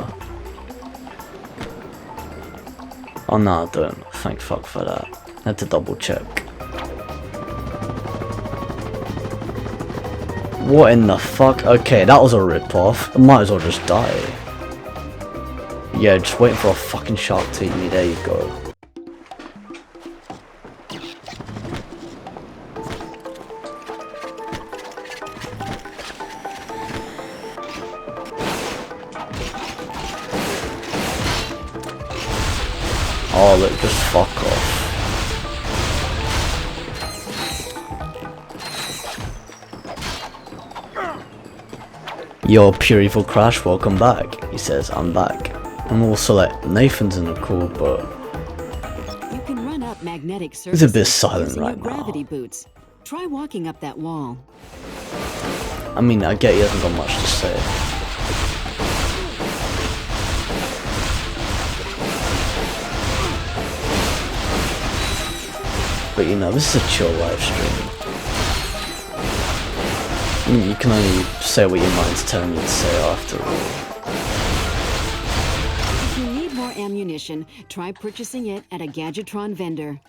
Oh no, I don't. Thank fuck for that. I had to double check. What in the fuck? Okay, that was a rip-off. I might as well just die. Yeah, just waiting for a fucking shark to eat me. There you go. Oh look, just fuck off. Yo, Pure Evil Crash, welcome back. He says, I'm back. I'm also like, Nathan's in the call, but You can run up magnetic he's surfaces a bit silent using right your now. gravity boots. Try walking up that wall. I mean, I get he hasn't got much to say. But you know, this is a chill live stream. I mean, you can only say what your mind's telling you to say after all. If you need more ammunition, try purchasing it at a Gadgetron vendor.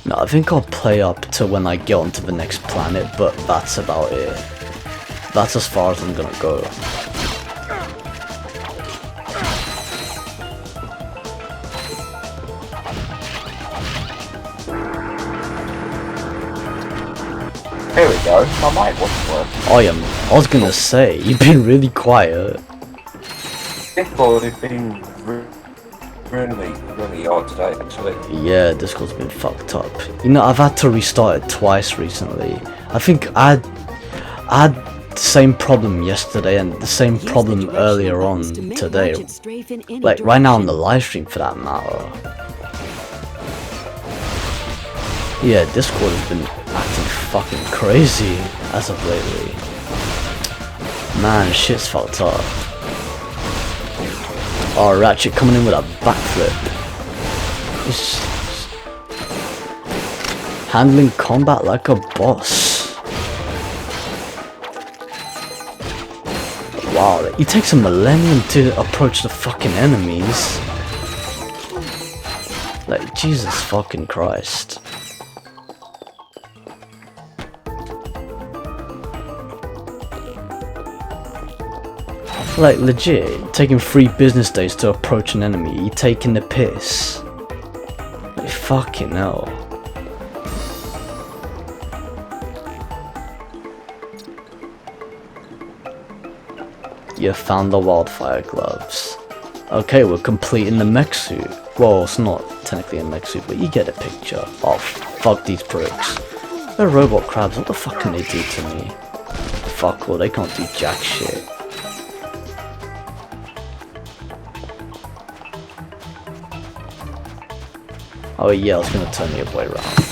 No, I think I'll play up to when I get onto the next planet, but that's about it. That's as far as I'm gonna go. There we go, my mic wasn't working. I was gonna say, you've been really quiet. Discord has been really odd today, actually. Yeah, Discord's been fucked up. You know, I've had to restart it twice recently. I think I had the same problem yesterday and the same problem earlier on today. Like, right now on the live stream for that matter. Yeah, Discord has been acting fucking crazy as of lately. Man, shit's fucked up. Oh, Ratchet coming in with a backflip. He's handling combat like a boss. Wow, it takes a millennium to approach the fucking enemies. Like, Jesus fucking Christ. Like, legit, taking 3 business days to approach an enemy, you taking the piss. Like, fucking hell. You found the wildfire gloves. Okay, we're completing the mech suit. Well, it's not technically a mech suit, but you get the picture. Oh, fuck these pricks. They're robot crabs, what the fuck can they do to me? Fuck all, they can't do jack shit. Oh yeah, I was gonna turn the other way around.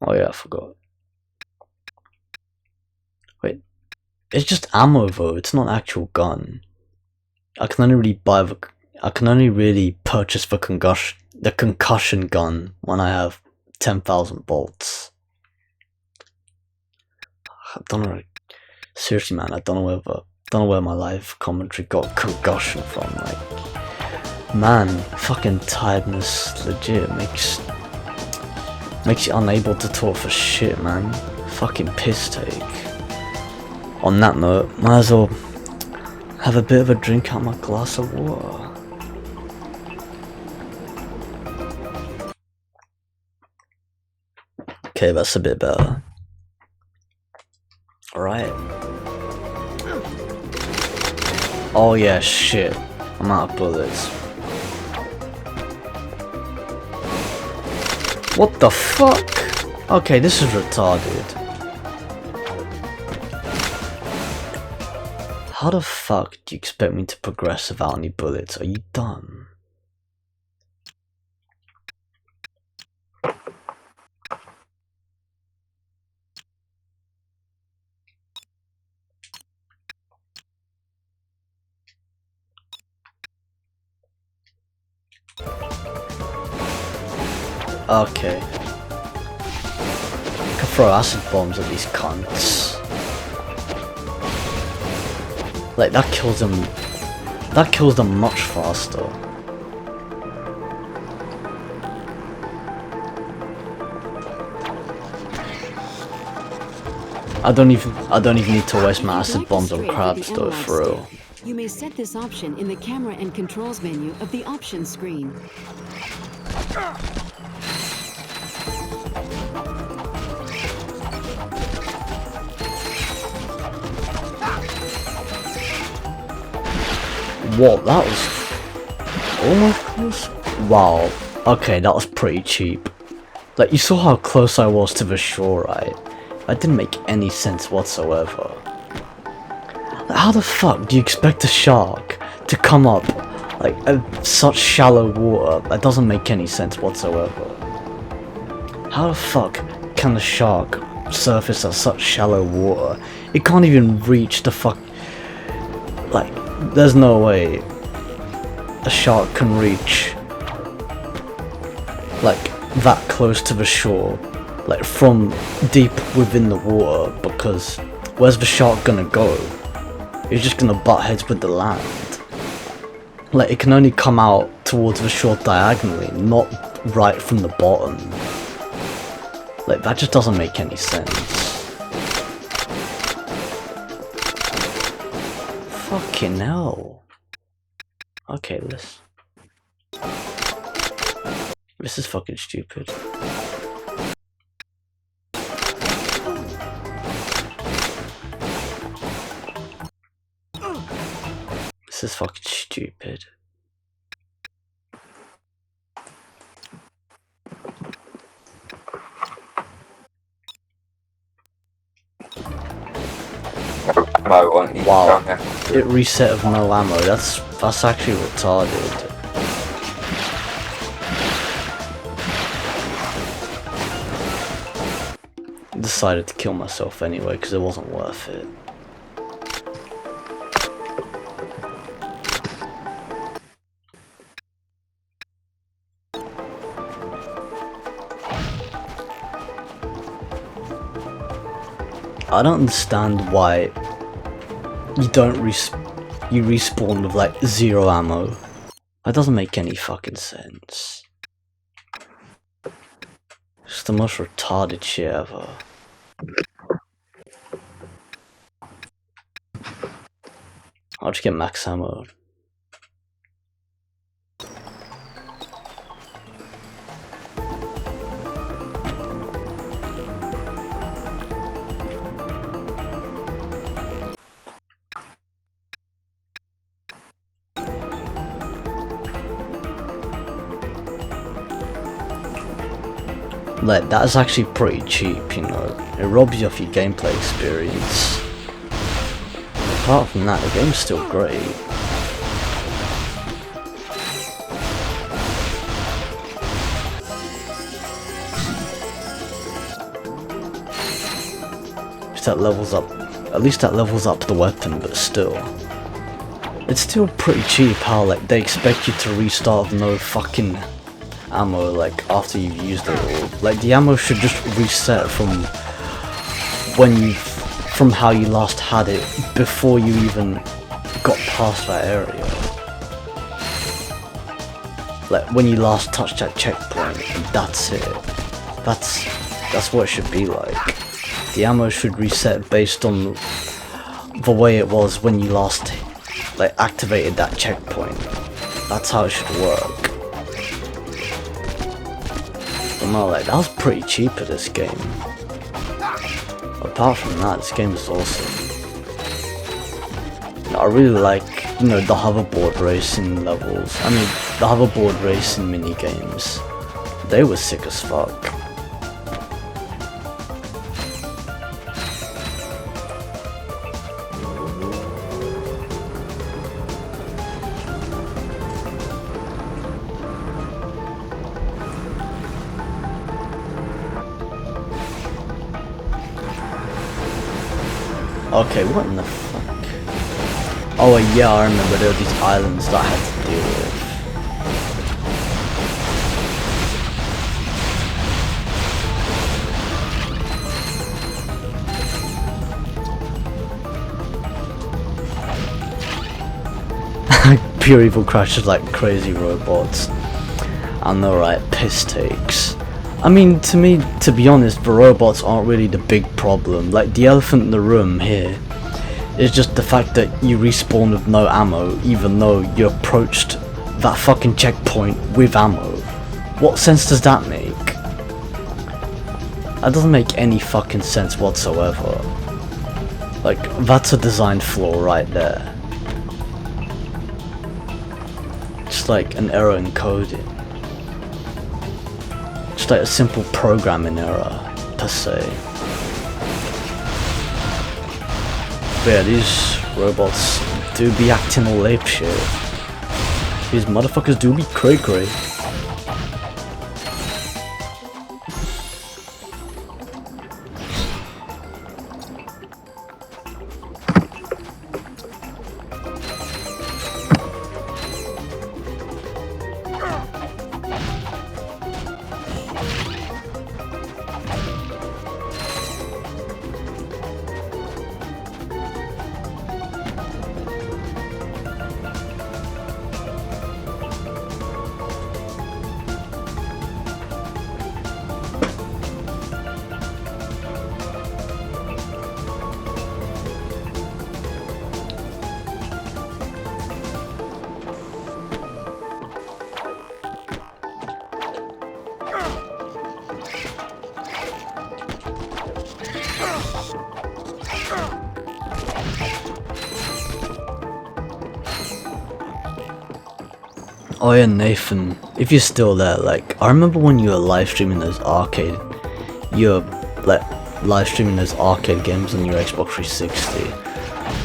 Oh yeah, I forgot. Wait, it's just ammo though, it's not an actual gun. I can only really purchase the concussion gun when I have 10,000 bolts. I don't know. Seriously, man, I don't know where my live commentary got concussion from. Like, man, fucking tiredness legit makes you unable to talk for shit, man. Fucking piss take. On that note, might as well have a bit of a drink out my glass of water. Okay, that's a bit better. Alright. Oh yeah, shit. I'm out of bullets. What the fuck? Okay, this is retarded. How the fuck do you expect me to progress without any bullets? Are you dumb? Okay. I can throw acid bombs at these cunts. Like, that kills them much faster. I don't even need to waste my acid bombs on crabs though, for real. You may set this option in the camera and controls menu of the options screen. What? That was almost close? Wow. Okay, that was pretty cheap. Like, you saw how close I was to the shore, right? That didn't make any sense whatsoever. Like, how the fuck do you expect a shark to come up, like, such shallow water? That doesn't make any sense whatsoever. How the fuck can a shark surface at such shallow water? It can't even reach the fuck... Like, there's no way a shark can reach, like, that close to the shore, like, from deep within the water, because where's the shark gonna go? It's just gonna butt heads with the land. Like, it can only come out towards the shore diagonally, not right from the bottom. Like, that just doesn't make any sense. Fucking hell. Okay, this is fucking stupid. This is fucking stupid. Wow, it reset with no ammo. That's actually retarded. Decided to kill myself anyway because it wasn't worth it. I don't understand why you don't you respawn with like 0 ammo. That doesn't make any fucking sense. It's the most retarded shit ever. I'll just get max ammo. like, that is actually pretty cheap, you know. It robs you of your gameplay experience. Apart from that, the game's still great. That levels up, at least that levels up the weapon, but still. It's still pretty cheap how, like, they expect you to restart with no fucking ammo, like, after you've used it all. Like, the ammo should just reset from from how you last had it before you even got past that area. Like, when you last touched that checkpoint, and that's it. That's what it should be like. The ammo should reset based on the way it was when you last, like, activated that checkpoint. That's how it should work. But no, like, that was pretty cheap at this game. Apart from that, this game is awesome. I really like, you know, the hoverboard racing levels. I mean, the hoverboard racing minigames. They were sick as fuck. Okay, what in the fuck? Oh yeah, I remember there were these islands that I had to deal with. Pure evil crashes like crazy robots. And the right piss takes. I mean, to me, to be honest, the robots aren't really the big problem. Like, the elephant in the room here is just the fact that you respawn with no ammo, even though you approached that fucking checkpoint with ammo. What sense does that make? That doesn't make any fucking sense whatsoever. Like, that's a design flaw right there. Just like an error in coding. Just like a simple programming error, per se. But yeah, these robots do be acting all ape shit. These motherfuckers do be cray-cray. Oh yeah, Nathan, if you're still there, like, I remember when you were live streaming those arcade, like, live streaming those arcade games on your Xbox 360.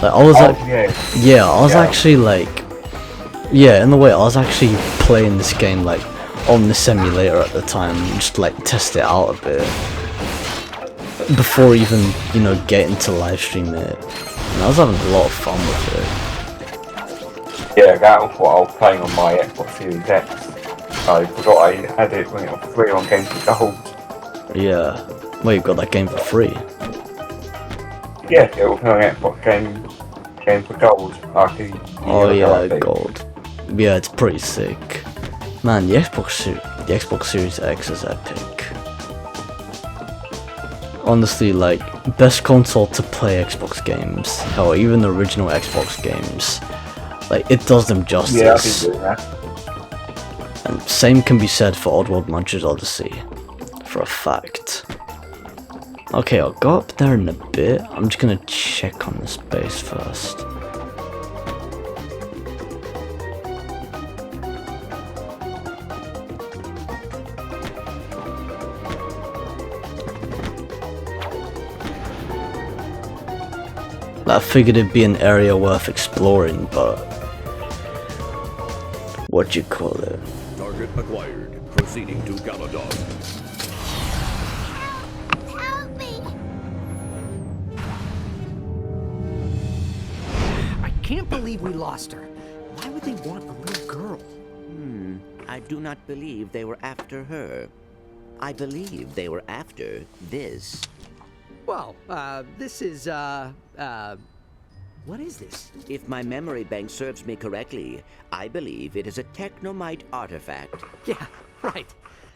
Like, I was actually like, yeah, in a way, I was actually playing this game, like, on the simulator at the time, just like test it out a bit, before even, you know, getting to live stream it, and I was having a lot of fun with it. Yeah, that was what I was playing on my Xbox Series X. I forgot I had it when it was free on Game for Gold. Yeah, well, you got that game for free. Yeah, it was on Xbox Game for Gold. Oh yeah, Gold. Yeah, it's pretty sick. Man, the Xbox Series X is epic. Honestly, like, best console to play Xbox games. Hell, even the original Xbox games. Like, it does them justice. Yeah, I've been doing that. And same can be said for Oddworld Munch's Odyssey. For a fact. Okay, I'll go up there in a bit. I'm just gonna check on this base first. I figured it'd be an area worth exploring, but what you call it? Target acquired. Proceeding to Galadog. Help me! I can't believe we lost her. Why would they want a little girl? I do not believe they were after her. I believe they were after this. Well, this is, what is this? If my memory bank serves me correctly, I believe it is a technomite artifact. Yeah, right.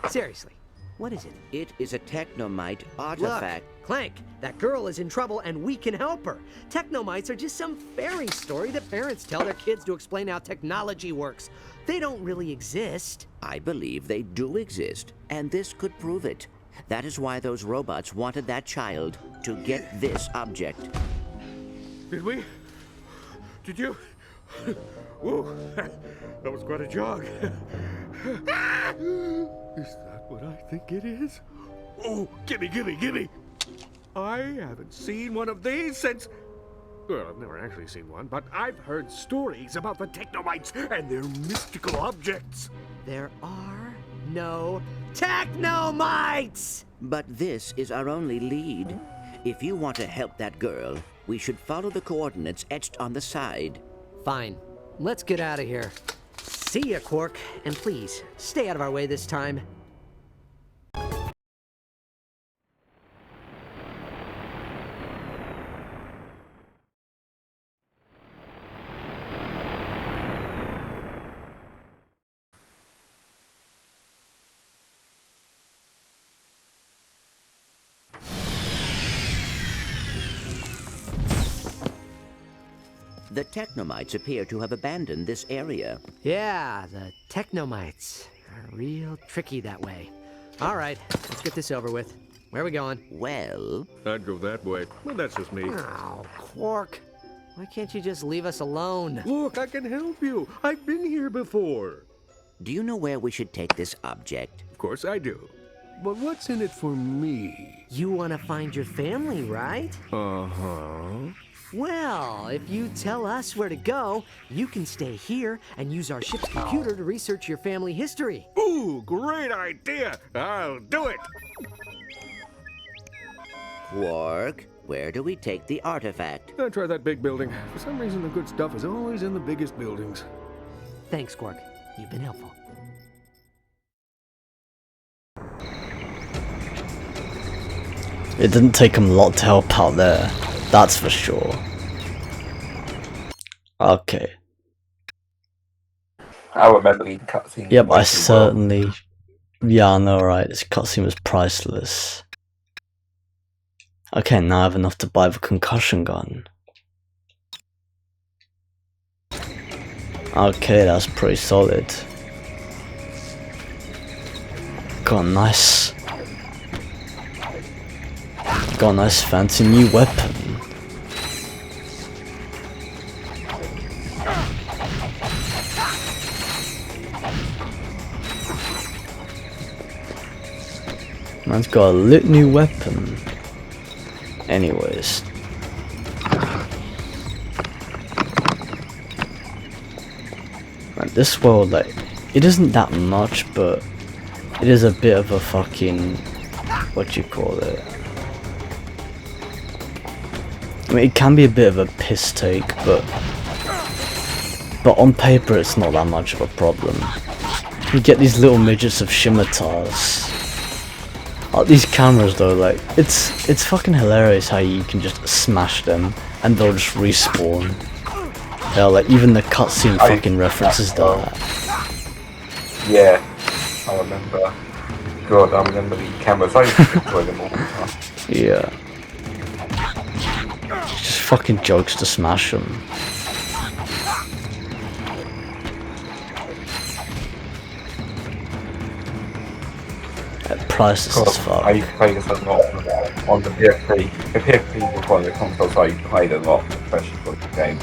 Seriously, what is it? It is a technomite artifact. Look, Clank, that girl is in trouble and we can help her. Technomites are just some fairy story that parents tell their kids to explain how technology works. They don't really exist. I believe they do exist, and this could prove it. That is why those robots wanted that child to get this object. Did we? Did you? Whoa, that was quite a jog. Is that what I think it is? Oh, gimme, gimme, gimme! I haven't seen one of these since... Well, I've never actually seen one, but I've heard stories about the technomites and their mystical objects. There are no technomites! But this is our only lead. If you want to help that girl, we should follow the coordinates etched on the side. Fine. Let's get out of here. See ya, Quark. And please, stay out of our way this time. The technomites appear to have abandoned this area. Yeah, the technomites are real tricky that way. All right, let's get this over with. Where are we going? Well... I'd go that way. Well, that's just me. Oh, Quark. Why can't you just leave us alone? Look, I can help you. I've been here before. Do you know where we should take this object? Of course I do. But what's in it for me? You want to find your family, right? Uh-huh. Well, if you tell us where to go, you can stay here and use our ship's computer to research your family history. Ooh, great idea! I'll do it! Quark, where do we take the artifact? I'll try that big building. For some reason, the good stuff is always in the biggest buildings. Thanks, Quark. You've been helpful. It didn't take him a lot to help out there, that's for sure. Okay. I remember the cutscene. Yep, I certainly... Yeah, I know, right? This cutscene was priceless. Okay, now I have enough to buy the concussion gun. Okay, that's pretty solid. Got a nice fancy new weapon. Man's got a lit new weapon. Anyways. Man, this world, like, it isn't that much, but it is a bit of a fucking... what you call it? I mean, it can be a bit of a piss take, but on paper it's not that much of a problem. You get these little midgets of scimitars. Like, these cameras though, like, it's fucking hilarious how you can just smash them and they'll just respawn. Yeah, like, even the cutscene fucking references that. Yeah, I remember. God, I remember the cameras. I used to enjoy them all the time. Yeah. Just fucking jokes to smash them. Priceless as fuck. I used to play this a lot on the PSP. The PSP was one of the consoles I played a lot, especially for the game.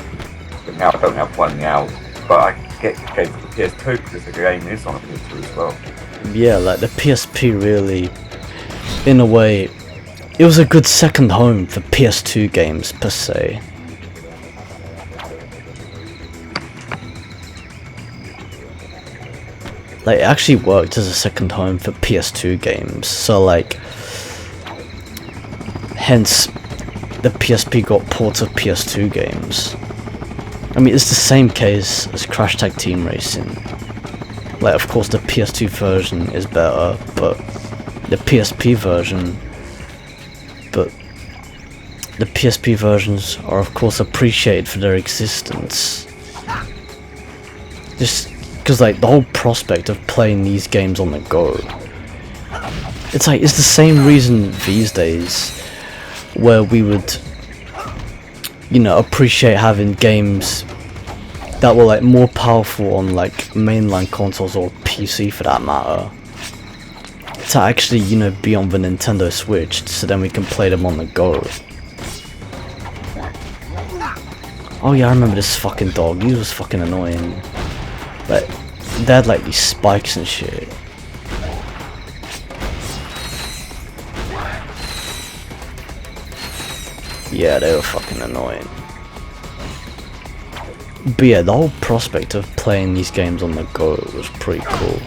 But now I don't have one now. But I get the game for the PS2 because the game is on a PS2 as well. Yeah, like the PSP really, in a way, it was a good second home for PS2 games per se. like it actually worked as a second home for PS2 games. So like, hence the PSP got ports of PS2 games. I mean, it's the same case as Crash Tag Team Racing. Like, of course, the PS2 version is better, but the PSP versions are, of course, appreciated for their existence. Just because, like, the whole prospect of playing these games on the go. It's like, it's the same reason these days where we would, you know, appreciate having games that were like more powerful on like mainline consoles or PC for that matter, to actually, you know, be on the Nintendo Switch, so then we can play them on the go. Oh yeah, I remember this fucking dog. He was fucking annoying. But they had like these spikes and shit. Yeah, they were fucking annoying. But yeah, the whole prospect of playing these games on the go was pretty cool.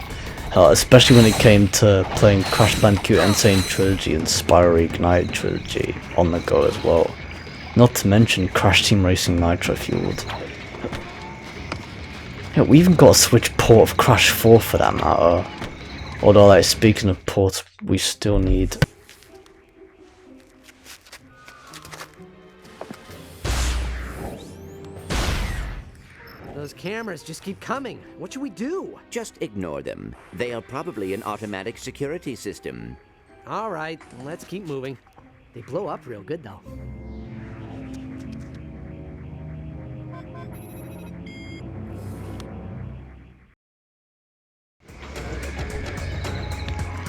Especially when it came to playing Crash Bandicoot Insane Trilogy and Spyro Ignite Trilogy on the go as well. Not to mention Crash Team Racing Nitro Fueled. Yeah, we even got a Switch port of Crash 4 for that matter. Although, like, speaking of ports, we still need... Those cameras just keep coming. What should we do? Just ignore them. They are probably an automatic security system. All right, let's keep moving. They blow up real good, though.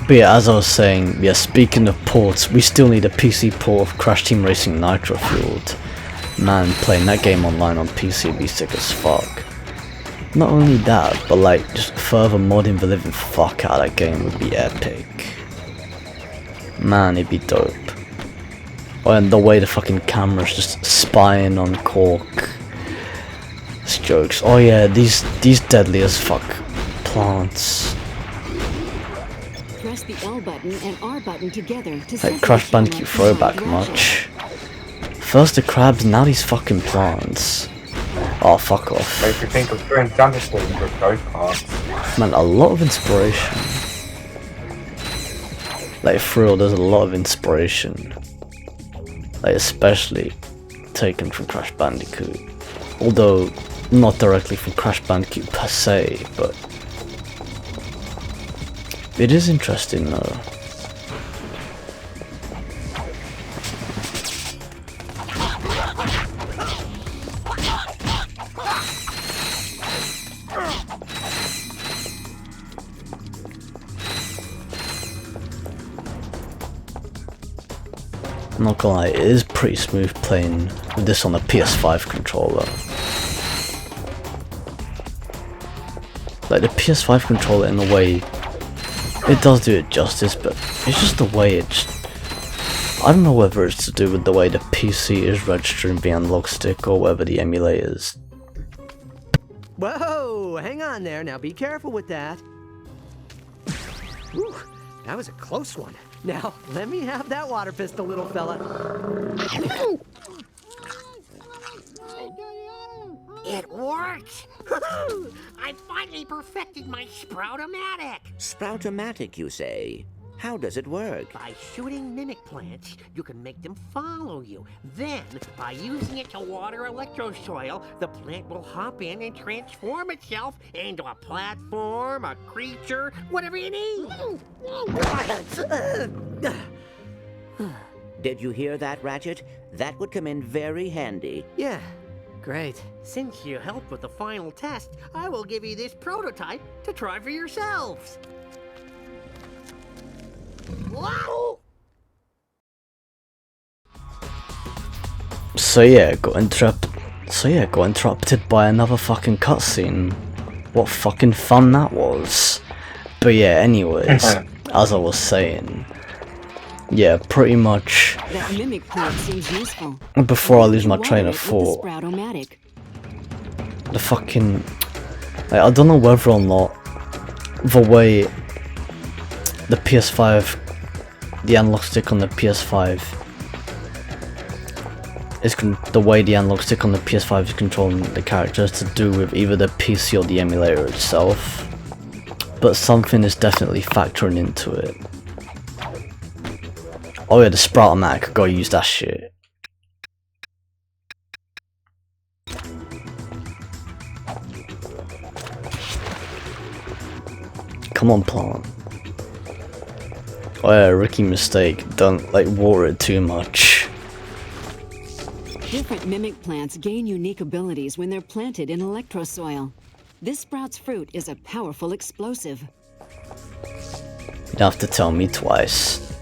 But yeah, as I was saying, yeah, speaking of ports, we still need a PC port of Crash Team Racing Nitro Fueled. Man, playing that game online on PC would be sick as fuck. Not only that, but like, just further modding the living fuck out of that game would be epic. Man, it'd be dope. Oh, and the way the fucking camera's just spying on Cork. It's jokes. Oh yeah, these deadly as fuck plants. Press the L button and R button together to like Crash Bandicoot throwback much. First the crabs, now these fucking plants. Oh, fuck off. Makes me think of doing dinosaurs with those parts. Man, a lot of inspiration. Like, for real, there's a lot of inspiration. Like, especially taken from Crash Bandicoot. Although, not directly from Crash Bandicoot per se, but... it is interesting though. I'm not gonna lie, it is pretty smooth playing with this on the PS5 controller. Like the PS5 controller in a way, it does do it justice, but it's just the way it just... I don't know whether it's to do with the way the PC is registering the analog stick or whether the emulators. Whoa, hang on there. Now be careful with that. Whew, that was a close one. Now, let me have that water pistol, little fella. It works! I finally perfected my Sproutomatic! Sproutomatic, you say? How does it work? By shooting mimic plants, you can make them follow you. Then, by using it to water electrosoil, the plant will hop in and transform itself into a platform, a creature, whatever you need. Did you hear that, Ratchet? That would come in very handy. Yeah, great. Since you helped with the final test, I will give you this prototype to try for yourselves. Wow! So yeah, got interrupted by another fucking cutscene. What fucking fun that was. But yeah, anyways, as I was saying, yeah, pretty much. That mimic plant seems useful. Before I lose my train of thought, the fucking, like, I don't know whether or not the way the PS5, the analog stick on the PS5 is the way the analog stick on the PS5 is controlling the characters to do with either the PC or the emulator itself, but something is definitely factoring into it. Oh yeah, the Sprout-O-Matic, gotta use that shit. Come on, plant. Oh yeah, rookie mistake, don't like water it too much. Different mimic plants gain unique abilities when they're planted in electrosoil. This sprout's fruit is a powerful explosive. You don't have to tell me twice.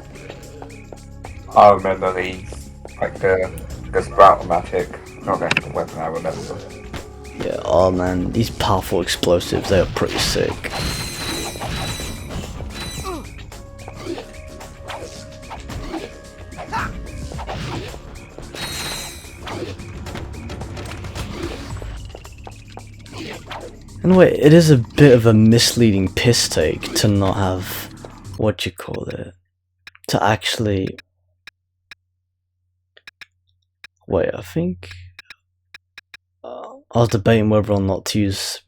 I remember these, like the Sprout-O-Matic. Not that's the weapon I remember. Yeah, oh man, these powerful explosives, they are pretty sick. Anyway, it is a bit of a misleading piss take to not have, what you call it, to actually, wait, I think, I was debating whether or not to use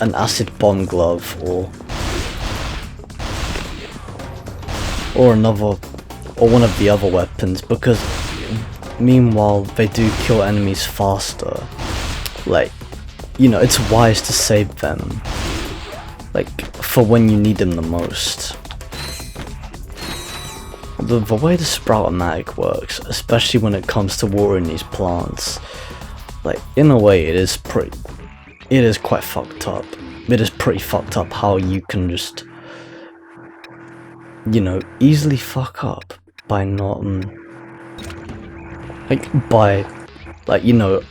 an acid bomb glove or another, or one of the other weapons, because meanwhile they do kill enemies faster. Like, you know, it's wise to save them, like, for when you need them the most. The way the Sprout-O-Matic works, especially when it comes to watering these plants, like, in a way it is quite fucked up. It is pretty fucked up how you can just, you know, easily fuck up by not, like, you know,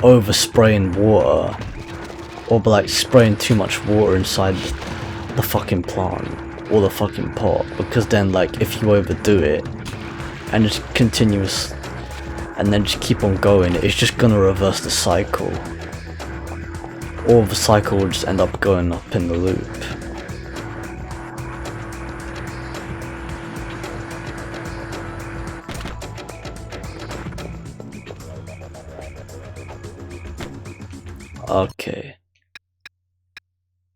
over spraying water, or like spraying too much water inside the fucking plant or the fucking pot, because then, like, if you overdo it and just continuous and then just keep on going, it's just gonna reverse the cycle, or the cycle will just end up going up in the loop. Okay.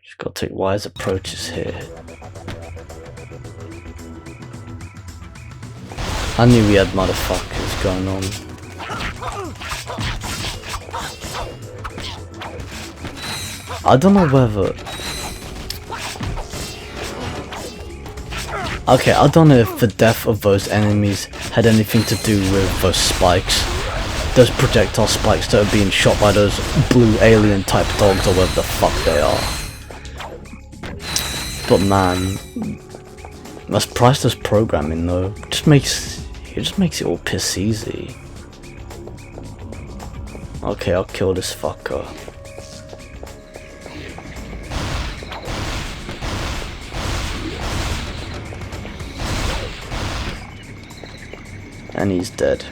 Just gotta take wise approaches here. I knew we had motherfuckers going on. I don't know whether... Okay, I don't know if the death of those enemies had anything to do with those spikes. Those projectile spikes that are being shot by those blue alien type dogs, or whatever the fuck they are. But man, that's priceless programming though. It just makes it all piss easy. Okay, I'll kill this fucker. And he's dead.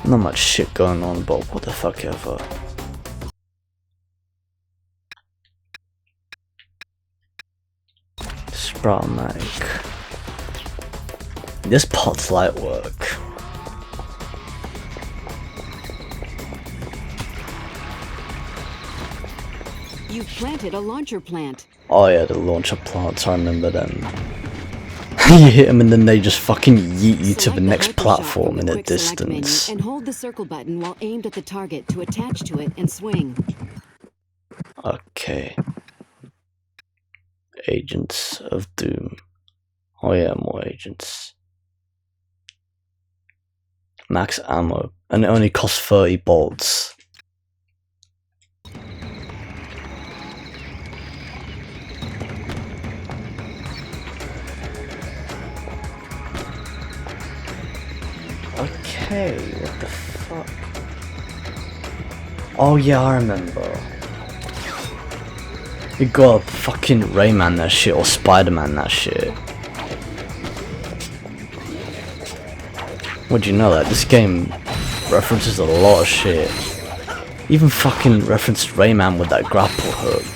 Not much shit going on, but what the fuck ever. Sprout-O-Matic. This pot's light work. You planted a launcher plant. Oh yeah, the launcher plants, I remember them. You hit them and then they just fucking yeet you to the next platform in the distance. And hold the circle button while aimed at the target to attach to it and swing. Okay. Agents of Doom. Oh yeah, more agents. Max ammo. And it only costs 30 bolts. Okay, what the fuck? Oh yeah, I remember. You got fucking Rayman that shit or Spider-Man that shit. Would you know that this game references a lot of shit? Even fucking referenced Rayman with that grapple hook.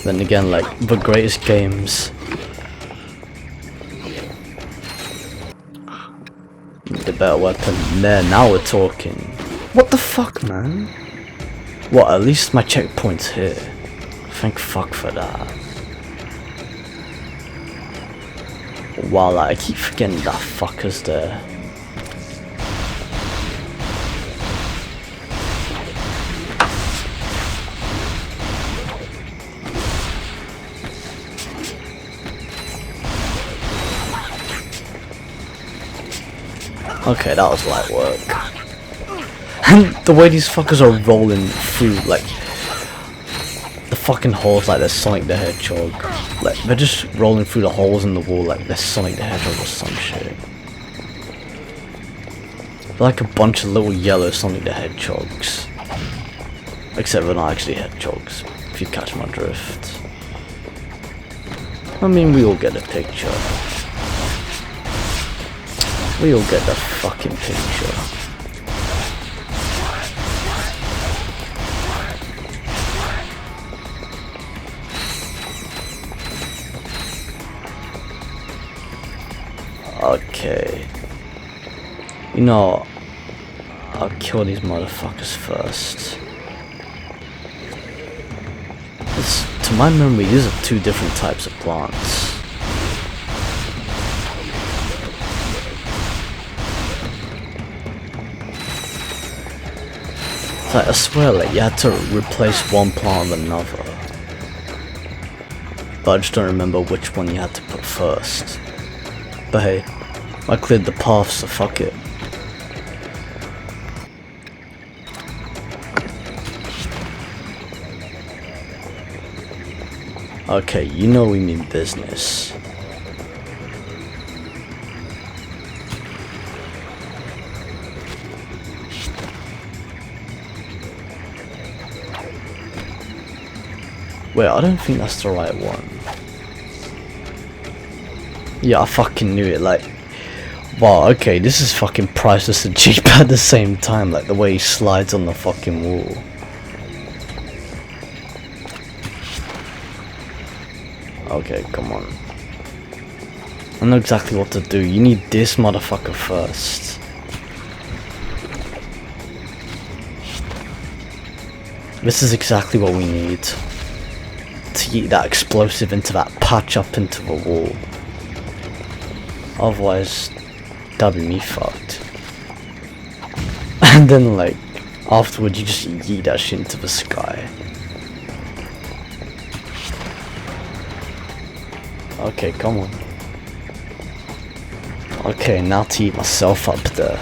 Then again, like the greatest games. The better weapon. There, now we're talking. What the fuck, man? What, at least my checkpoint's here. Thank fuck for that. Wow, like, I keep forgetting that fucker's there. Okay, that was light work. And the way these fuckers are rolling through, like, the fucking holes like they're Sonic the Hedgehog. Like, they're just rolling through the holes in the wall like they're Sonic the Hedgehog or some shit. They're like a bunch of little yellow Sonic the Hedgehogs. Except they're not actually hedgehogs, if you catch my drift. I mean, we all get the picture. We all get the fucking picture. Okay. You know, I'll kill these motherfuckers first. To my memory, these are two different types of plants. Like, I swear, like, you had to replace one plant with another. But I just don't remember which one you had to put first. But hey, I cleared the path, so fuck it. Okay, you know we mean business. Wait, I don't think that's the right one. Yeah, I fucking knew it, like... Wow, okay, this is fucking priceless and cheap at the same time, like the way he slides on the fucking wall. Okay, come on. I know exactly what to do. You need this motherfucker first. This is exactly what we need. To get that explosive into that patch up into the wall. Otherwise, that'd be me fucked. And then, like, afterwards you just yeet that shit into the sky. Okay, come on. Okay, now to eat myself up there.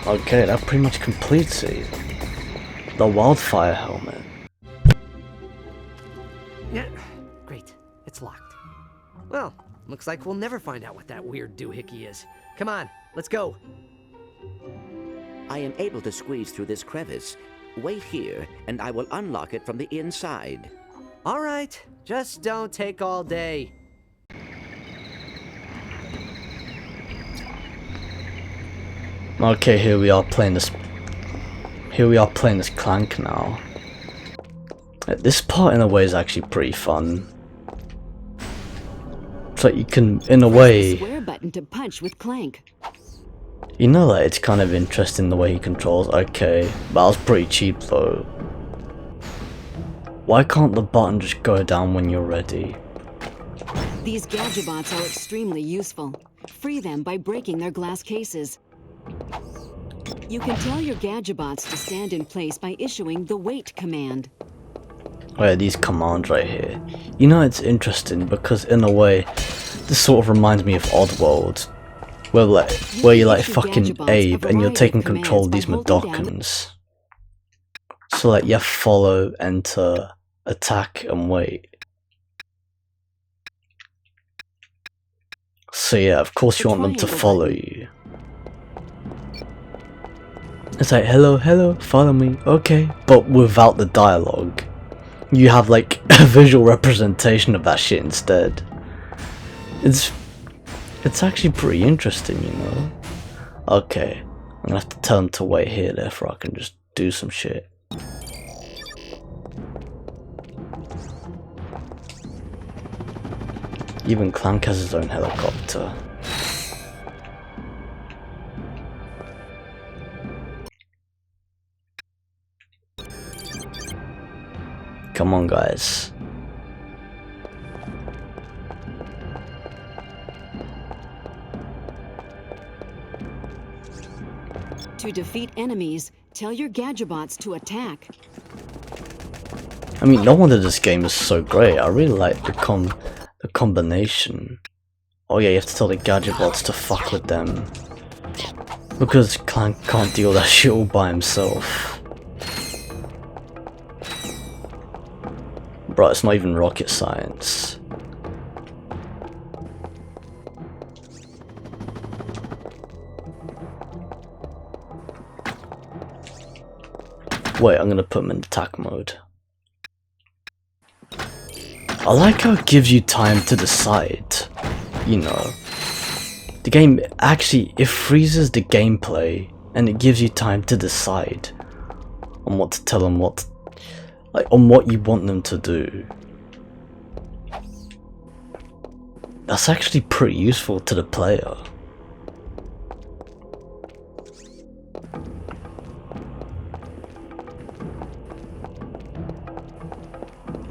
Okay, that pretty much completes it. The wildfire helmet. Yeah, great. It's locked. Well, looks like we'll never find out what that weird doohickey is. Come on, let's go. I am able to squeeze through this crevice. Wait here, and I will unlock it from the inside. All right, just don't take all day. Okay, here we are playing this Clank now. This part in a way is actually pretty fun. It's like you can, in a way, Square button to punch with Clank. You know that it's kind of interesting the way he controls. Okay, but that was pretty cheap though. Why can't the button just go down when you're ready? These Gadgebots are extremely useful. Free them by breaking their glass cases. You can tell your Gadgebots to stand in place by issuing the wait command. Oh yeah, these commands right here. You know, it's interesting because in a way, this sort of reminds me of Oddworld. where you're like fucking Abe and you're taking control of these Madokans. So like you follow, enter, attack and wait. So yeah, of course you want them to follow you. It's like, hello, hello, follow me, okay. But without the dialogue. You have like a visual representation of that shit instead. It's actually pretty interesting, you know. Okay, I'm gonna have to tell them to wait here, therefore I can just do some shit. Even Clank has his own helicopter. Come on, guys. To defeat enemies, tell your Gadgetobots to attack. I mean, no wonder this game is so great. I really like the combination. Oh yeah, you have to tell the Gadgetobots to fuck with them. Because Clank can't deal that shit all by himself. Bro, it's not even rocket science. Wait, I'm gonna put him in attack mode. I like how it gives you time to decide, you know. The game actually, it freezes the gameplay and it gives you time to decide on what to tell them, on what you want them to do. That's actually pretty useful to the player.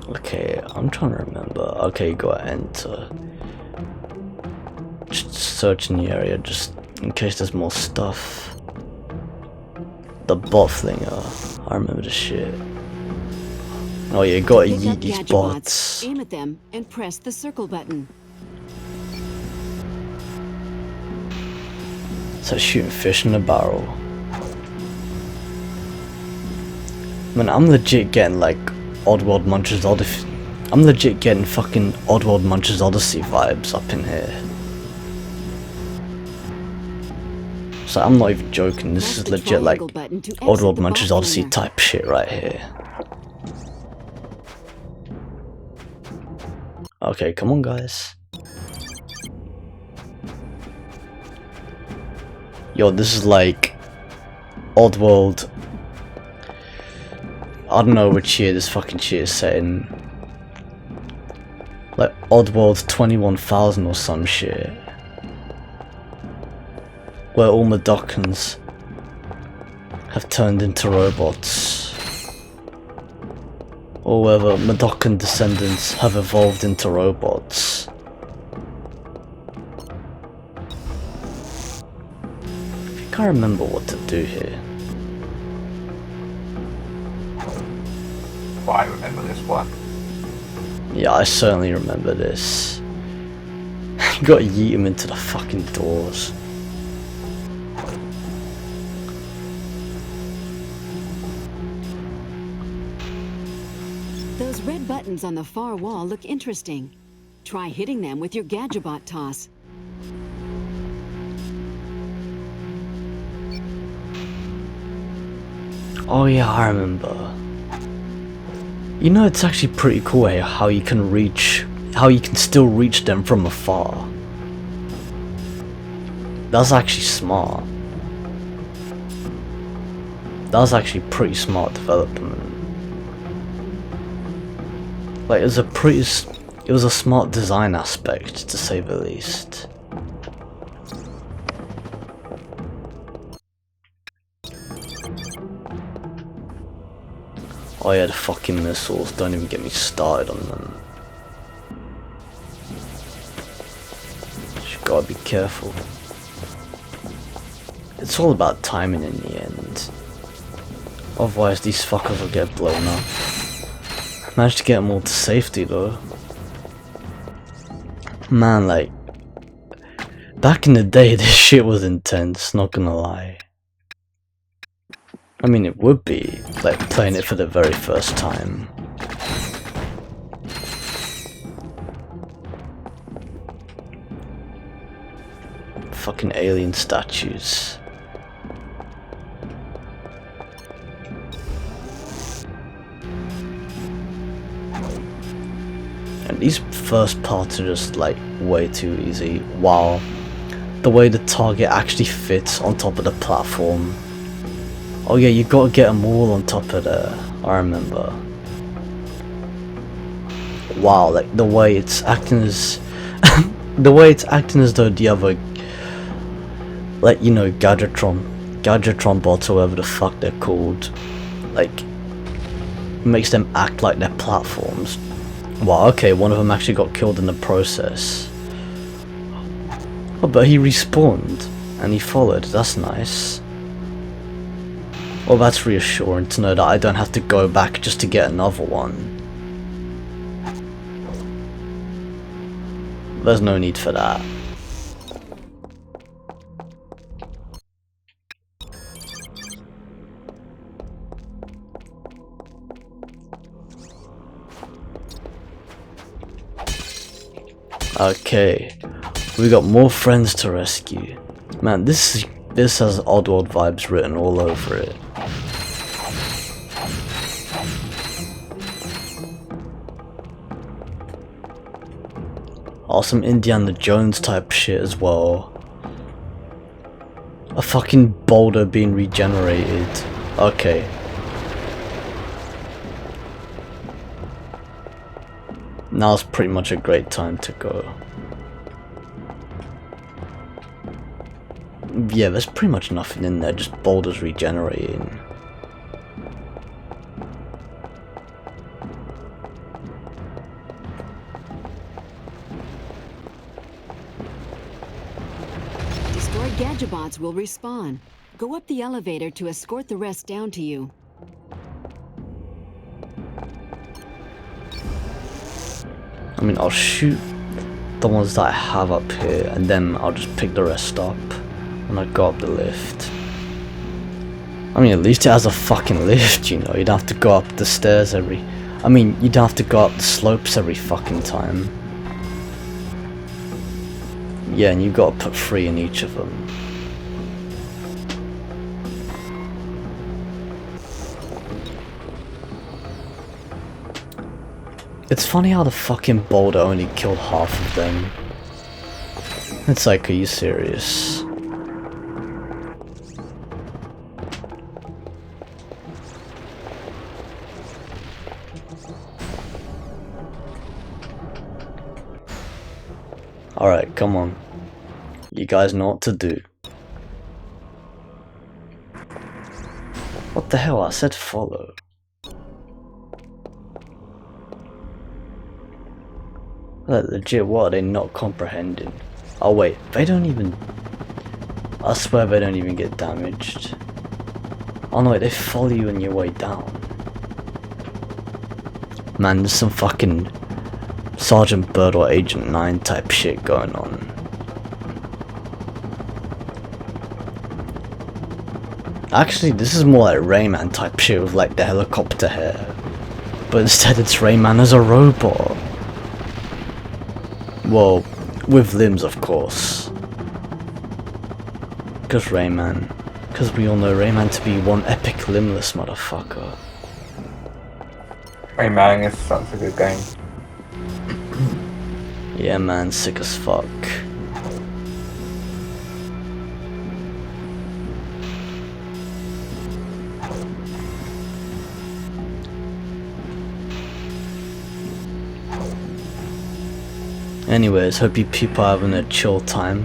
Okay, I'm trying to remember. Okay, go enter. Just search in the area just in case there's more stuff. The bot flinger. I remember the shit. Oh yeah, you gotta yeet these bots. Aim at them and press the circle button. It's like shooting fish in a barrel. Man, I'm legit getting like Oddworld Munch's Odyssey. I'm legit getting fucking Oddworld Munch's Odyssey vibes up in here. So I'm not even joking, this is legit like Oddworld Munch's Odyssey type shit right here. Okay, come on guys. Yo, this is like Oddworld. I don't know which year this fucking shit is set in. Like Oddworld 21,000 or some shit. Where all Madokans have turned into robots. Or whether Madokan descendants have evolved into robots. I think I remember what to do here. But I remember this one. Yeah, I certainly remember this. You gotta yeet him into the fucking doors. Those red buttons on the far wall look interesting. Try hitting them with your Gadgetbot toss. Oh yeah, I remember. You know, it's actually pretty cool how you can still reach them from afar. That's actually smart. That was actually pretty smart development. Like, it was a smart design aspect, to say the least. Oh yeah, the fucking missiles, don't even get me started on them. Just gotta be careful. It's all about timing in the end. Otherwise these fuckers will get blown up. Managed to get them all to safety though. Man, like, Back in the day, this shit was intense, not gonna lie. I mean, it would be, like, playing it for the very first time. Fucking alien statues. And these first parts are just like way too easy. Wow. The way the target actually fits on top of the platform. Oh yeah, you gotta get them all on top of there. I remember. Wow, like the way it's acting as the way it's acting as though the other, like, you know, Gadgetron bots or whatever the fuck they're called, like, makes them act like they're platforms. Wow, okay, one of them actually got killed in the process. Oh, but he respawned and he followed. That's nice. Well, that's reassuring to know that I don't have to go back just to get another one. There's no need for that. Okay, we got more friends to rescue. Man, this has Oddworld vibes written all over it. Awesome Indiana Jones type shit as well. A fucking boulder being regenerated. Okay. Now's pretty much a great time to go. Yeah, there's pretty much nothing in there, just boulders regenerating. Destroyed Gadgebots will respawn. Go up the elevator to escort the rest down to you. I mean, I'll shoot the ones that I have up here, and then I'll just pick the rest up when I go up the lift. I mean, at least it has a fucking lift, you know. You don't have to go up the stairs you don't have to go up the slopes every fucking time. Yeah, and you gotta put 3 in each of them. It's funny how the fucking boulder only killed half of them. It's like, are you serious? Alright, come on. You guys know what to do. What the hell? I said follow. Like, legit, what are they not comprehending? Oh wait, they don't even... I swear they don't even get damaged. Oh no, wait, they follow you on your way down. Man, there's some fucking Sergeant Bird or Agent 9 type shit going on. Actually, this is more like Rayman type shit with like the helicopter hair. But instead it's Rayman as a robot. Well, with limbs of course. Because Rayman. Because we all know Rayman to be one epic limbless motherfucker. Rayman is such a good game. Yeah man, sick as fuck. Anyways, hope you people are having a chill time.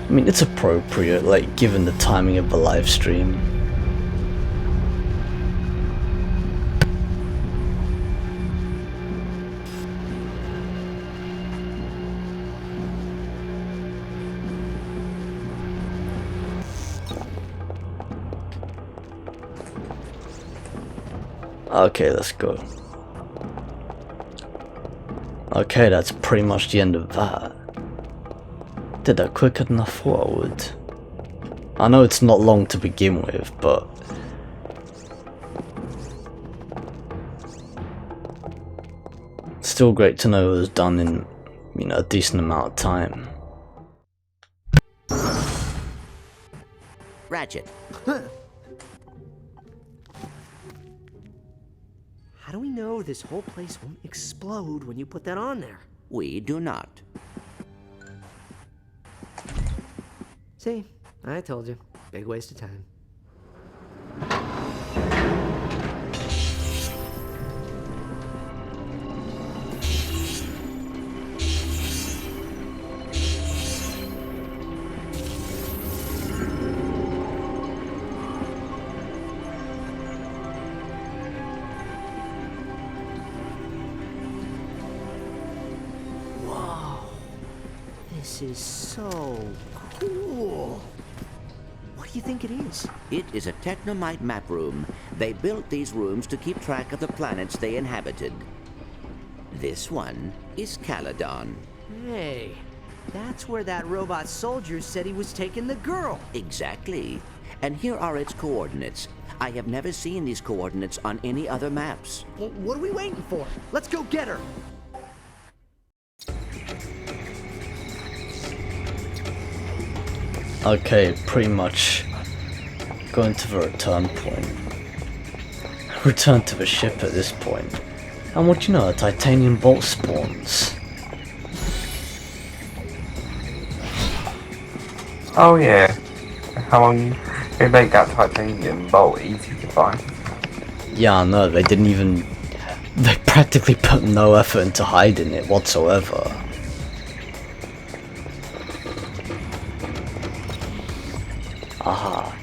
I mean, it's appropriate, like, given the timing of the live stream. Okay, let's go. Okay, that's pretty much the end of that. Did that quicker than I thought I would. I know it's not long to begin with, but still great to know it was done in, you know, a decent amount of time. Ratchet. How do we know this whole place won't explode when you put that on there? We do not. See, I told you. Big waste of time. This is so cool. What do you think it is? It is a Technomite map room. They built these rooms to keep track of the planets they inhabited. This one is Caledon. Hey, that's where that robot soldier said he was taking the girl. Exactly. And here are its coordinates. I have never seen these coordinates on any other maps. Well, what are we waiting for? Let's go get her. Okay, pretty much going to the return point. Return to the ship at this point. And what you know, a titanium bolt spawns. Oh yeah. How long they make that titanium bolt easy to find? Yeah, I know, they didn't even... They practically put no effort into hiding it whatsoever. Aha.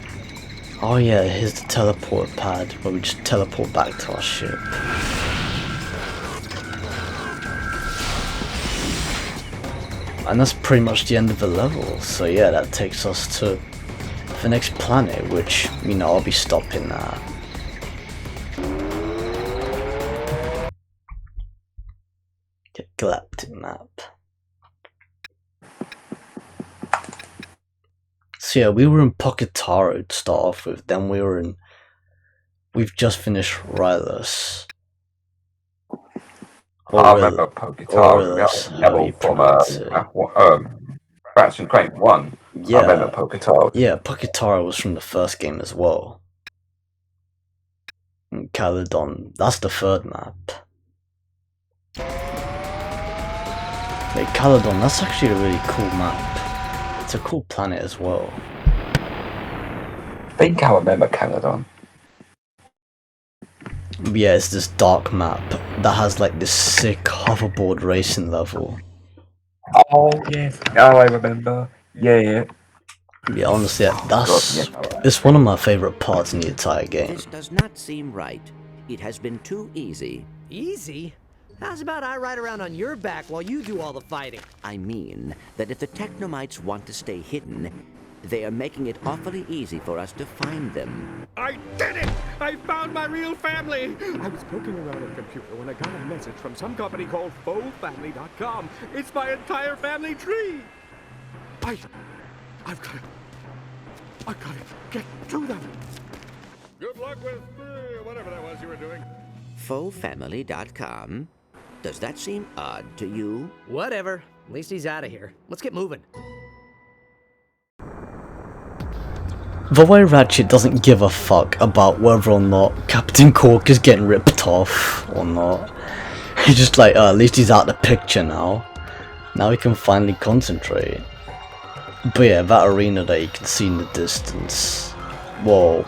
Oh yeah, here's the teleport pad where we just teleport back to our ship. And that's pretty much the end of the level, so yeah, that takes us to the next planet, which, you know, I'll be stopping at. Galactic map. So yeah, we were in Pocketaro to start off with, then we've just finished Rylus. I remember Pocketaro, that level from Ratchet and Clank 1. Yeah, I remember Pocketaro. Yeah, Pocketaro was from the first game as well. And Caledon, that's the third map. Wait, Caledon, that's actually a really cool map. It's a cool planet as well. I think I remember Caledon. Yeah, it's this dark map that has like this sick hoverboard racing level. Oh yes, oh I remember. Yeah. Yeah, honestly, it's one of my favourite parts in the entire game. This does not seem right. It has been too easy. Easy? How's about I ride around on your back while you do all the fighting? I mean that if the Technomites want to stay hidden, they are making it awfully easy for us to find them. I did it! I found my real family! I was poking around on a computer when I got a message from some company called FauxFamily.com. It's my entire family tree! I've got to get to them! Good luck with whatever that was you were doing. FauxFamily.com? Does that seem odd to you? Whatever. At least he's out of here. Let's get moving. The way Ratchet doesn't give a fuck about whether or not Captain Cork is getting ripped off or not. He's just like, at least he's out of the picture now. Now he can finally concentrate. But yeah, that arena that you can see in the distance. Well,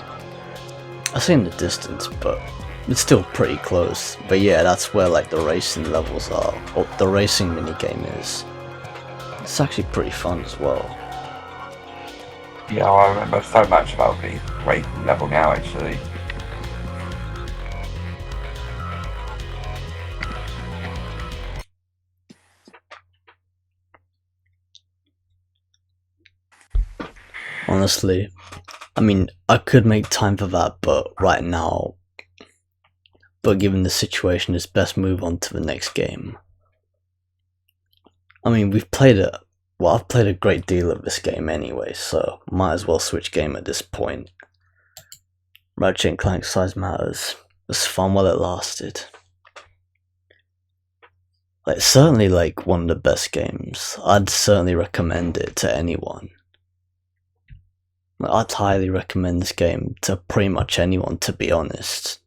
I say in the distance, but it's still pretty close. But yeah, that's where like the racing levels are, or the racing minigame is. It's actually pretty fun as well. Yeah, I remember so much about the racing level now actually. Honestly, I mean, I could make time for that, but right now, given the situation, it's best move on to the next game. I mean, we've played it. Well, I've played a great deal of this game anyway, so might as well switch game at this point. Ratchet and Clank Size Matters. It was fun while it lasted. Like, certainly like one of the best games. I'd certainly recommend it to anyone. Like, I'd highly recommend this game to pretty much anyone, to be honest.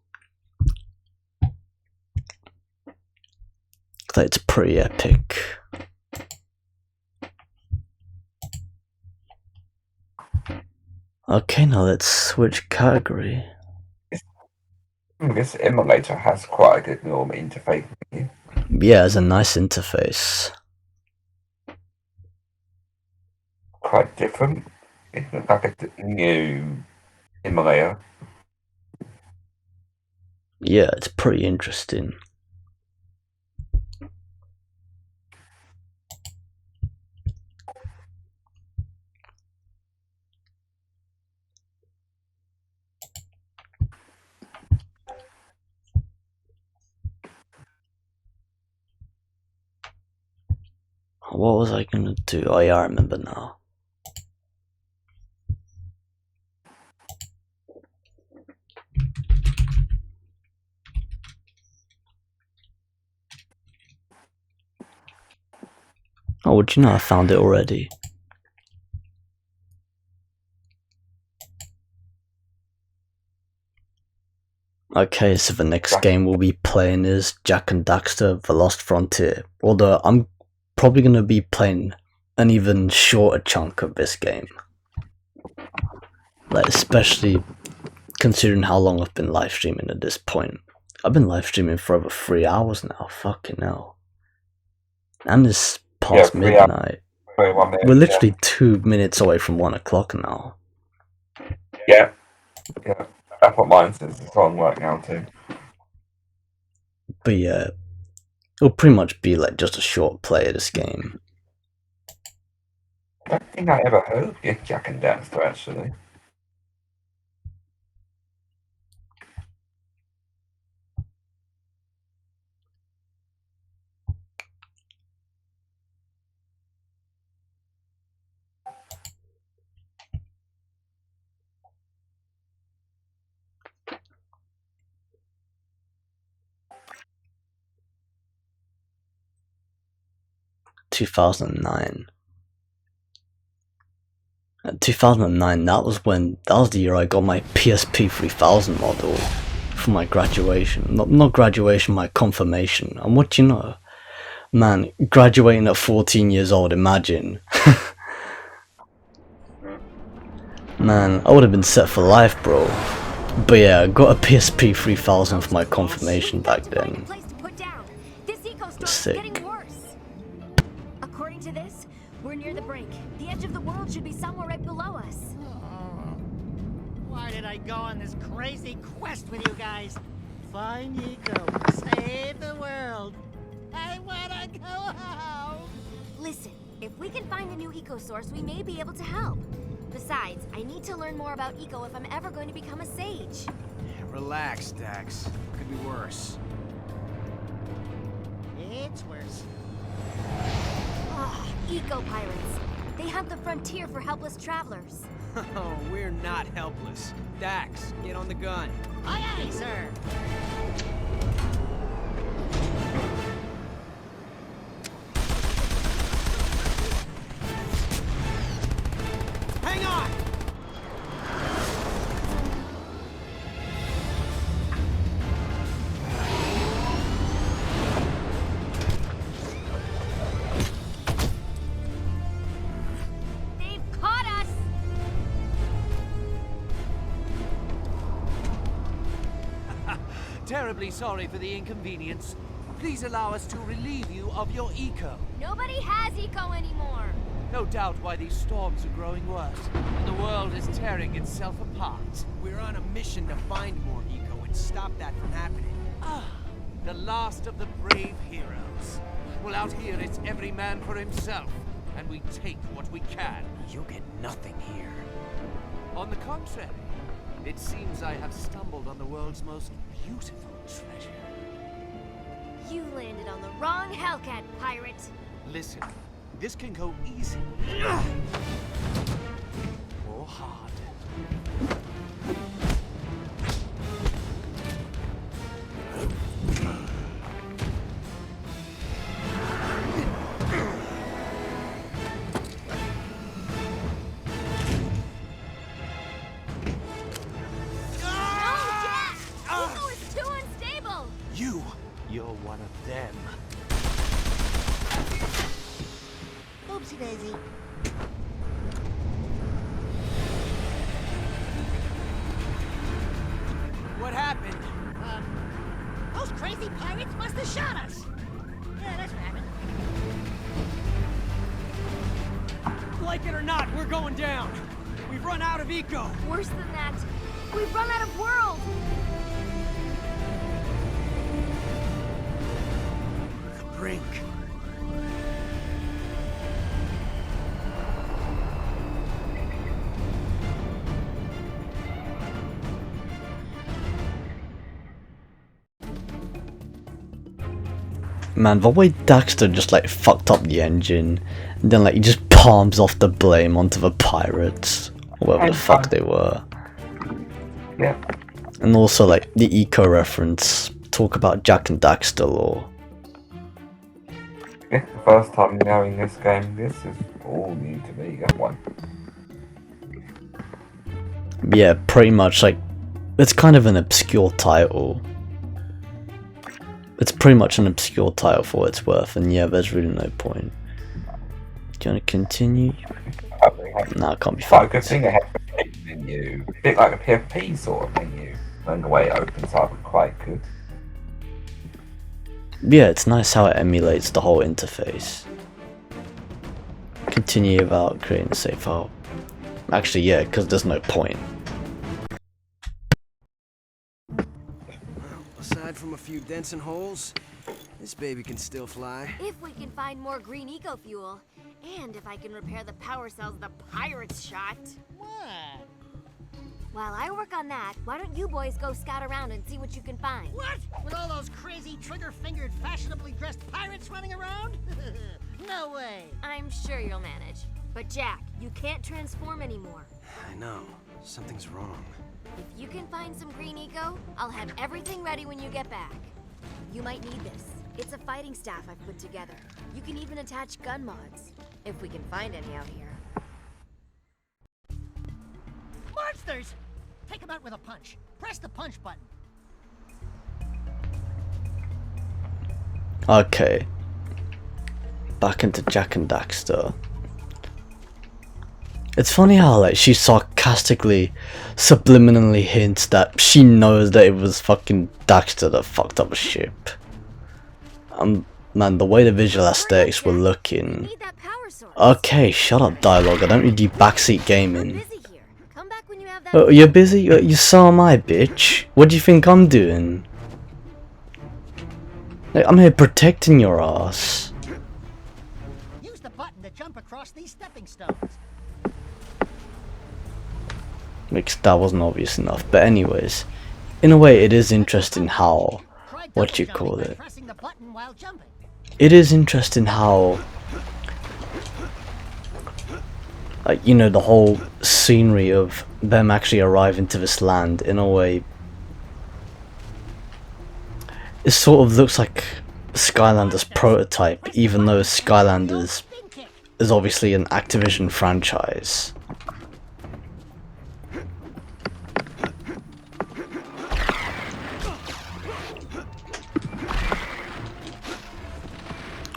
Like, it's pretty epic. Okay, now let's switch category. This emulator has quite a good normal interface. Yeah, it's a nice interface. Quite different. It's like a new emulator. Yeah, it's pretty interesting. What was I gonna do? Oh yeah, I remember now. Oh, would you know I found it already? Okay, so the next game we'll be playing is Jak and Daxter: The Lost Frontier. Although I'm probably going to be playing an even shorter chunk of this game. Like, especially considering how long I've been live streaming at this point. I've been live streaming for over 3 hours now, fucking hell. And it's past midnight. We're literally 2 minutes away from 1 o'clock now. Yeah. Yeah. That's what mine says. It's on right now too. But yeah, it'll pretty much be like just a short play of this game. I don't think I ever heard of Jak and Daxter actually. In 2009, that was the year I got my PSP 3000 model for my graduation. Not graduation, my confirmation. And what do you know? Man, graduating at 14 years old, imagine. Man, I would have been set for life, bro. But yeah, I got a PSP 3000 for my confirmation back then. Sick. According to this, we're near the brink. The edge of the world should be somewhere right below us. Why did I go on this crazy quest with you guys? Find Eco, save the world. I wanna go home. Listen, if we can find a new eco source, we may be able to help. Besides, I need to learn more about eco if I'm ever going to become a sage. Relax, Dax. Could be worse. It's worse. Ah, eco pirates. They hunt the frontier for helpless travelers. Oh, we're not helpless. Dax, get on the gun. Aye, aye, sir. Hang on! Terribly sorry for the inconvenience. Please allow us to relieve you of your eco. Nobody has eco anymore. No doubt why these storms are growing worse, and the world is tearing itself apart. We're on a mission to find more eco and stop that from happening. Ah, the last of the brave heroes. Well, out here it's every man for himself, and we take what we can. You'll get nothing here. On the contrary, it seems I have stumbled on the world's most beautiful treasure. You landed on the wrong Hellcat, pirate. Listen, This can go easy. Or hard. You're one of them. Oopsie daisy. What happened? Those crazy pirates must have shot us. Yeah, that's what happened. Like it or not, we're going down. We've run out of eco. Worse than that, we've run out of world. The brink. Man, the way Daxter just like fucked up the engine, and then like he just palms off the blame onto the pirates, whatever the fuck they were. Yeah. And also like the eco reference, talk about Jack and Daxter lore. Yeah, the first time knowing this game, this is all new to me, that one. Yeah, pretty much like, it's kind of an obscure title. It's pretty much an obscure title for what it's worth, and yeah, there's really no point. Do you want to continue? No, it can't be But a good fucked. thing it has a menu, a bit like a PFP sort of menu, and the way it opens up is quite good. Yeah, it's nice how it emulates the whole interface. Continue without creating a save file. Actually, yeah, because there's no point. Aside from a few dents and holes, this baby can still fly. If we can find more green eco fuel, and if I can repair the power cells the pirates shot. What? While I work on that, why don't you boys go scout around and see what you can find? What? With all those crazy trigger-fingered, fashionably dressed pirates running around? No way. I'm sure you'll manage. But Jack, you can't transform anymore. I know. Something's wrong. If you can find some green eco, I'll have everything ready when you get back. You might need this. It's a fighting staff I've put together. You can even attach gun mods, if we can find any out here. Monsters! Take them out with a punch. Press the punch button. Okay. Back into Jack and Daxter. It's funny how like she sarcastically, subliminally hints that she knows that it was fucking Daxter that fucked up the ship. Man, the way the visual aesthetics were looking. Okay, shut up, dialogue. I don't need you backseat gaming. Oh, you're busy? You so am I, bitch. What do you think I'm doing? Like, I'm here protecting your ass. Use the button to jump across these stepping stones. Like, that wasn't obvious enough. But anyways, in a way, it is interesting how, what you call it. Pressing the button while jumping. It is interesting how, like, you know, the whole scenery of them actually arriving to this land, in a way, it sort of looks like Skylanders prototype, even though Skylanders is obviously an Activision franchise.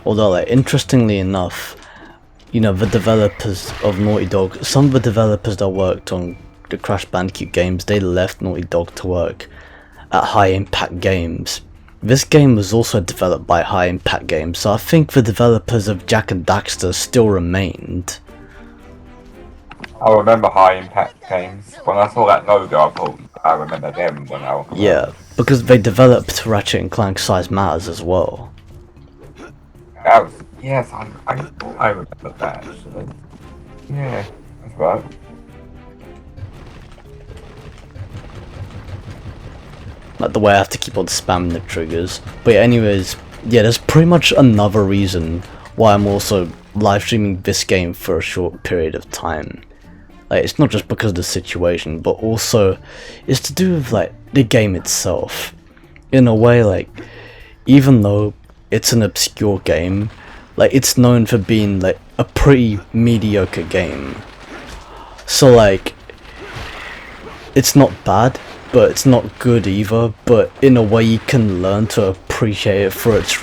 Although, like, interestingly enough, you know, the developers of Naughty Dog, some of the developers that worked on the Crash Bandicoot games, they left Naughty Dog to work at High Impact Games. This game was also developed by High Impact Games, so I think the developers of Jack and Daxter still remained. I remember High Impact Games. When I saw that logo, I thought I remember them when I was... Yeah, because they developed Ratchet and Clank Size Matters as well. That was, yes, I thought I remember that actually. Yeah, that's right. Like the way I have to keep on spamming the triggers. But yeah, anyways, yeah, there's pretty much another reason why I'm also live streaming this game for a short period of time. Like, it's not just because of the situation, but also it's to do with like the game itself. In a way, like, even though it's an obscure game, like, it's known for being like a pretty mediocre game. So like, it's not bad, but it's not good either. But in a way, you can learn to appreciate it for its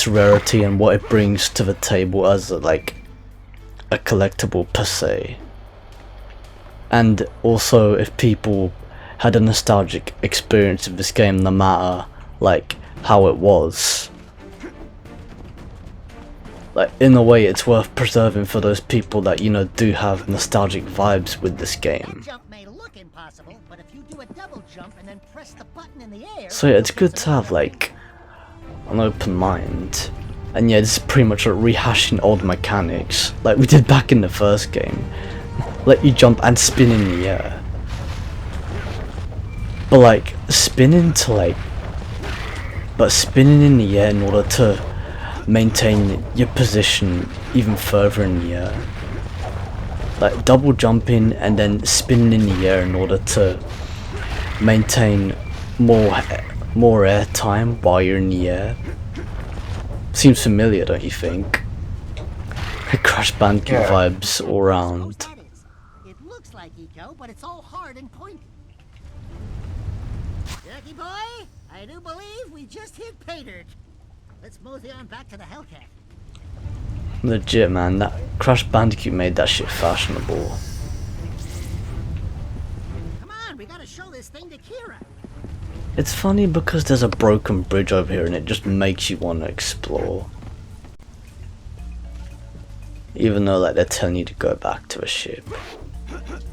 rarity and what it brings to the table as like a collectible per se. And also, if people had a nostalgic experience of this game, no matter like how it was, like, in a way, it's worth preserving for those people that, you know, do have nostalgic vibes with this game. So yeah, it's good to have like an open mind. And yeah, this is pretty much like rehashing old mechanics like we did back in the first game. Let you jump and spin in the air. But like, spinning in the air in order to maintain your position even further in the air. Like, double jumping and then spinning in the air in order to maintain more air time while you're in the air. Seems familiar, don't you think? Crash Bandicoot vibes all around. It looks like eco, but it's all hard and pointy. Jackie boy, I do believe we just hit pay dirt. Let's mosey on back to the Hellcat. Legit, man, that Crash Bandicoot made that shit fashionable. Come on, we gotta show this thing to Kira. It's funny because there's a broken bridge over here and it just makes you want to explore. Even though like they're telling you to go back to a ship.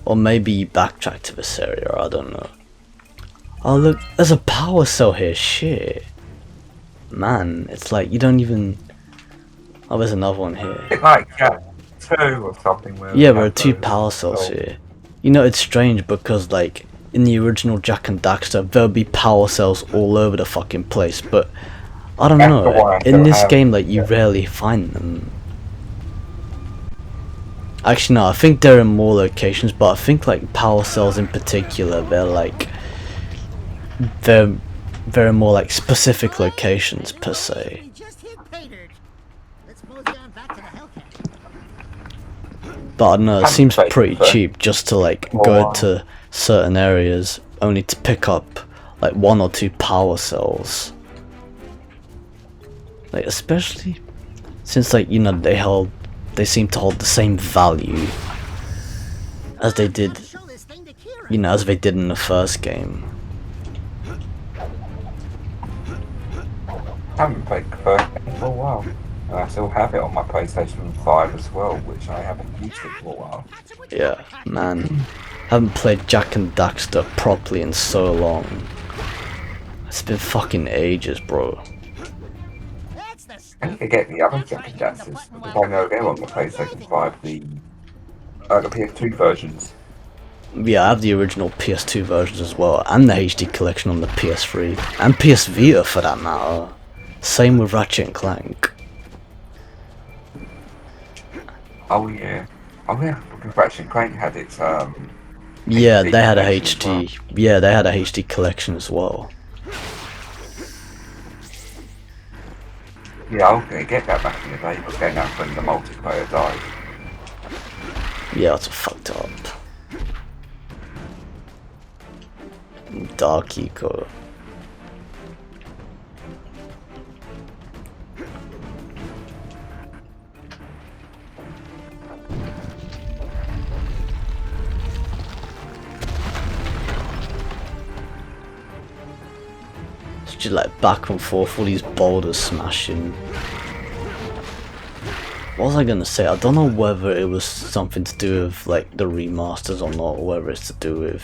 Or maybe you backtrack to this area, I don't know. Oh look, there's a power cell here, shit. Man, it's like you don't even... Oh, there's another one here. It's like Chapter 2 or something. Yeah, there are 2 power cells here. You know, it's strange because like, in the original Jak and Daxter, there'll be power cells all over the fucking place, but I don't know, in this game, like, you rarely find them. Actually, no, I think they're in more locations, but I think, like, power cells in particular, they're more, like, specific locations, per se. But I don't know, it seems pretty cheap just to, like, go to certain areas only to pick up like 1 or 2 power cells. Like, especially since, like, you know, they seem to hold the same value as they did, you know, as they did in the first game. I haven't played the first game for a while, and I still have it on my PlayStation 5 as well, which I haven't used it for a while. Yeah, man. Haven't played Jak and Daxter properly in so long. It's been fucking ages, bro. I need to get the other Jak and Daxters, because I know they're on the PlayStation 5, the PS2 versions. Yeah, I have the original PS2 versions as well, and the HD collection on the PS3, and PS Vita for that matter. Same with Ratchet and Clank. Oh yeah. Oh yeah, because Ratchet and Clank had its yeah, they had a HD. Yeah, they had a HD collection as well. Yeah, I was gonna get that back in the day, but then that's when the multiplayer died. Yeah, it's fucked up. Dark Eco. Just like back and forth, all these boulders smashing. What was I gonna say? I don't know whether it was something to do with like the remasters or not, or whether it's to do with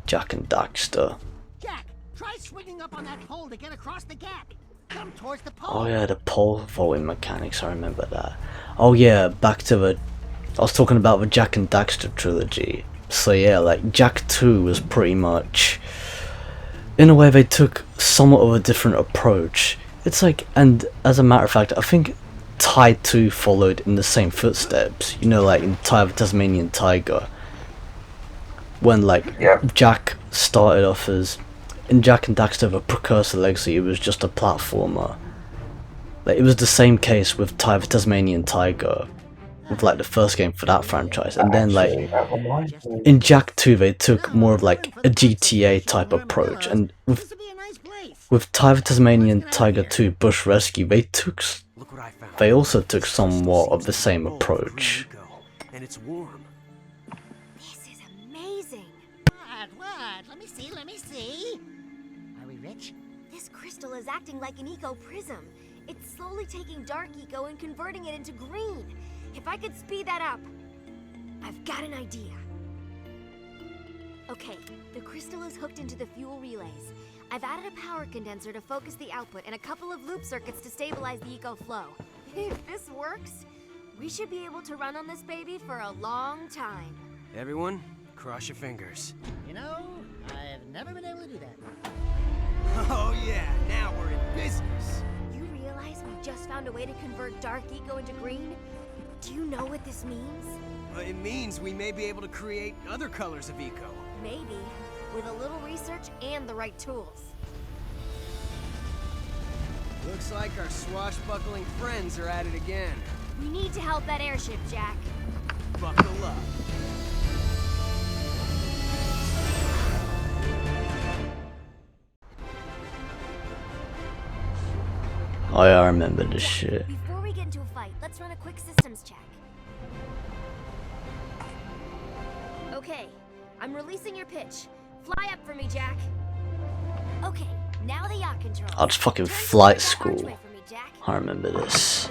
Jak and Daxter. Jack, try swinging up on that pole to get across the gap. Come towards the pole. Oh yeah, the pole vaulting mechanics, I remember that. Oh yeah, back to the... I was talking about the Jak and Daxter trilogy. So yeah, like Jak 2 was pretty much... In a way, they took somewhat of a different approach. It's like, and as a matter of fact, I think Tai 2 followed in the same footsteps, you know, like in Tale of the Tasmanian Tiger, when like Jack started off as, in Jack and Daxter the Precursor Legacy, it was just a platformer. Like, it was the same case with Tale of the Tasmanian Tiger, with like the first game for that franchise, and then like in Jack 2 they took more of like a GTA type approach, and with Tale of the Tasmanian Tiger 2 Bush Rescue they also took somewhat of the same approach. And it's warm. This is amazing. What? Let me see. Are we rich? This crystal is acting like an eco prism. It's slowly taking dark eco and converting it into green. If I could speed that up. I've got an idea. Okay, the crystal is hooked into the fuel relays. I've added a power condenser to focus the output and a couple of loop circuits to stabilize the eco flow. If this works, we should be able to run on this baby for a long time. Everyone, cross your fingers. You know, I've never been able to do that. Oh yeah, now we're in business. You realize we just found a way to convert dark eco into green? Do you know what this means? It means we may be able to create other colors of eco. Maybe, with a little research and the right tools. Looks like our swashbuckling friends are at it again. We need to help that airship, Jack. Buckle up. Oh yeah, I remember this shit. Before we get into a fight, let's run a quick systems check. Okay, I'm releasing your pitch. Fly up for me, Jack. Okay, now the yacht control. Oh, it's fucking flight school. I remember this.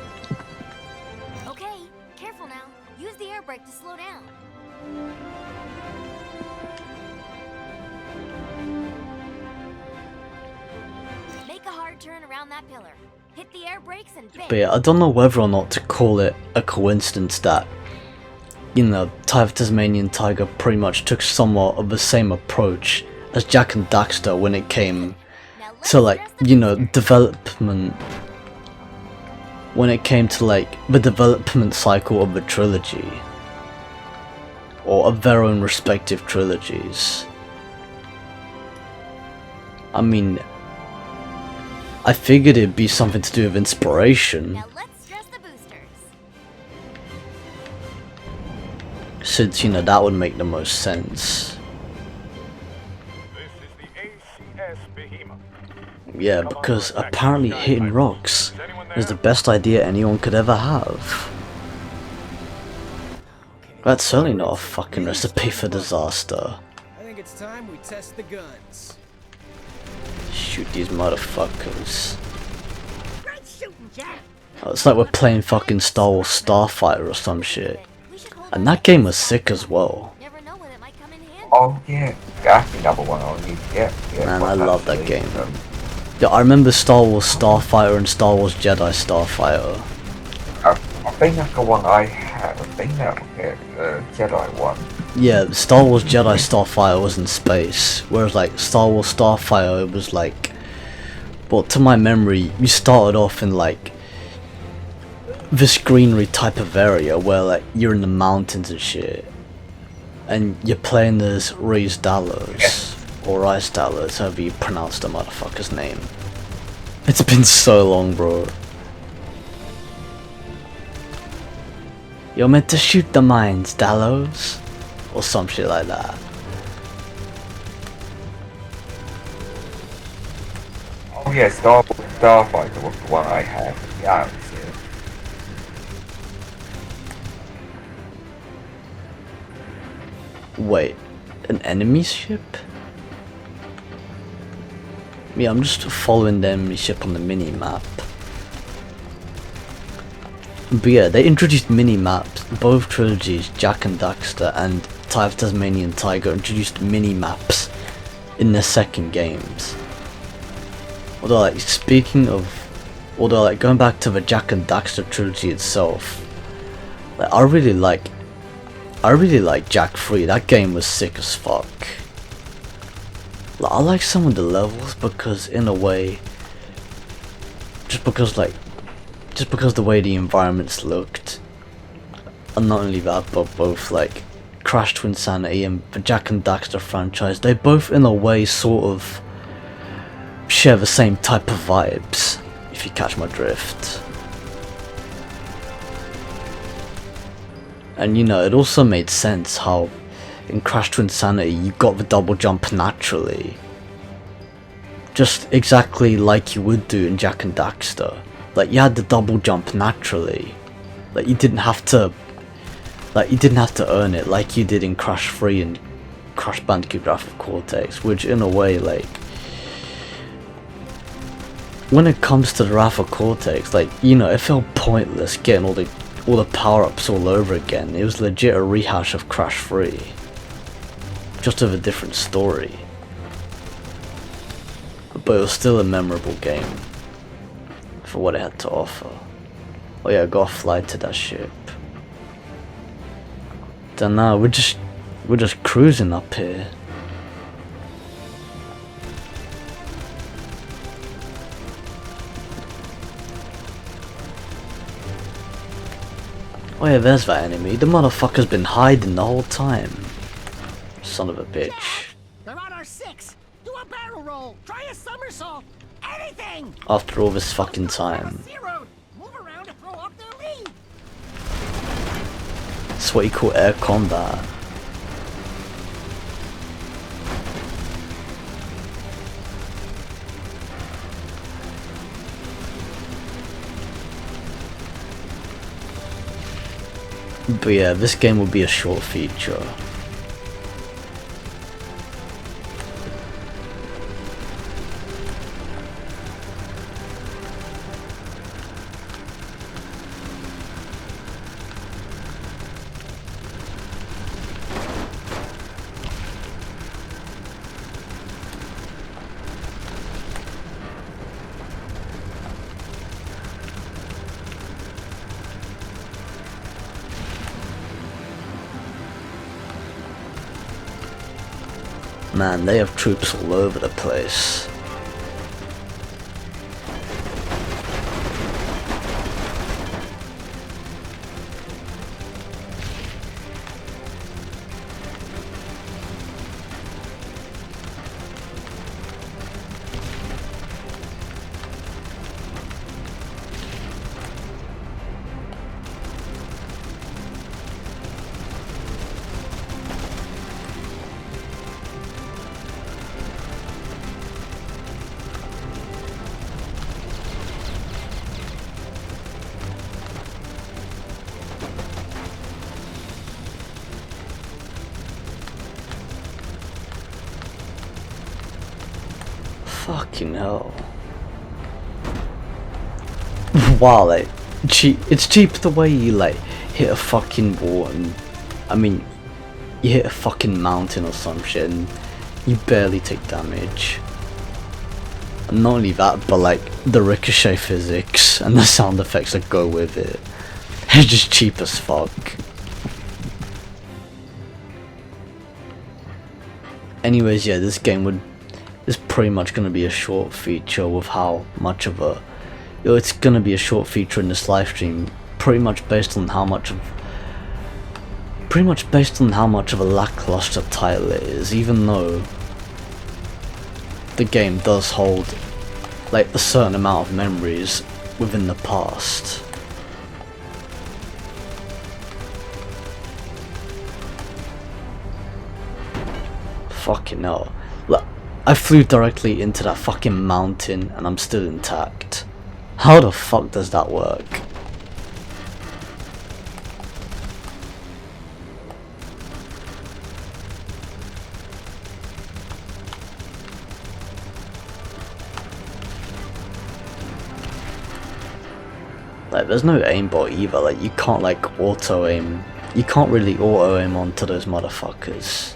Okay, careful now. Use the air brake to slow down. Make a hard turn around that pillar. Hit the air brakes and bang. But yeah, I don't know whether or not to call it a coincidence that, you know, Tale of the Tasmanian Tiger pretty much took somewhat of the same approach as Jack and Daxter when it came to, like, you know, development. When it came to, like, the development cycle of the trilogy. Or of their own respective trilogies. I mean, I figured it'd be something to do with inspiration. Now let's stress the boosters. Since, you know, that would make the most sense. Yeah, because apparently hitting rocks is the best idea anyone could ever have. That's certainly not a fucking recipe for disaster. I think it's time we test the guns. Shoot these motherfuckers. Great shooting, Jack. Oh, it's like we're playing fucking Star Wars Starfighter or some shit. And that game was sick as well. Oh yeah, that's another one I'll need to get. Yeah, Man, I love that game. Yeah, I remember Star Wars Starfighter and Star Wars Jedi Starfighter. I think that's the one I have. I think that was the Jedi one. Yeah, Star Wars Jedi Starfighter was in space, whereas like Star Wars Starfighter, it was like, well, to my memory, you started off in like this greenery type of area where like you're in the mountains and shit, and you're playing as Rhys Dallas, or Rhys Dallas, however you pronounce the motherfucker's name. It's been so long, bro. You're meant to shoot the mines, Dallas, or some shit like that. Oh yeah, Star Wars Starfighter was the one I had. Yeah. Wait, an enemy ship? Yeah, I'm just following the enemy ship on the mini-map. But yeah, they introduced mini-maps. Both trilogies, Jack and Daxter and Tale of Tasmanian Tiger, introduced mini-maps in their second games. Although like, going back to the Jack and Daxter trilogy itself, like, I really like Jack 3, that game was sick as fuck. Like, I like some of the levels because, in a way, just just because the way the environments looked, and not only that, but both like Crash to Insanity and the Jak and Daxter franchise, they both in a way sort of share the same type of vibes, if you catch my drift. And you know, it also made sense how in Crash to Insanity you got the double jump naturally, just exactly like you would do in Jak and Daxter. Like, you had the double jump naturally, like you didn't have to earn it like you did in Crash 3 and Crash Bandicoot Wrath of Cortex, which in a way, like, when it comes to the Wrath of Cortex, like, you know, it felt pointless getting all the power-ups all over again. It was legit a rehash of Crash 3, just with a different story. But it was still a memorable game for what it had to offer. Oh yeah, I gotta fly to that ship. Then now we're just cruising up here. Oh yeah, there's that enemy. The motherfucker's been hiding the whole time. Son of a bitch. They're on our 6. Do a barrel roll. Try a somersault. Anything. After all this fucking time. Move around to throw up their lead. That's what you call air combat. But yeah, this game will be a short feature. Man, they have troops all over the place. Fucking hell. Wow, like, it's cheap the way you, like, hit a fucking wall and, I mean, you hit a fucking mountain or some shit and you barely take damage. And not only that, but like, the ricochet physics and the sound effects that go with it. It's just cheap as fuck. Anyways, yeah, this game is pretty much going to be a short feature with how much of a... It's going to be a short feature in this live stream, pretty much based on how much of a lackluster title it is, even though the game does hold like a certain amount of memories within the past. Fucking hell. Look, I flew directly into that fucking mountain and I'm still intact. How the fuck does that work? Like, there's no aimbot either, like, you can't like auto aim. You can't really auto aim onto those motherfuckers.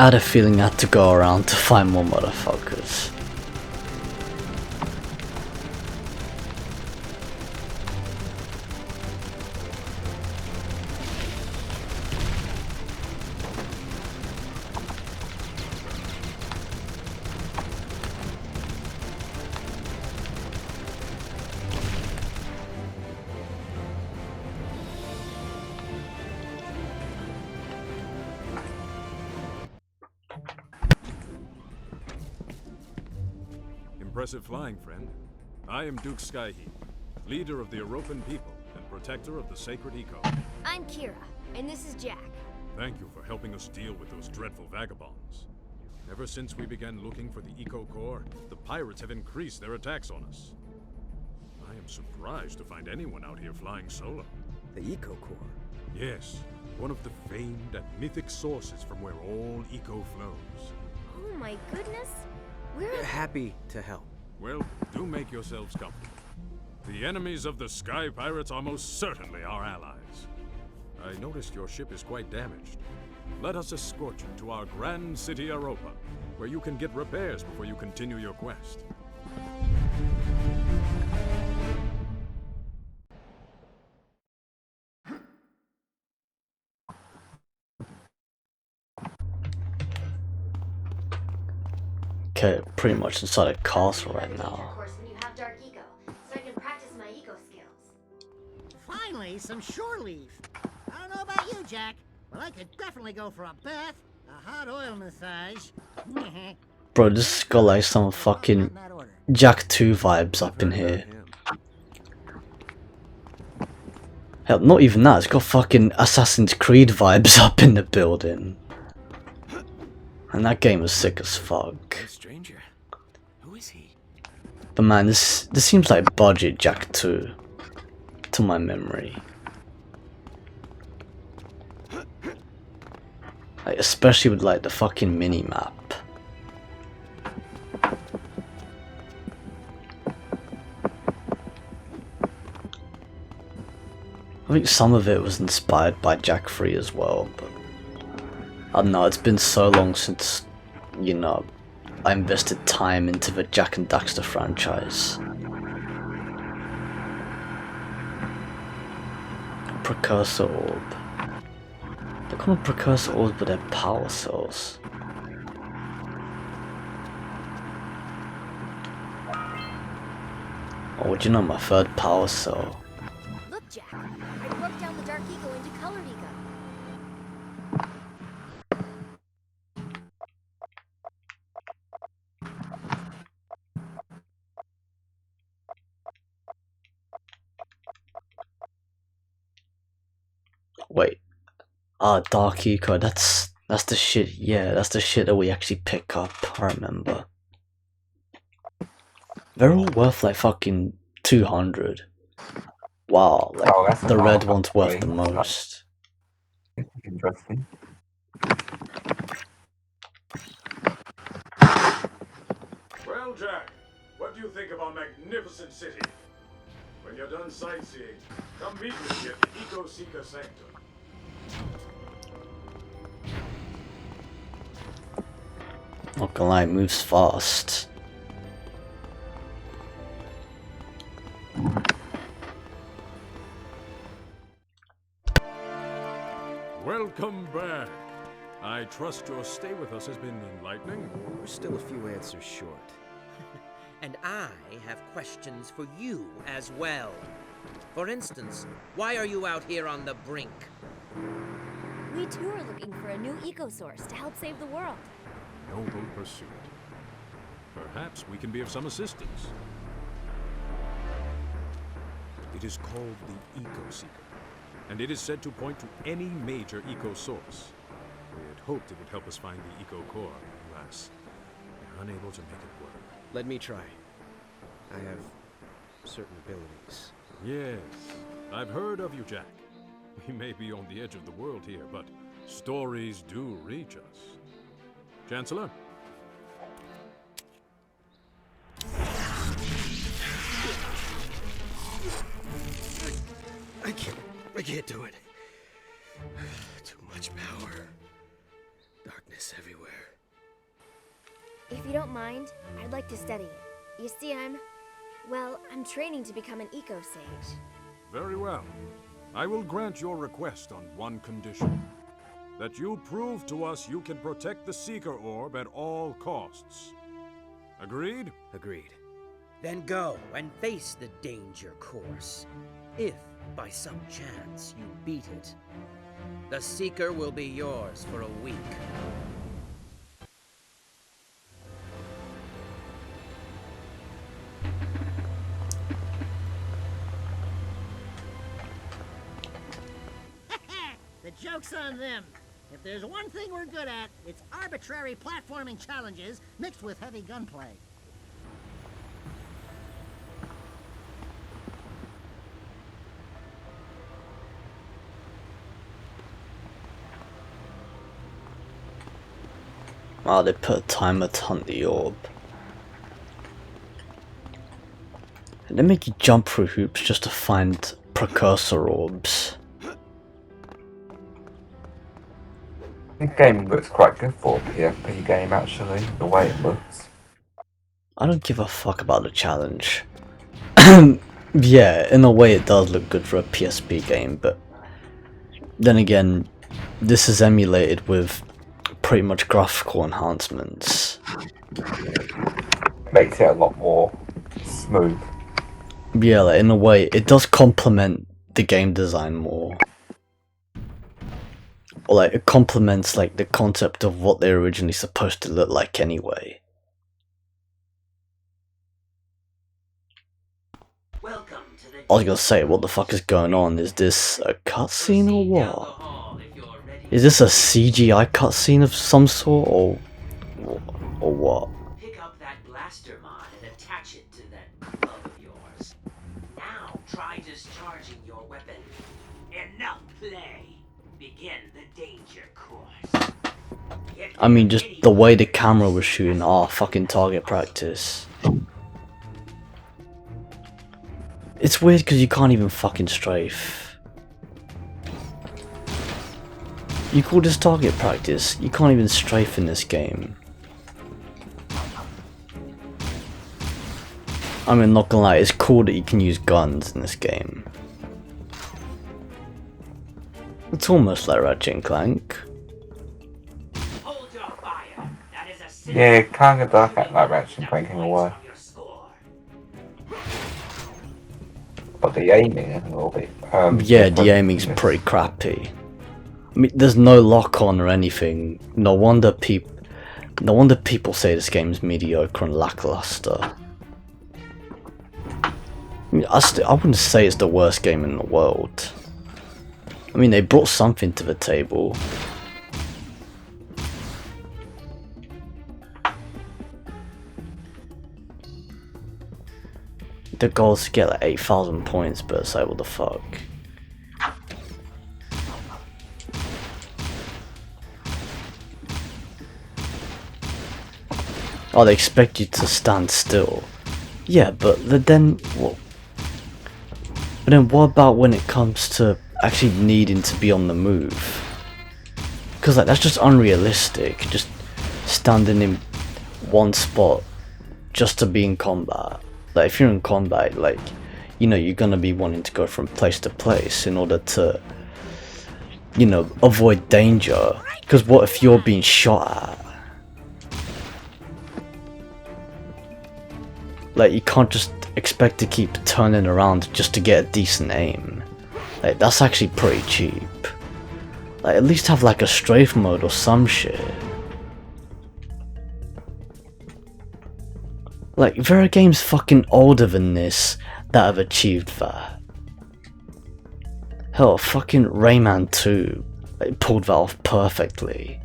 I had a feeling I had to go around to find more motherfuckers. Impressive flying, friend. I am Duke Skyheat, leader of the European people and protector of the sacred eco. I'm Kira, and this is Jack. Thank you for helping us deal with those dreadful vagabonds. Ever since we began looking for the eco core, the pirates have increased their attacks on us. I am surprised to find anyone out here flying solo. The eco core? Yes, one of the famed and mythic sources from where all eco flows. Oh my goodness. We're happy to help. Well, do make yourselves comfortable. The enemies of the Sky Pirates are most certainly our allies. I noticed your ship is quite damaged. Let us escort you to our grand city Europa, where you can get repairs before you continue your quest. Okay, pretty much inside a castle right now. when you have dark eco, so I can practice my eco skills. Finally, some shore leave. I don't know about you, Jack, but I could definitely go for a bath, a hot oil massage. Bro, this has got like some fucking Jack 2 vibes up in here. Hell, not even that, it's got fucking Assassin's Creed vibes up in the building. And that game was sick as fuck. Stranger. Who is he? But man, this seems like budget Jack 2, to my memory. Like, especially with like the fucking mini map. I think some of it was inspired by Jack 3 as well, but I don't know, it's been so long since, you know, I invested time into the Jack and Daxter franchise. Precursor orb. They're called precursor orbs, but they're power cells. Oh, would you know my third power cell? Look, Jack, I broke down the dark eco into colored eco. Wait. Dark Eco, that's the shit, yeah, that's the shit that we actually pick up, I remember. They're all worth like fucking 200. Wow, like the red one's worth the most. Interesting. Well, Jack, what do you think of our magnificent city? When you're done sightseeing, come meet me at the Eco Seeker Sector. Not gonna lie, it moves fast. Welcome back. I trust your stay with us has been enlightening. We're still a few answers short. And I have questions for you as well. For instance, why are you out here on the brink? We too are looking for a new eco source to help save the world. Noble pursuit. Perhaps we can be of some assistance. It is called the Eco Seeker, and it is said to point to any major eco source. We had hoped it would help us find the eco core. Alas, we're unable to make it work. Let me try. I have certain abilities. Yes, I've heard of you, Jack. We may be on the edge of the world here, but stories do reach us. Chancellor? I can't do it. Too much power. Darkness everywhere. If you don't mind, I'd like to study it. You see, I'm training to become an eco-sage. Very well. I will grant your request on one condition. That you prove to us you can protect the Seeker Orb at all costs. Agreed? Agreed. Then go and face the danger course. If, by some chance, you beat it, the Seeker will be yours for a week. The joke's on them. If there's one thing we're good at, it's arbitrary platforming challenges mixed with heavy gunplay. Oh, they put a timer to hunt the orb. And they make you jump through hoops just to find precursor orbs. The game looks quite good for a PSP game, actually, the way it looks. I don't give a fuck about the challenge. Yeah, in a way it does look good for a PSP game, but then again, this is emulated with pretty much graphical enhancements. Makes it a lot more smooth. Yeah, like, in a way, it does complement the game design more. Or like, it complements like the concept of what they're originally supposed to look like anyway. I was gonna say, what the fuck is going on? Is this a cutscene or what? Is this a CGI cutscene of some sort, or what? Pick up that blaster mod and attach it to that glove of yours. Now try discharging your weapon. Enough play. Begin the danger course. I mean, just the way the camera was shooting, fucking target practice. It's weird because you can't even fucking strafe. You call this target practice, you can't even strafe in this game. I mean, not gonna lie, it's cool that you can use guns in this game. It's almost like Ratchet and Clank. Yeah, kind of dark at like Ratchet and Clank in a way. But the aiming is a little bit. Yeah, the aiming's pretty crappy. I mean, there's no lock on or anything. No wonder people say this game's mediocre and lackluster. I mean, I wouldn't say it's the worst game in the world. I mean, they brought something to the table. The goal is to get like 8,000 points, but it's like, what the fuck? Oh, they expect you to stand still. Yeah, but then what? But then what about when it comes to actually needing to be on the move? Because like, that's just unrealistic. Just standing in one spot just to be in combat. Like, if you're in combat, like, you know, you're gonna be wanting to go from place to place in order to, you know, avoid danger. Because what if you're being shot at? Like, you can't just expect to keep turning around just to get a decent aim. Like, that's actually pretty cheap. Like, at least have like a strafe mode or some shit. Like, there are games fucking older than this that have achieved that. Hell, fucking Rayman 2, like, pulled that off perfectly.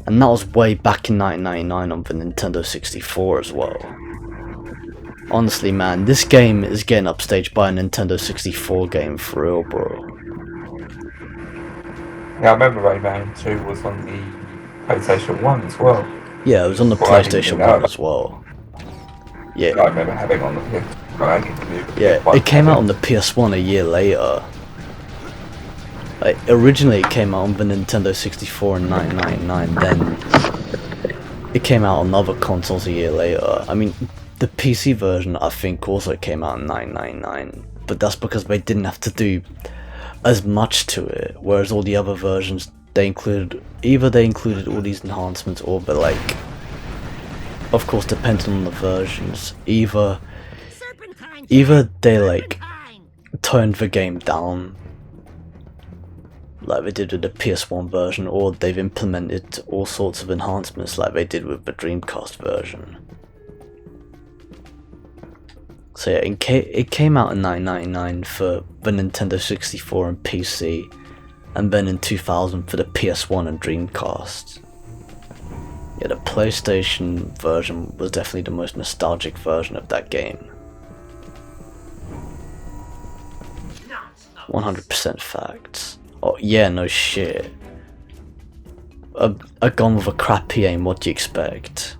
And that was way back in 1999 on the Nintendo 64 as well. Honestly, man, this game is getting upstaged by a Nintendo 64 game for real, bro. Yeah, I remember Rayman 2 was on the PlayStation 1 as well. Yeah, it was on the PlayStation 1 as well. Yeah. I remember having it on the PS1. Yeah, it came out on the PS1 a year later. Like, originally it came out on the Nintendo 64 in 1999, then it came out on other consoles a year later. I mean, the PC version I think also came out in 999, but that's because they didn't have to do as much to it, whereas all the other versions, they included all these enhancements, or but like, of course depending on the versions, either they like toned the game down like they did with the PS1 version, or they've implemented all sorts of enhancements like they did with the Dreamcast version. So yeah, it came out in 1999 for the Nintendo 64 and PC, and then in 2000 for the PS1 and Dreamcast. Yeah, the PlayStation version was definitely the most nostalgic version of that game. 100% facts. Oh yeah, no shit. A gun with a crappy aim, what do you expect?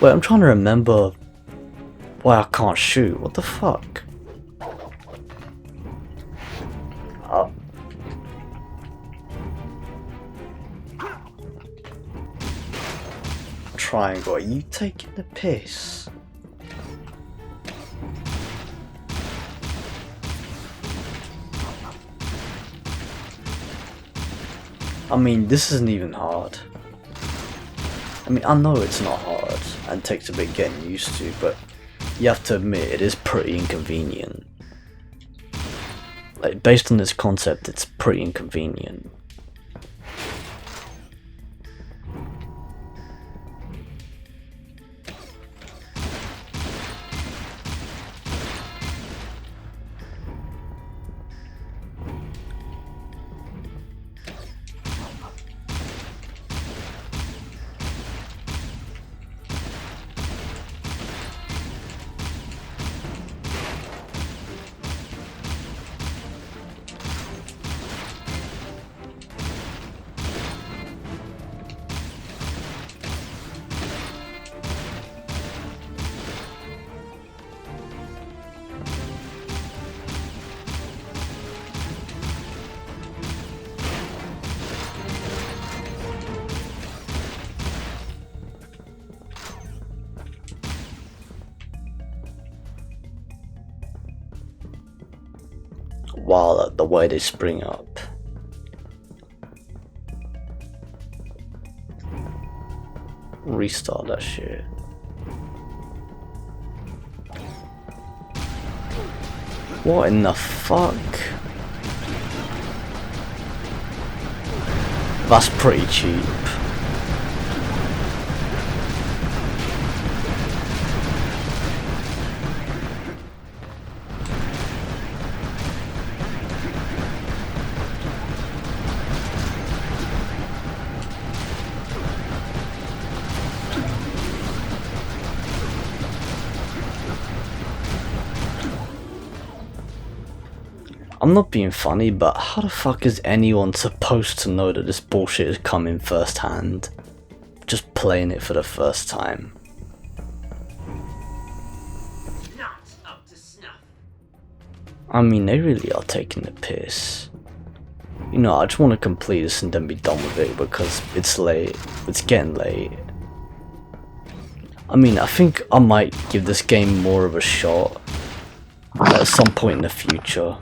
Wait, I'm trying to remember why I can't shoot. What the fuck? Triangle, are you taking the piss? I mean, this isn't even hard. I mean, I know it's not hard and takes a bit getting used to, but you have to admit it is pretty inconvenient. Like, based on this concept, it's pretty inconvenient. Wow, the way they spring up. Restart that shit. What in the fuck? That's pretty cheap. I'm not being funny, but how the fuck is anyone supposed to know that this bullshit is coming first hand? Just playing it for the first time. Not up to snuff. I mean, they really are taking the piss. You know, I just want to complete this and then be done with it because it's late. It's getting late. I mean, I think I might give this game more of a shot at some point in the future.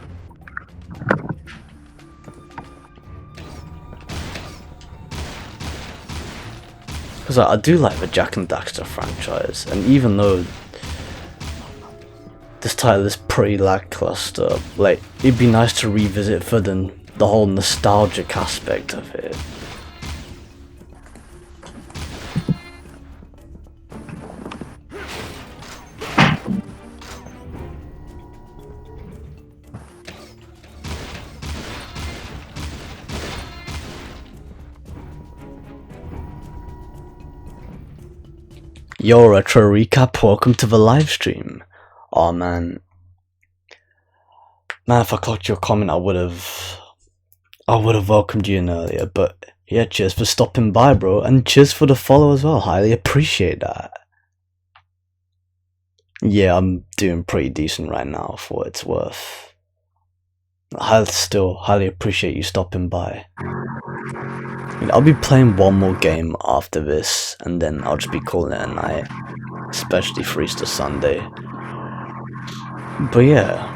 Because I do like the Jak and Daxter franchise, and even though this title is pretty lackluster, like, it'd be nice to revisit for the whole nostalgic aspect of it. Yo, Retro Recap, welcome to the live stream. Oh man, if I caught your comment, I would have welcomed you in earlier. But yeah, cheers for stopping by, bro, and cheers for the follow as well. Highly appreciate that. Yeah, I'm doing pretty decent right now for what it's worth. I still highly appreciate you stopping by. I'll be playing one more game after this, and then I'll just be calling it a night, especially for Easter Sunday. But yeah.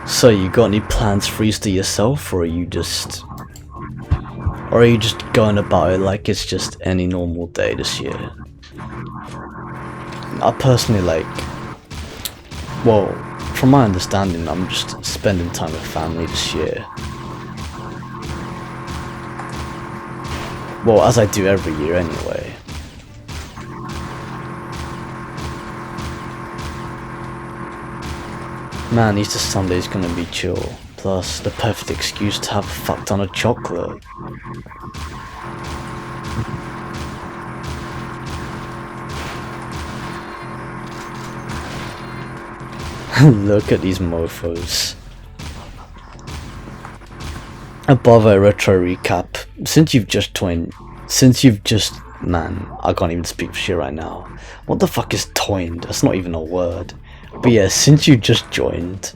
So you got any plans for Easter yourself, or are you just going about it like it's just any normal day this year? I personally well, from my understanding, I'm just spending time with family this year. Well, as I do every year anyway. Man, Easter Sunday's gonna be chill. Plus, the perfect excuse to have a fuck ton of chocolate. Look at these mofos. Above a retro recap, man, I can't even speak for shit right now. What the fuck is toined? That's not even a word. But yeah, since you just joined,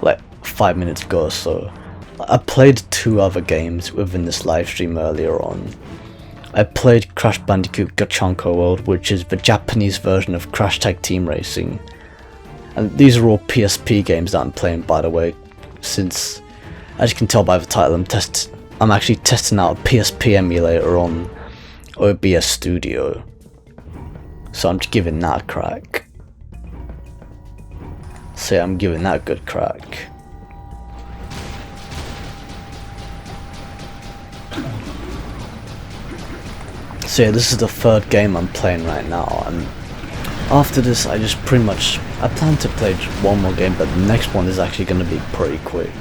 like 5 minutes ago or so, I played 2 other games within this live stream earlier on. I played Crash Bandicoot Gachanko World, which is the Japanese version of Crash Tag Team Racing. And these are all PSP games that I'm playing, by the way, since, as you can tell by the title, I'm actually testing out a PSP emulator on OBS Studio. So I'm just giving that a crack. So yeah, I'm giving that a good crack. So yeah, this is the 3rd game I'm playing right now, and after this I plan to play just one more game, but the next one is actually going to be pretty quick.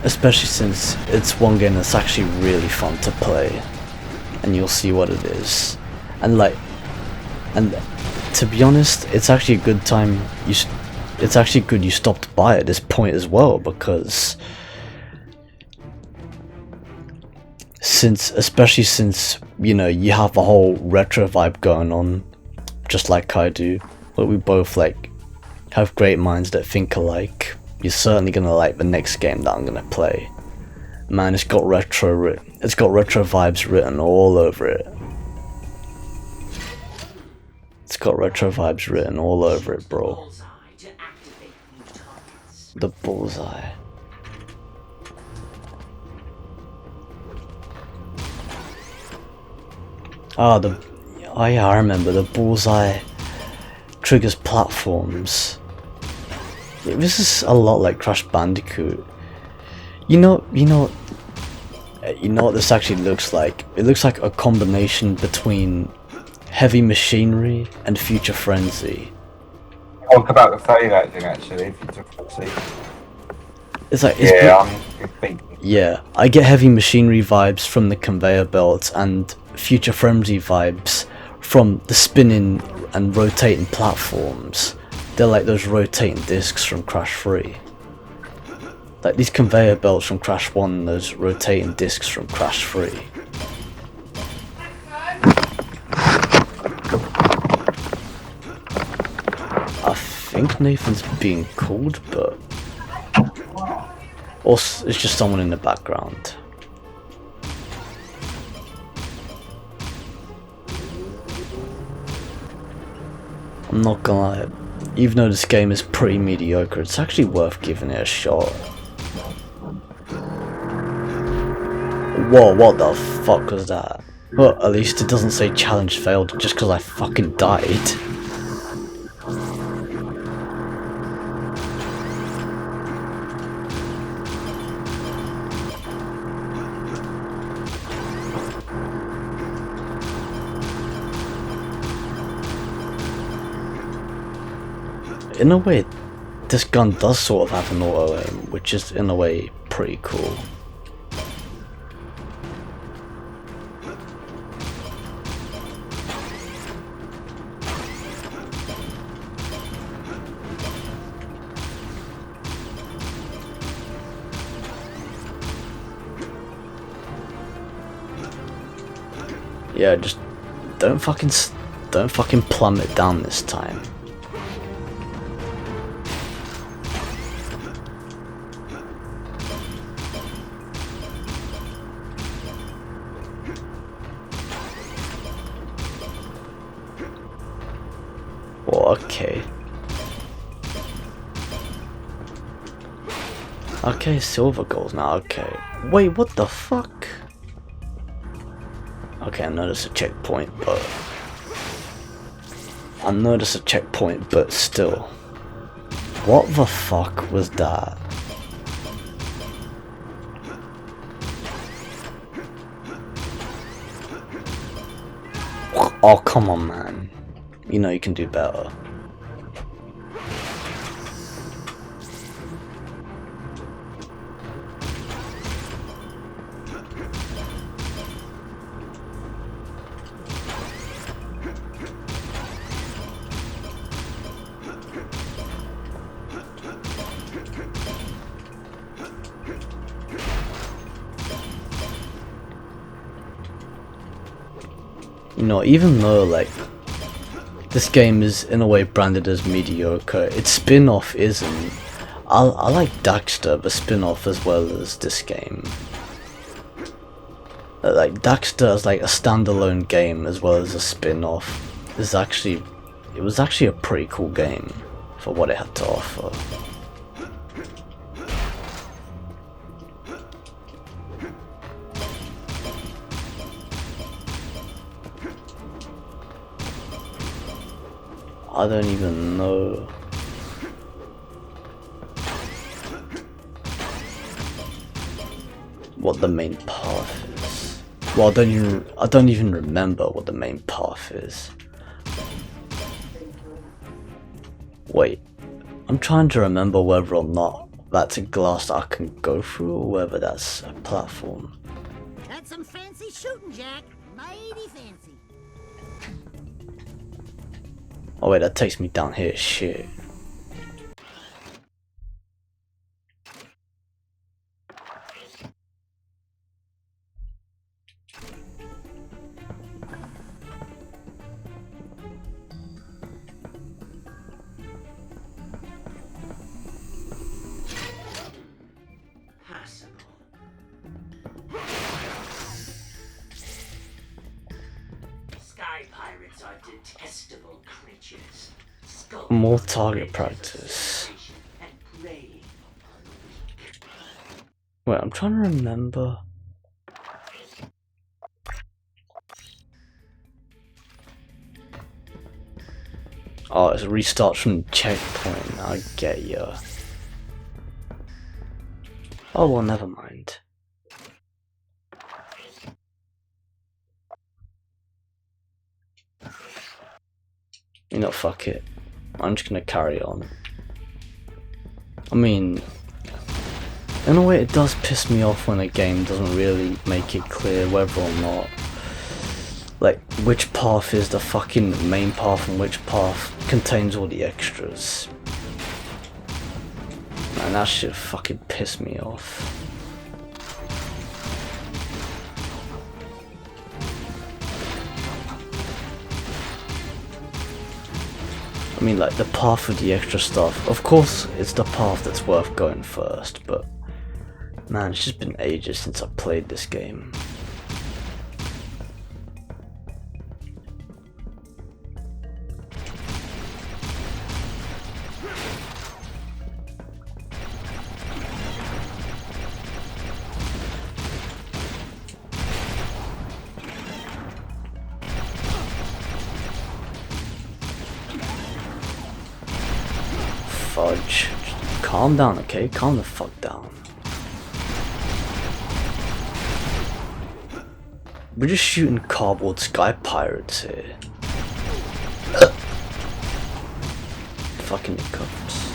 Especially since it's one game that's actually really fun to play, and you'll see what it is. And to be honest, it's actually a good time. It's actually good you stopped by at this point as well, because especially since you know you have a whole retro vibe going on, just like I do. But we both have great minds that think alike. You're certainly gonna like the next game that I'm gonna play. Man, it's got retro vibes written all over it. It's got retro vibes written all over it, bro. The bullseye. Oh yeah, I remember the bullseye triggers platforms. Yeah, this is a lot like Crash Bandicoot. You know what this actually looks like? It looks like a combination between Heavy Machinery and Future Frenzy. Talk about the phone acting actually, Future Frenzy. Yeah, I get Heavy Machinery vibes from the conveyor belt and Future Frenzy vibes from the spinning and rotating platforms. They're like those rotating discs from Crash 3. Like these conveyor belts from Crash 1 and those rotating discs from Crash 3. I think Nathan's being called, but also it's just someone in the background. I'm not gonna lie, even though this game is pretty mediocre, it's actually worth giving it a shot. Whoa, what the fuck was that? Well, at least it doesn't say challenge failed just because I fucking died. In a way, this gun does sort of have an auto aim, which is in a way pretty cool. yeah, just don't fucking plummet down this time. Oh, okay. Okay, silver goals now, okay. Wait, what the fuck? Okay, I noticed a checkpoint, but... still. What the fuck was that? Oh, come on, man. You know you can do better. You know, even though like this game is in a way branded as mediocre, its spin-off isn't. I like Daxter, the spin-off, as well as this game. Like Daxter as like a standalone game as well as a spin-off is actually, it was actually a pretty cool game for what it had to offer. I don't even know. What the main path is. Well, I don't even remember what the main path is. Wait, I'm trying to remember whether or not that's a glass that I can go through or whether that's a platform. That's some fancy shooting, Jack. Mighty fancy. Oh wait, that takes me down here, shit. Detestable creatures. More target practice. Wait, I'm trying to remember. Oh, it restarts from checkpoint. I get ya. Oh well, never mind. You know, fuck it. I'm just gonna carry on. I mean, in a way it does piss me off when a game doesn't really make it clear whether or not, like, which path is the fucking main path and which path contains all the extras. Man, that shit fucking pissed me off. I mean, like, the path with the extra stuff, of course it's the path that's worth going first, but man, it's just been ages since I played this game. Fudge. Calm down, okay? Calm the fuck down. We're just shooting cardboard sky pirates here. Fucking cups.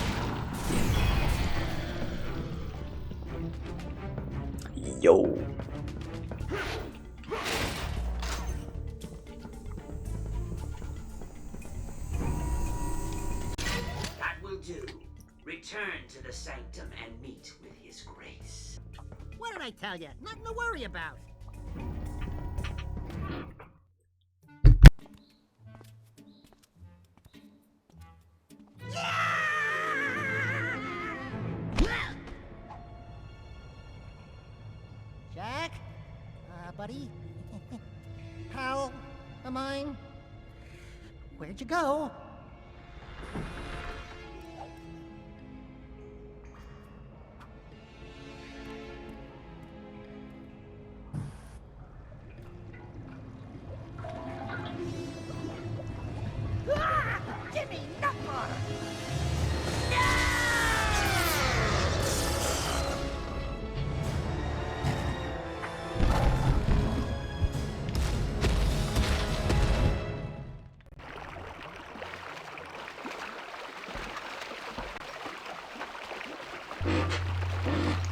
Yo. Return to the sanctum and meet with his grace. What did I tell you? Nothing to worry about. buddy. Pal of mine. Where'd you go? Give me nut more!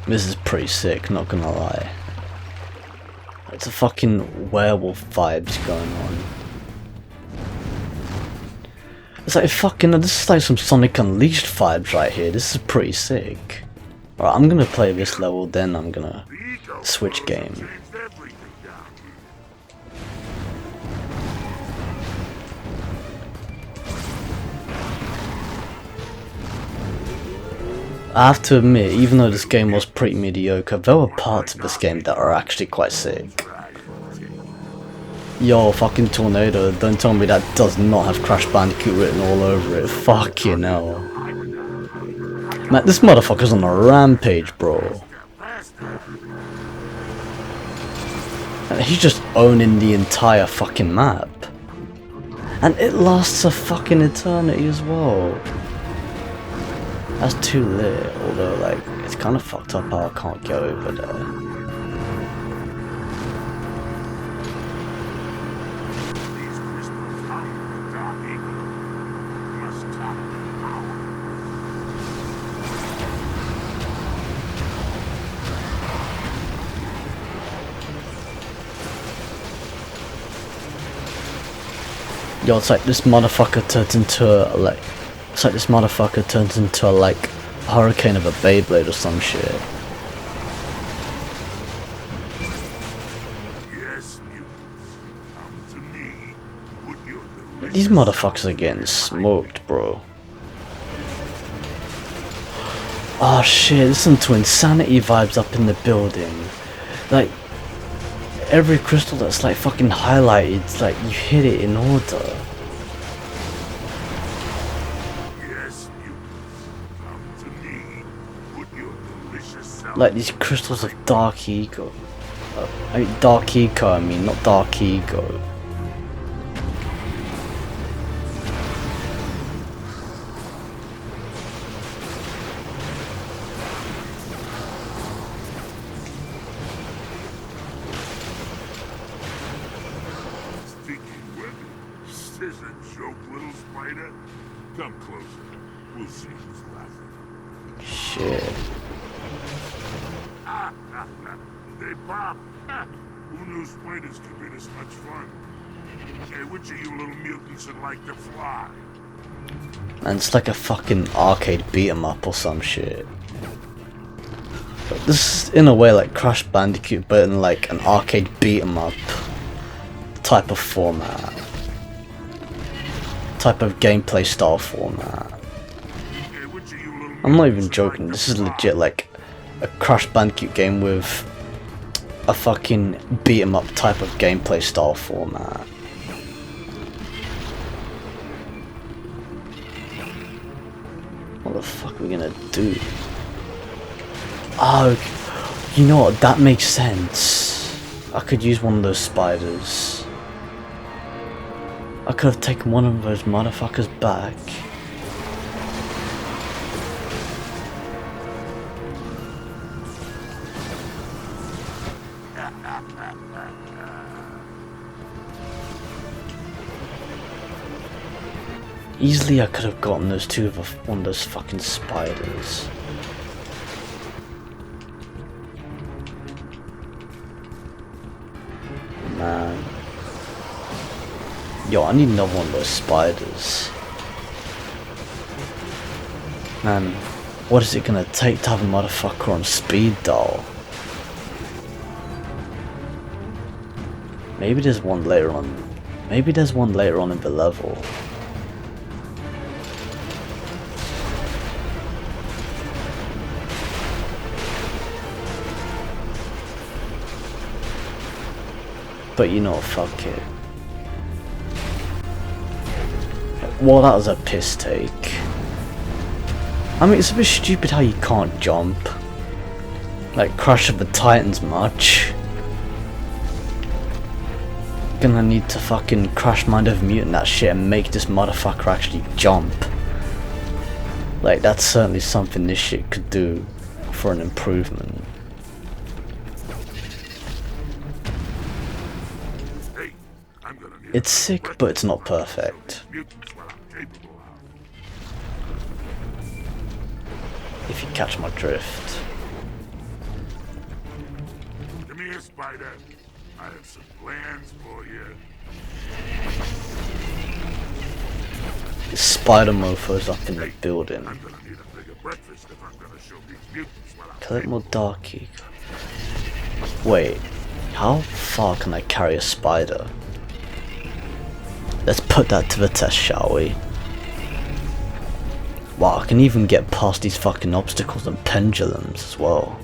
This is pretty sick, not gonna lie. It's a fucking werewolf vibes going on. It's like fucking, this is like some Sonic Unleashed vibes right here. This is pretty sick. Alright, I'm gonna play this level, then I'm gonna switch game. I have to admit, even though this game was pretty mediocre, there were parts of this game that are actually quite sick. Yo, fucking Tornado, don't tell me that does not have Crash Bandicoot written all over it. Fucking hell. Man, this motherfucker's on a rampage, bro. And he's just owning the entire fucking map. And it lasts a fucking eternity as well. That's too lit, although like, it's kind of fucked up how I can't get over there. Yo, it's like this motherfucker turns into a, like, it's like this motherfucker turns into a, like, hurricane of a Beyblade or some shit. These motherfuckers are getting smoked, bro. Oh shit, listen to Insanity vibes up in the building. Like, every crystal that's like fucking highlighted, it's like you hit it in order. Like these crystals of Dark Ego. Dark Eco, I mean, not Dark Ego. Come closer. We'll see who's laughing. Shit. They pop. Who knew spiders could be this much fun? Hey, which of you little mutants would like to fly? And it's like a fucking arcade beat 'em up or some shit. But this is in a way like Crash Bandicoot, but in like an arcade beat 'em up type of format. Type of gameplay style format. I'm not even joking, this is legit like a Crash Bandicoot game with a fucking beat 'em up type of gameplay style format. What the fuck are we gonna do? Oh, you know what, that makes sense. I could use one of those spiders. I could have taken one of those motherfuckers back. Easily I could have gotten those two of one of those fucking spiders. Man. Yo, I need another one of those spiders. Man, what is it gonna take to have a motherfucker on speed dial? Maybe there's one later on. Maybe there's one later on in the level. But you know, fuck it. Well, that was a piss take. I mean, it's a bit stupid how you can't jump. Like, Crash of the Titans much. Gonna need to fucking crash Mind of Mutant that shit and make this motherfucker actually jump. Like, that's certainly something this shit could do for an improvement. It's sick, but it's not perfect. If you catch my drift. Come here, Spider. I have some plans for you. Spider mofo's up in the building. I'm gonna need a bigger breakfast if I'm gonna show these mutants what I'm Collect more darky. Wait, how far can I carry a spider? Let's put that to the test, shall we? Wow, I can even get past these fucking obstacles and pendulums as well.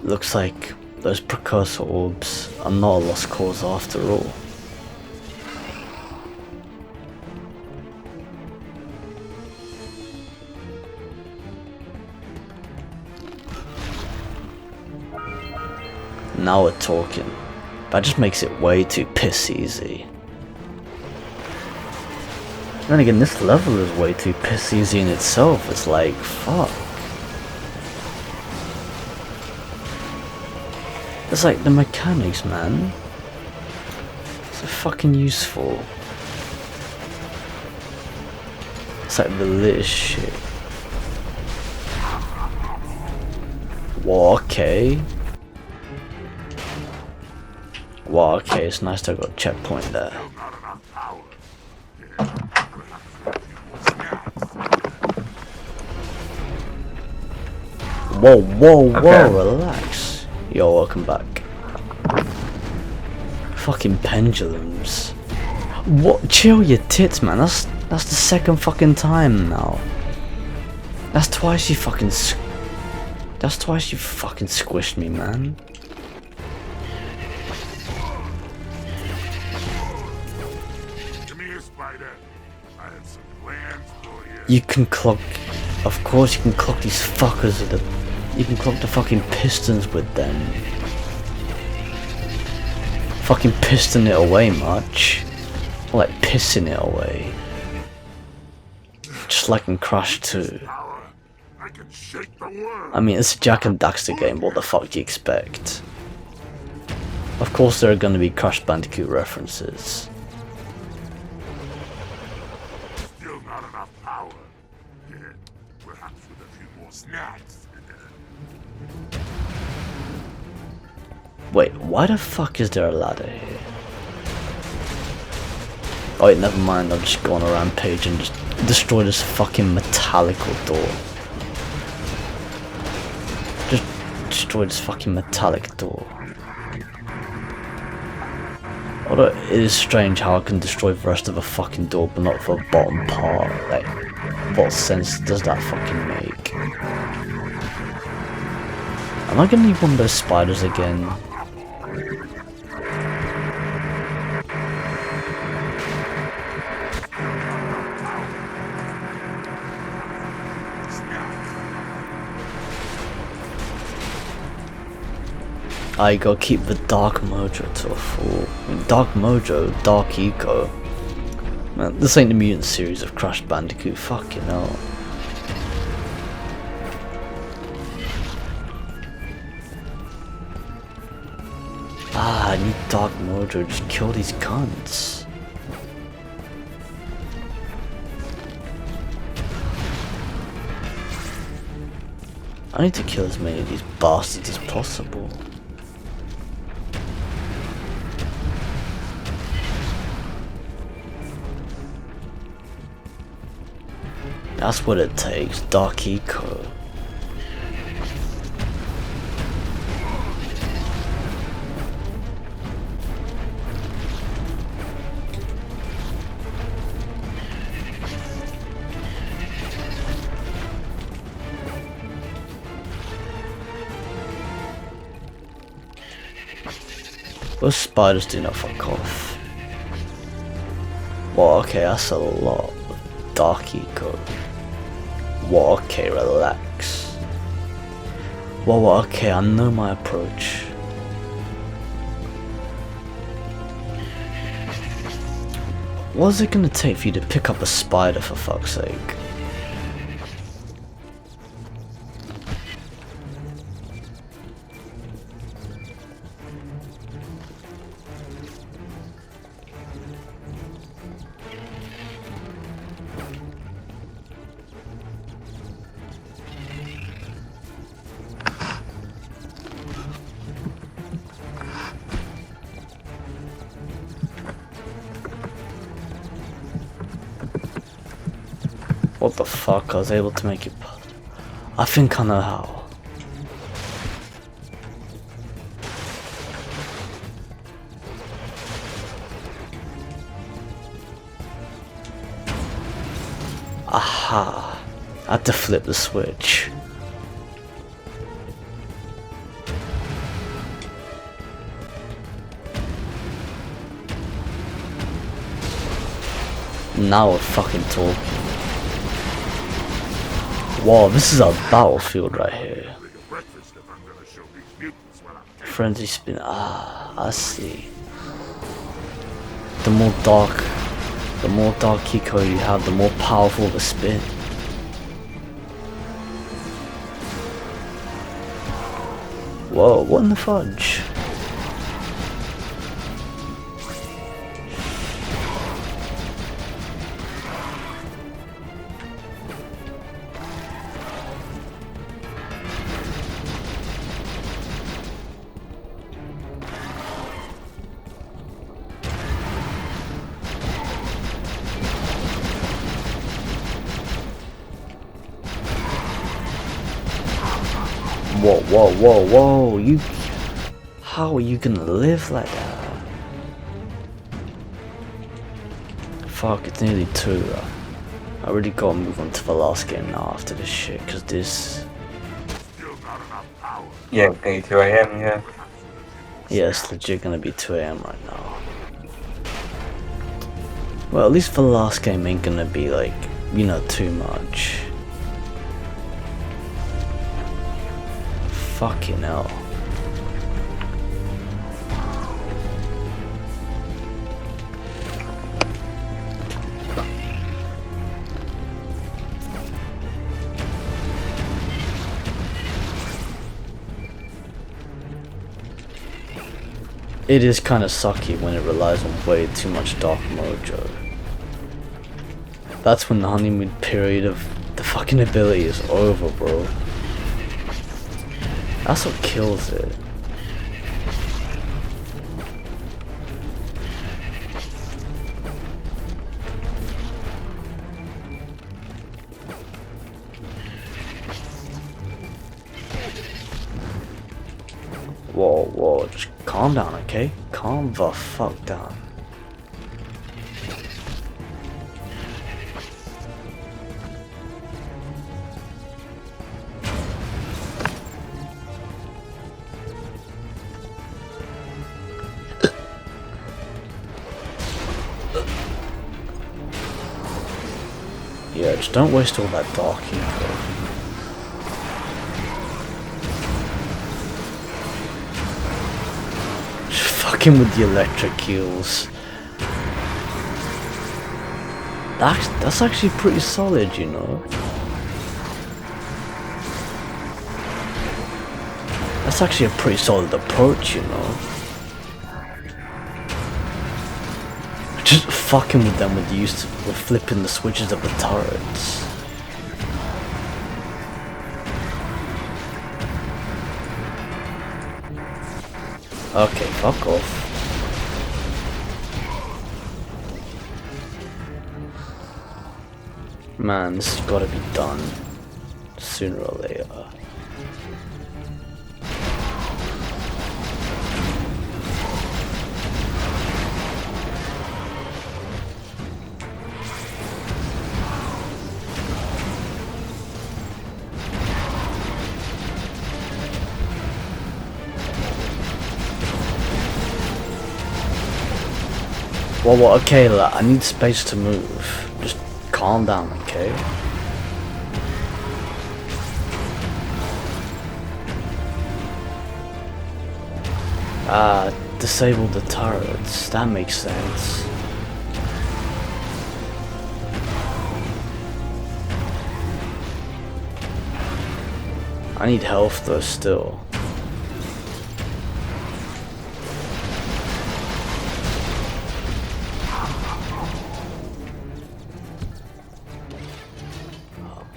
Looks like those precursor orbs are not a lost cause after all. Now we're talking. That just makes it way too piss easy. Then again, this level is way too piss easy in itself. It's like, fuck. It's like the mechanics, man. So fucking useful. It's like the lit shit. Whoa, okay. Wow, okay, it's nice to have got a checkpoint there. Whoa, whoa, whoa, relax. Yo, welcome back. Fucking pendulums. What? Chill your tits, man. That's the second fucking time now. That's twice you fucking squished me, man. You can clock, of course you can clock these fuckers with the, you can clock the fucking pistons with them. Fucking piston it away much. Or like pissing it away. Just like in Crash 2. I mean, it's a Jak and Daxter game, what the fuck do you expect? Of course there are gonna be Crash Bandicoot references. Wait, why the fuck is there a ladder here? Oh wait, never mind, I'll just go on a rampage and just destroy this fucking metallical door. Just destroy this fucking metallic door. Although it is strange how I can destroy the rest of the fucking door but not the bottom part. Like, what sense does that fucking make? Am I gonna need one of those spiders again? I gotta keep the Dark Mojo to a full. I mean, Dark Mojo, Dark Eco. Man, this ain't the Mutant series of Crash Bandicoot, fucking hell. Ah, I need Dark Mojo, just kill these cunts. I need to kill as many of these bastards as possible. That's what it takes, Dark Eco. Those spiders do not fuck off. Well, okay, that's a lot of dark eco. Well, okay, relax. Well, okay, I know my approach. What's it gonna take for you to pick up a spider, for fuck's sake? What the fuck, I was able to make it. I think I know how. Aha, I had to flip the switch. Now we're fucking talking. Wow, this is a battlefield right here. Frenzy spin. Ah, I see. The more dark eco you have, the more powerful the spin. Whoa, what in the fudge? Whoa, whoa, whoa, whoa, you... How are you gonna live like that? Fuck, it's nearly 2. I really gotta move on to the last game now after this shit, cause this... Yeah, it's nearly 2 AM, yeah. Yeah, it's legit gonna be 2 AM right now. Well, at least the last game ain't gonna be like, you know, too much. Fucking hell. It is kinda sucky when it relies on way too much dark mojo. That's when the honeymoon period of the fucking ability is over, bro. That's what kills it. Whoa, whoa, just calm down, okay? Calm the fuck down. Yeah, just don't waste all that dark eco. Just fucking with the electric heals. That's actually pretty solid, you know. That's actually a pretty solid approach, you know. Just fucking with them with flipping the switches of the turrets. Okay, fuck off. Man, this has gotta be done sooner or later. Well, okay, I need space to move. Just calm down, okay? Disable the turrets. That makes sense. I need health though still.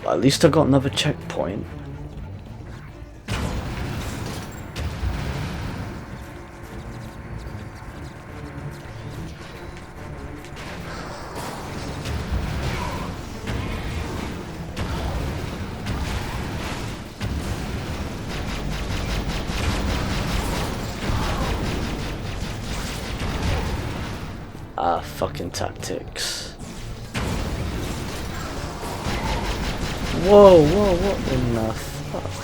At least I got another checkpoint. Fucking tactics. Whoa, what in the fuck?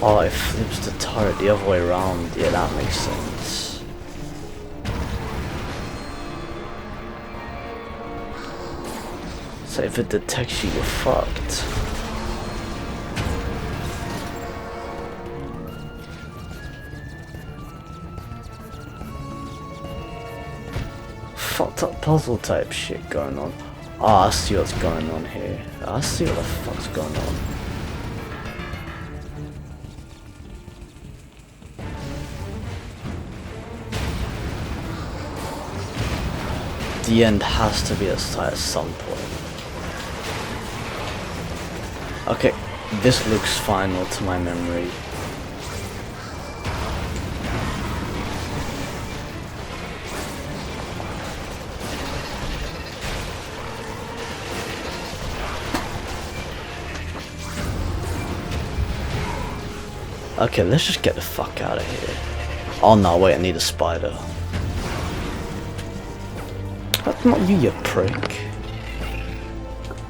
Oh, it flips the turret the other way around. Yeah, that makes sense. So if it detects you, you're fucked. Fucked up puzzle type shit going on. Oh, I see what's going on here. I see what the fuck's going on. The end has to be a sight at some point. Okay, this looks final to my memory. Okay, let's just get the fuck out of here. Oh no, wait, I need a spider. That's not you, you prick.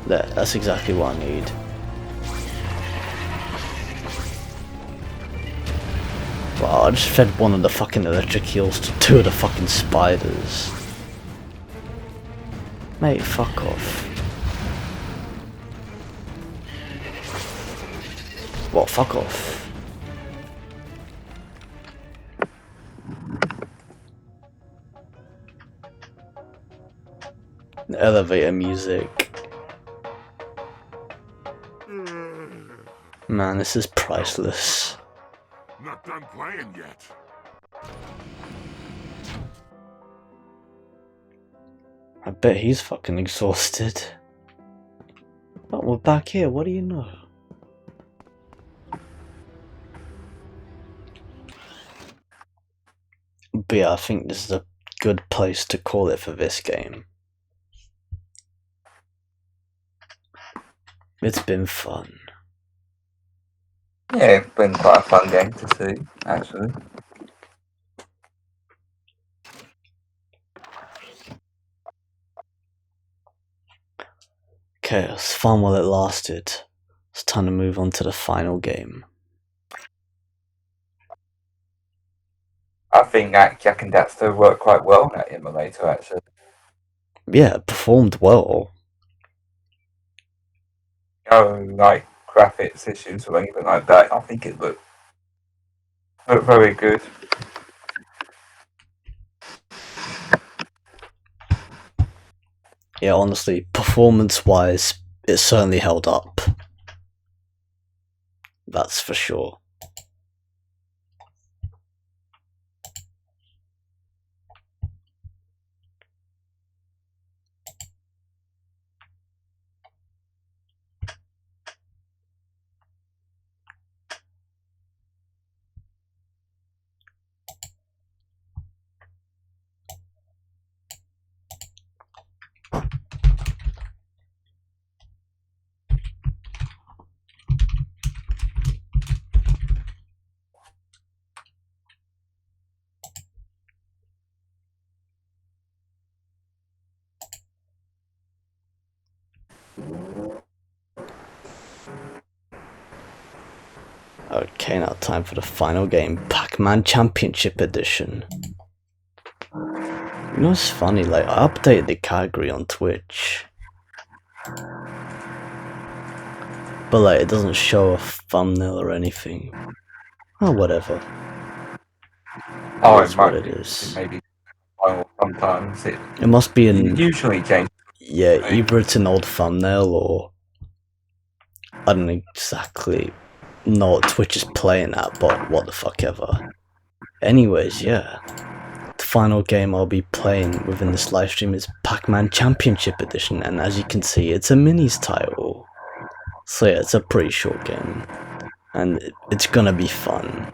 There, that's exactly what I need. Wow, I just fed one of the fucking electric eels to two of the fucking spiders. Mate, fuck off. Well, fuck off. Elevator music. Man, this is priceless. Not done playing yet. I bet he's fucking exhausted. But we're back here, what do you know? But yeah, I think this is a good place to call it for this game. It's been fun. Yeah, it's been quite a fun game to see, actually. Okay, it was fun while it lasted. It's time to move on to the final game. I think that Jak and Daxter worked quite well in that emulator, actually. Yeah, it performed well. No, like, graphics issues or anything like that. I think it looked very good. Yeah, honestly, performance-wise, it certainly held up. That's for sure. Okay, now time for the final game, Pac-Man Championship Edition. You know, it's funny, like, I updated the category on Twitch. But, like, it doesn't show a thumbnail or anything. Oh, whatever. Oh, That's what it is. Maybe sometimes it must be an... usually changes. Yeah, either it's an old thumbnail or... I don't exactly know what Twitch is playing at, but what the fuck ever. Anyways, yeah. The final game I'll be playing within this livestream is Pac-Man Championship Edition, and as you can see, it's a minis title. So yeah, it's a pretty short game, and it's gonna be fun.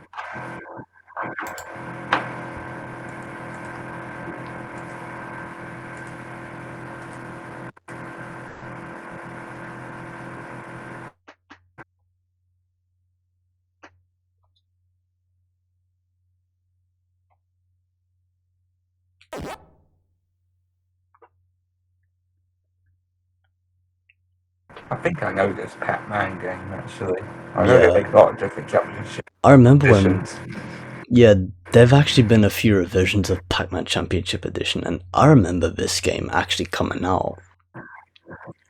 I think I know this Pac-Man game actually. I know they make a lot of different championship I remember editions. Yeah, there've actually been a few revisions of Pac-Man Championship Edition, and I remember this game actually coming out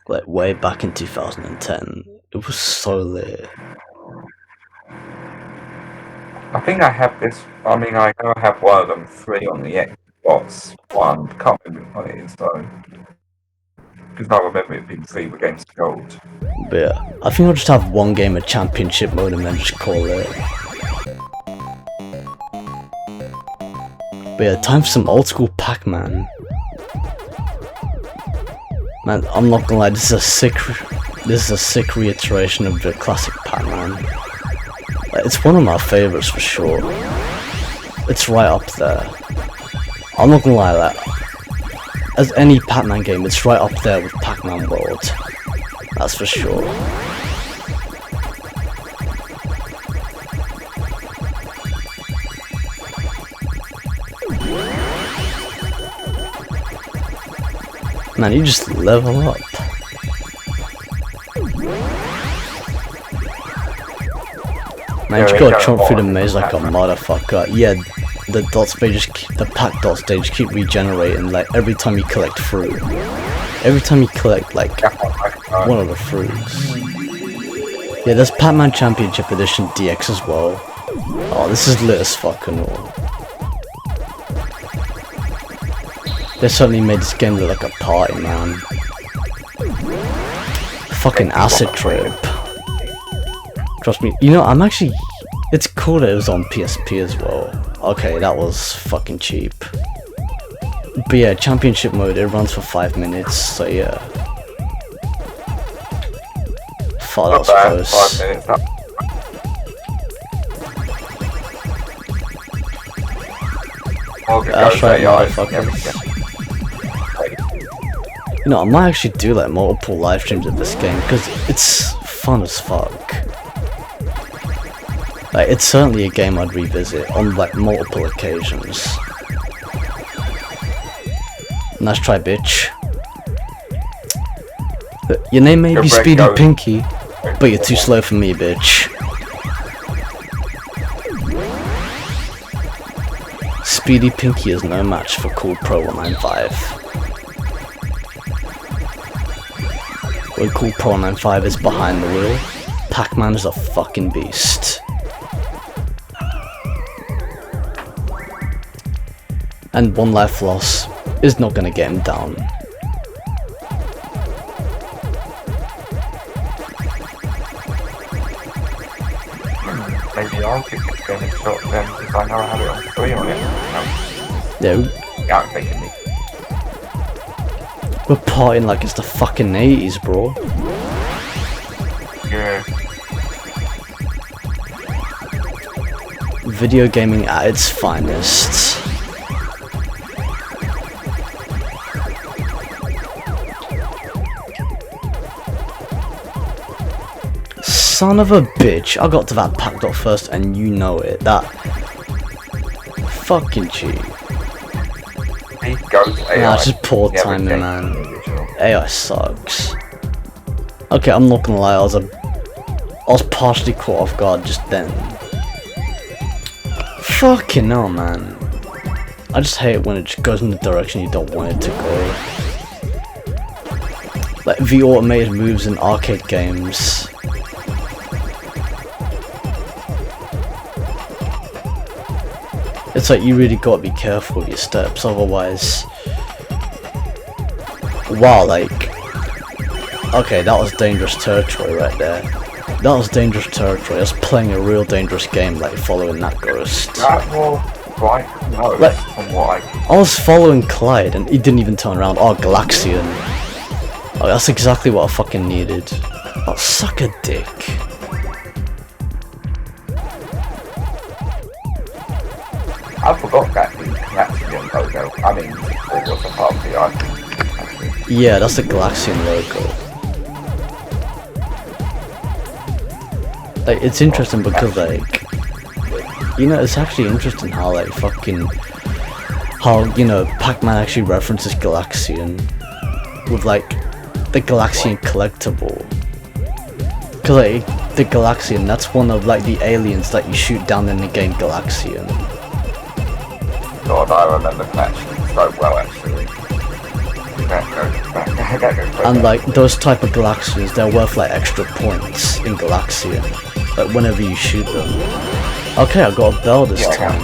like way back in 2010. It was so lit. I think I have this. I mean, I know I have one of them 3 on the Xbox One. Can't remember what it is though. Because I remember it being 3 against gold. But yeah, I think I'll just have one game of championship mode and then just call it. But yeah, time for some old school Pac-Man. Man, I'm not gonna lie, this is a sick reiteration of the classic Pac-Man. Like, it's one of my favorites for sure. It's right up there. I'm not gonna lie, like, as any Pac-Man game, it's right up there with Pac-Man World. That's for sure. Man, you just level up. Man, you gotta jump through the maze like a motherfucker. Yeah, the dots, the pack dots, they just keep regenerating, like, every time you collect fruit. Every time you collect, like, one of the fruits. Yeah, there's Pac-Man Championship Edition DX as well. Oh, this is lit as fuck and all. They certainly made this game look like a party, man. Fucking acid trip. Trust me, you know, it's cool that it was on PSP as well. Okay, that was fucking cheap. But yeah, championship mode, it runs for 5 minutes, so yeah. Fuck, that was close. 5 minutes. That's right, motherfuckers. You know, I might actually do like multiple live streams of this game because it's fun as fuck. Like, it's certainly a game I'd revisit on like multiple occasions. Nice try, bitch. Your name may be Speedy Pinky, but you're too slow for me, bitch. Speedy Pinky is no match for Cool Pro 195. When Cool Pro 195 is behind the wheel, Pac-Man is a fucking beast. And 1 life loss is not gonna get him down. Maybe I'll give this game a shot then, because I know I have it on 3 on it. Yeah, I'm taking me. we're partying like it's the fucking 80s, bro. Yeah. Video gaming at its finest. Son of a bitch, I got to that pack dot first and you know it. That fucking cheat. Nah, it's just poor timing, man. AI sucks. Okay, I'm not gonna lie, I was partially caught off guard just then. Fucking hell, man. I just hate when it just goes in the direction you don't want it to go. Like the automated moves in arcade games. It's like you really gotta be careful with your steps, otherwise... Wow, like... Okay, that was dangerous territory right there. That was dangerous territory. I was playing a real dangerous game, like following that ghost. That was quite close Like, from what I was following Clyde and he didn't even turn around. Oh, Galaxian. Oh, that's exactly what I fucking needed. Oh, suck a dick. I forgot that the Galaxian logo. I mean, it was a part of the icon. Yeah, that's the Galaxian logo. Like, it's interesting because, like, you know, it's actually interesting how, like, fucking, how, you know, Pac-Man actually references Galaxian with, like, the Galaxian collectible. Cause, like, the Galaxian, that's one of, like, the aliens that you shoot down in the game Galaxian. God, I remember Galaxian so well, actually. And, like, those type of Galaxians, they're worth, like, extra points in Galaxian. Like, whenever you shoot them. Okay, I got a bell this time.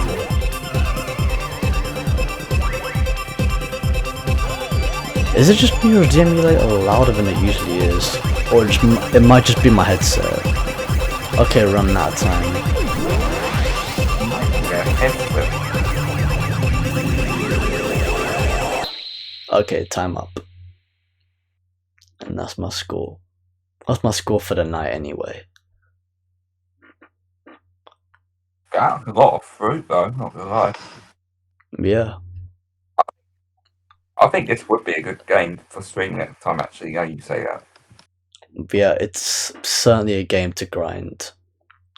Is it just me, or is the emulator louder than it usually is? Or it might just be my headset. Okay, run out of time. Okay, time up. And that's my score. That's my score for the night anyway. Got a lot of fruit though, not gonna lie. Yeah. I think this would be a good game for streaming next time, actually, yeah, you say that. Yeah, it's certainly a game to grind.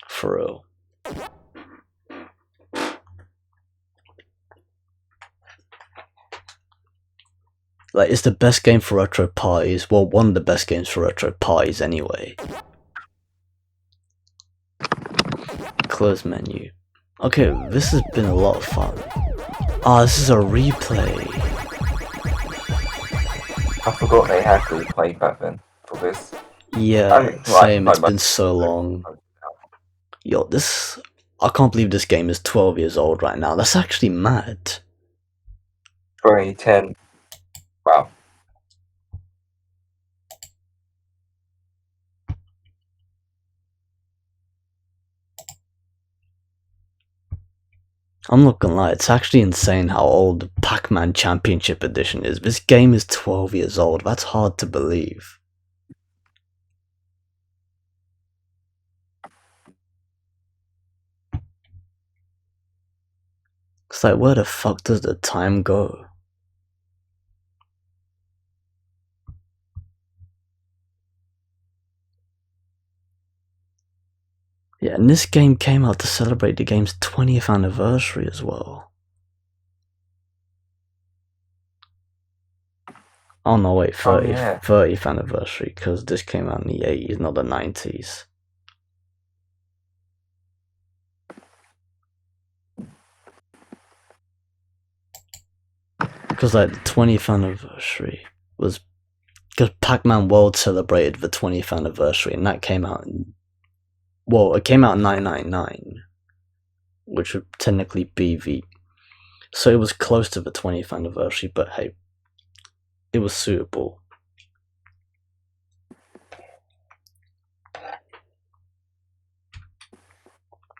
For real. Like, it's the best game for retro parties. Well, one of the best games for retro parties anyway. Close menu. Okay, this has been a lot of fun. Ah, this is a replay. I forgot they had to replay back then for this. Yeah, same, it's been so long. Yo, I can't believe this game is 12 years old right now. That's actually mad. 2010. Wow. I'm not gonna lie, it's actually insane how old the Pac-Man Championship Edition is. This game is 12 years old. That's hard to believe. It's like, where the fuck does the time go? Yeah, and this game came out to celebrate the game's 20th anniversary as well. Oh no, wait, 30th anniversary, because this came out in the 80s, not the 90s. Because, like, the 20th anniversary was... Because Pac-Man World celebrated the 20th anniversary, and that came out in... Well, it came out in 1999, which would technically be the... So it was close to the 20th anniversary, but hey, it was suitable.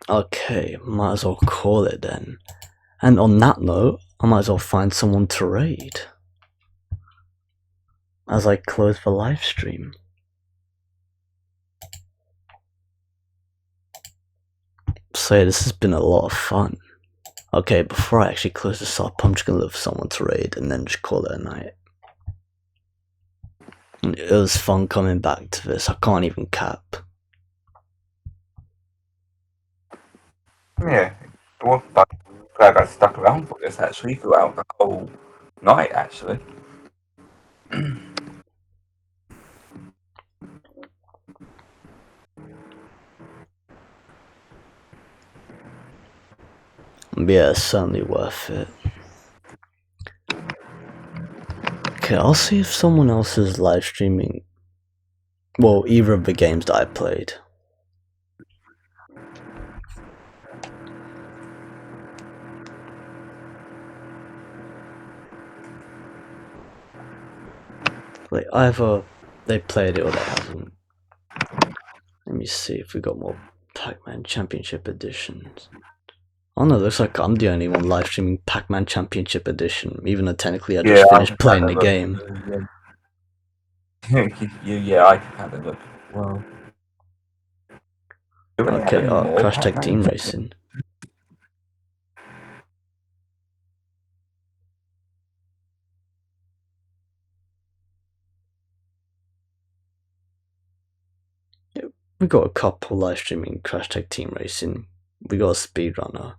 Okay, might as well call it then. And on that note, I might as well find someone to raid as I close the live stream. So yeah, this has been a lot of fun. Okay, before I actually close this up, I'm just gonna look for someone to raid and then just call it a night. It was fun coming back to this, I can't even cap. Yeah, it was fun. Glad I stuck around for this actually throughout the whole night actually. Yeah, it's certainly worth it. Okay, I'll see if someone else is live streaming. Well, either of the games that I played. Like, either they played it or they haven't. Let me see if we got more Pac-Man Championship editions. Oh no, looks like I'm the only one live streaming Pac-Man Championship edition, even though technically I just finished playing the game. Yeah, I can have a look. Well, okay, Crash Tag Team Racing. Yeah, we got a couple live streaming Crash Tag Team Racing. We got a speedrunner.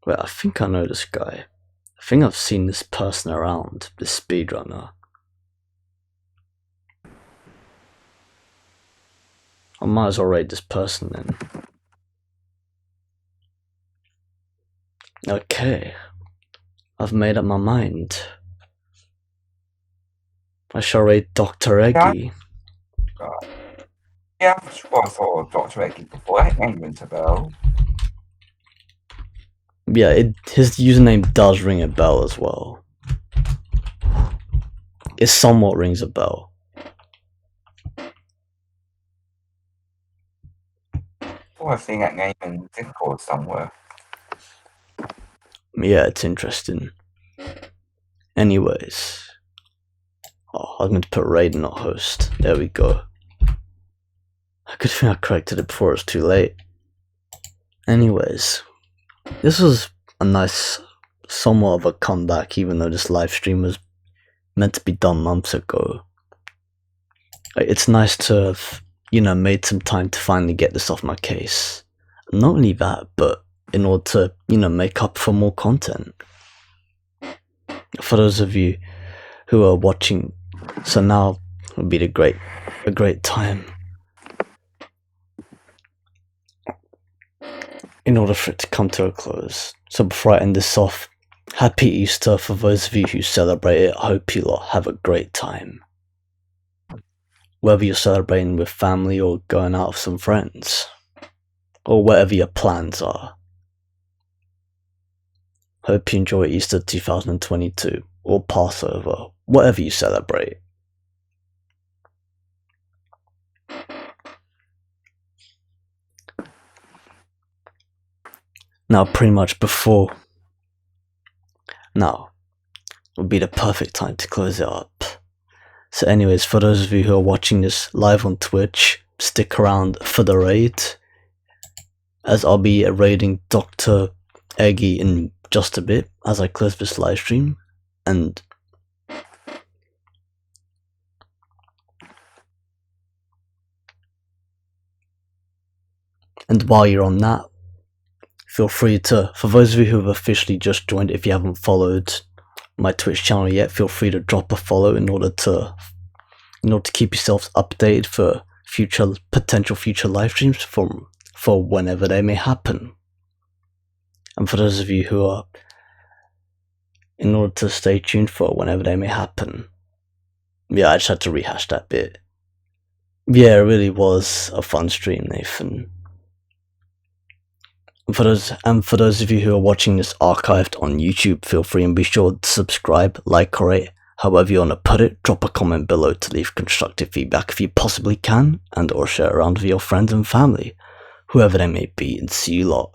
Wait, I think I know this guy. I think I've seen this person around, this speedrunner. I might as well rate this person then. Okay, I've made up my mind. I shall rate Dr. Eggy. Yeah, I'm sure I thought of Dr. Eggy before. That name rings a bell. Yeah, his username does ring a bell as well. It somewhat rings a bell. Oh, I've seen that name in Discord somewhere. Yeah, it's interesting. Anyways. Oh, I was meant to put raid, not host. There we go. A good thing I corrected it before it was too late. Anyways. This was a nice, somewhat of a comeback, even though this live stream was meant to be done months ago. It's nice to have, you know, made some time to finally get this off my case. Not only that, but in order to, you know, make up for more content. For those of you who are watching, so now would be a great time. In order for it to come to a close. So before I end this off, happy Easter for those of you who celebrate it. I hope you lot have a great time. Whether you're celebrating with family or going out with some friends. Or whatever your plans are. Hope you enjoy Easter 2022 or Passover, whatever you celebrate. Now, pretty much before now would be the perfect time to close it up. So anyways, for those of you who are watching this live on Twitch, stick around for the raid, as I'll be raiding Dr. Eggy in just a bit as I close this live stream. And while you're on that, feel free to, for those of you who have officially just joined, if you haven't followed my Twitch channel yet, feel free to drop a follow in order to keep yourselves updated for potential future live streams for whenever they may happen. And for those of you who are, in order to stay tuned for whenever they may happen. Yeah, I just had to rehash that bit. Yeah, it really was a fun stream, Nathan. For those of you who are watching this archived on YouTube, feel free and be sure to subscribe, like, or rate, however you want to put it. Drop a comment below to leave constructive feedback if you possibly can, and or share around with your friends and family, whoever they may be, and see you lot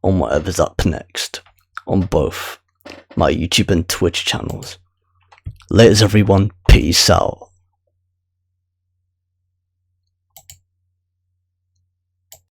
on whatever's up next, on both my YouTube and Twitch channels. Laters everyone, peace out.